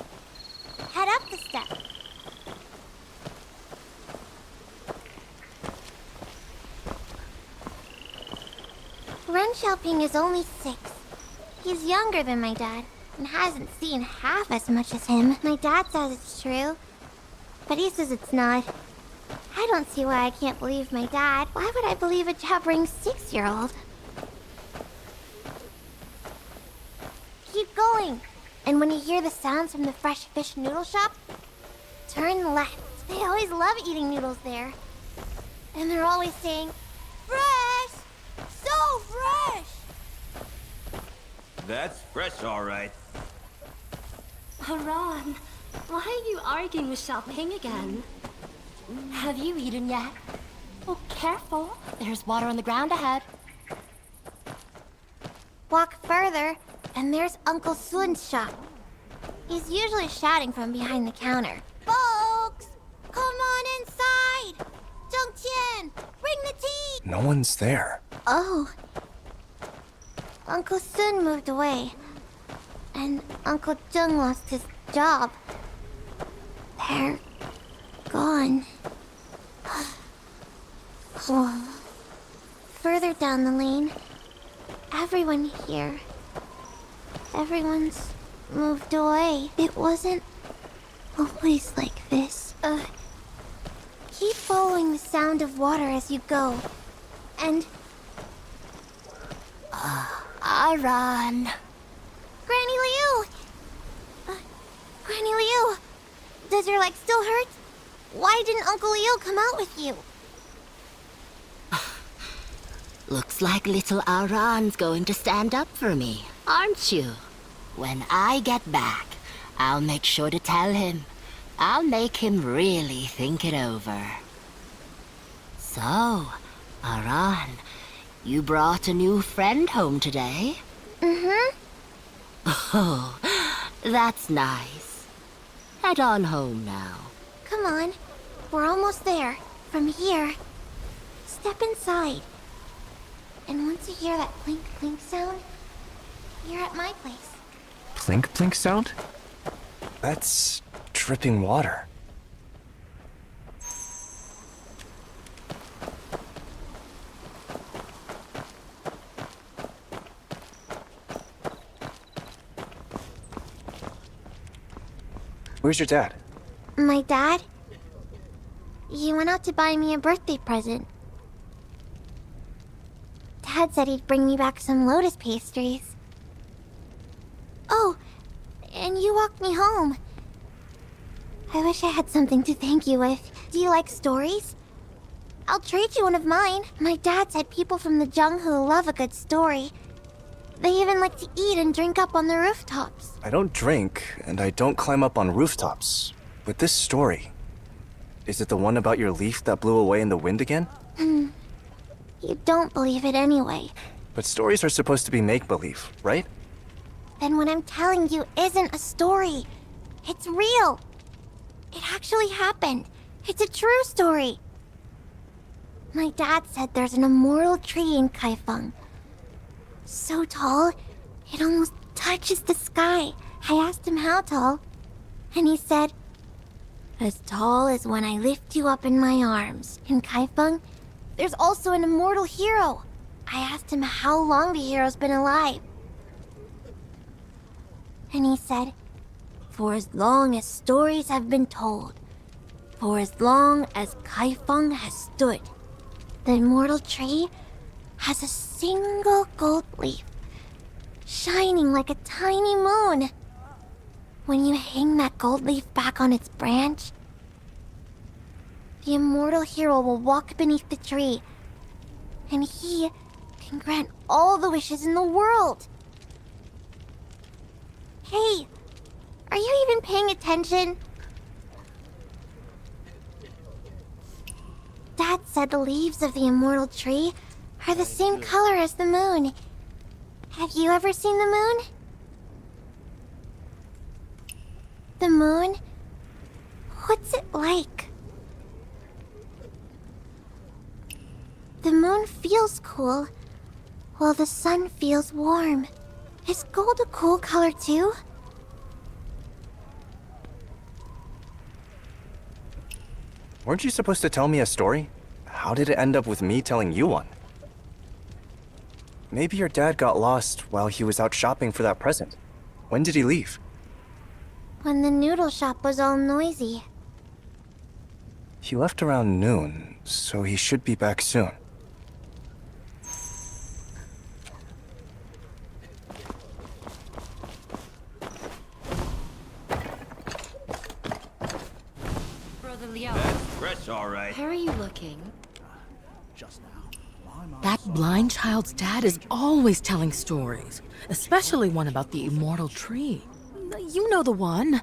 Speaker 11: head up the step. Ren Xiaoping is only 6. He's younger than my dad and hasn't seen half as much as him. My dad says it's true, but he says it's not. I don't see why I can't believe my dad. Why would I believe a jabbering 6-year-old? keep going. And when you hear the sounds from the fresh fish noodle shop, turn left. They always love eating noodles there. And they're always saying, fresh! So fresh!
Speaker 9: That's fresh, all right.
Speaker 3: Haran, why are you arguing with Xiaoping again? Have you eaten yet? Oh, careful. There's water on the ground ahead.
Speaker 11: Walk further, and there's Uncle Sun's shop. He's usually shouting from behind the counter. Folks, come on inside! Zhengqian, bring the tea!
Speaker 7: No one's there.
Speaker 11: Oh. Uncle Sun moved away. And Uncle Zheng lost his job. They're gone. Further down the lane, everyone here. Everyone's moved away. It wasn't always like this. Keep following the sound of water as you go. And...
Speaker 3: Aran.
Speaker 11: Granny Liu! Granny Liu! Does your leg still hurt? Why didn't Uncle Liu come out with you?
Speaker 3: Looks like little Aran's going to stand up for me, aren't you? When I get back, I'll make sure to tell him. I'll make him really think it over. So, Aran, you brought a new friend home today?
Speaker 11: Mm-hmm.
Speaker 3: Oh, that's nice. Head on home now.
Speaker 11: Come on. We're almost there. From here. Step inside. And once you hear that clink clink sound, you're at my place.
Speaker 7: Plink plink sound? That's dripping water. Where's your dad?
Speaker 11: My dad? He went out to buy me a birthday present. Dad said he'd bring me back some lotus pastries. Oh, and you walked me home. I wish I had something to thank you with. Do you like stories? I'll trade you one of mine. My dad said people from the Zhenghu love a good story. They even like to eat and drink up on the rooftops.
Speaker 7: I don't drink, and I don't climb up on rooftops. But this story, is it the one about your leaf that blew away in the wind again?
Speaker 11: You don't believe it anyway.
Speaker 7: But stories are supposed to be make-believe, right?
Speaker 11: Then what I'm telling you isn't a story. It's real. It actually happened. It's a true story. My dad said there's an immortal tree in Kaifeng. So tall, it almost touches the sky. I asked him how tall, and he said, as tall as when I lift you up in my arms. In Kaifeng, there's also an immortal hero. I asked him how long the hero's been alive. And he said, for as long as stories have been told, for as long as Kaifeng has stood, the immortal tree has a single gold leaf, shining like a tiny moon. When you hang that gold leaf back on its branch, the immortal hero will walk beneath the tree, and he can grant all the wishes in the world. Hey, are you even paying attention? Dad said the leaves of the immortal tree are the same color as the moon. Have you ever seen the moon? The moon? What's it like? The moon feels cool, while the sun feels warm. Is gold a cool color too?
Speaker 7: Weren't you supposed to tell me a story? How did it end up with me telling you one? Maybe your dad got lost while he was out shopping for that present. When did he leave?
Speaker 11: When the noodle shop was all noisy.
Speaker 7: He left around noon, so he should be back soon.
Speaker 9: Fresh, all right.
Speaker 3: How are you looking?
Speaker 5: That blind child's dad is always telling stories, especially one about the immortal tree. You know the one.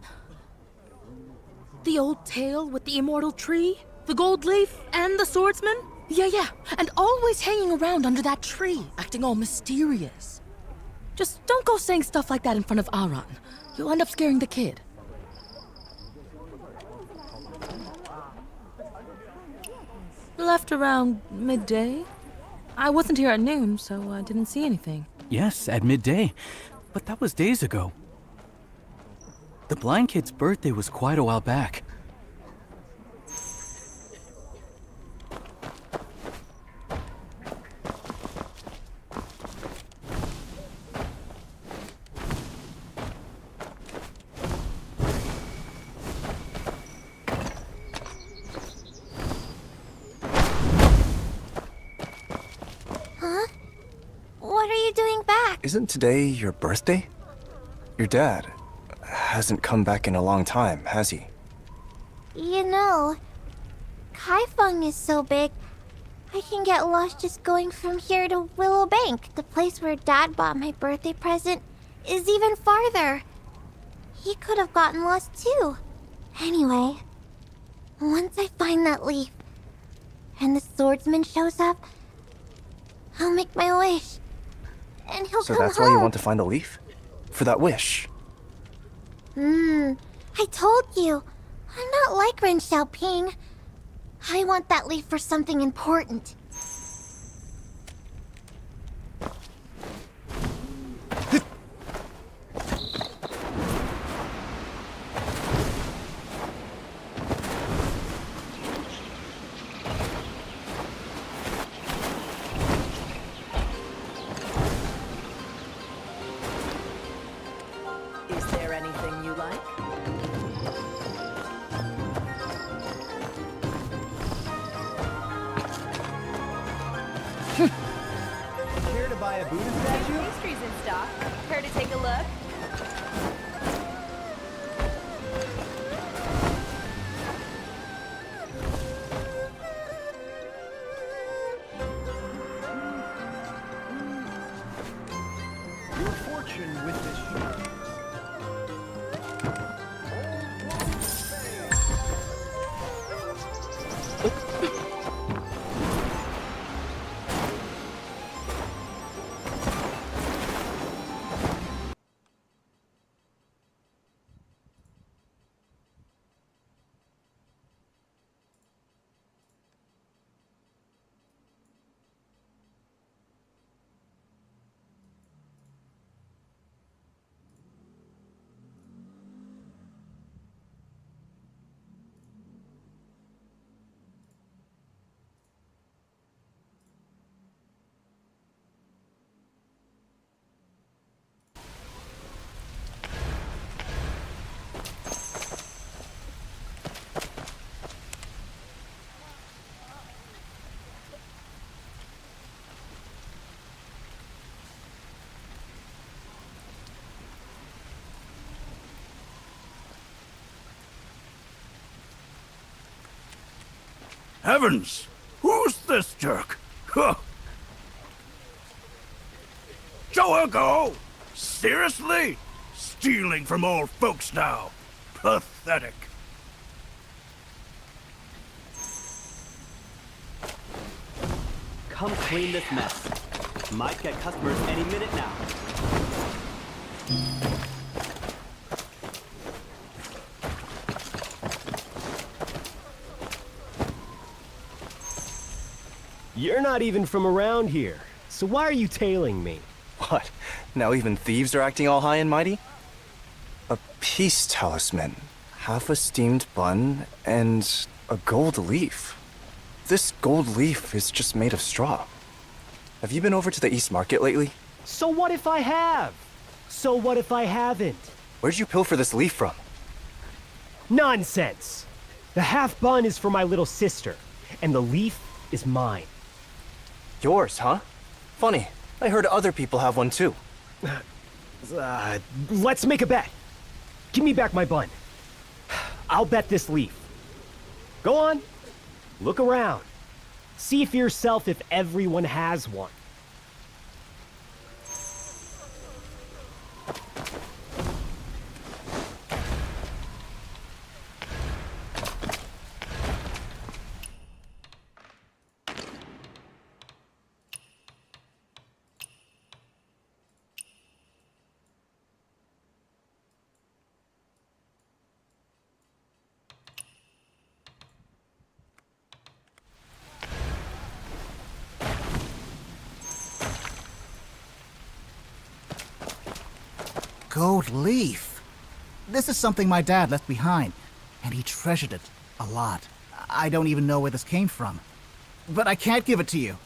Speaker 5: The old tale with the immortal tree, the gold leaf, and the swordsman? Yeah, and always hanging around under that tree, acting all mysterious. Just don't go saying stuff like that in front of Aran. You'll end up scaring the kid. Left around midday. I wasn't here at noon, so I didn't see anything.
Speaker 23: Yes, at midday. But that was days ago. The blind kid's birthday was quite a while back.
Speaker 11: Huh? What are you doing back?
Speaker 7: Isn't today your birthday? Your dad hasn't come back in a long time, has he?
Speaker 11: You know, Kaifeng is so big, I can get lost just going from here to Willow Bank. The place where Dad bought my birthday present is even farther. He could have gotten lost too. Anyway, once I find that leaf, and the swordsman shows up, I'll make my wish. And he'll
Speaker 7: So
Speaker 11: come
Speaker 7: that's
Speaker 11: home.
Speaker 7: why you want to find the leaf? For that wish?
Speaker 11: I told you. I'm not like Ren Xiaoping. I want that leaf for something important.
Speaker 18: Is there anything you like?
Speaker 13: Care to buy a Buddha statue?
Speaker 21: Pastries in stock. Care to take a look?
Speaker 12: Your fortune with this shop.
Speaker 19: Heavens! Who's this jerk? Huh. Show her go! Seriously? Stealing from old folks now? Pathetic.
Speaker 13: Come clean this mess. Might get customers any minute now.
Speaker 20: You're not even from around here, so why are you tailing me?
Speaker 7: What? Now even thieves are acting all high and mighty? A peace talisman, half a steamed bun, and a gold leaf. This gold leaf is just made of straw. Have you been over to the East Market lately?
Speaker 20: So what if I have? So what if I haven't?
Speaker 7: Where'd you pilfer this leaf from?
Speaker 20: Nonsense! The half bun is for my little sister, and the leaf is mine.
Speaker 7: Yours, huh? Funny. I heard other people have one too.
Speaker 20: Let's make a bet. Give me back my bun. I'll bet this leaf. Go on, Look around. See for yourself if everyone has one.
Speaker 17: Gold leaf. This is something my dad left behind, and he treasured it a lot. I don't even know where this came from. But I can't give it to you.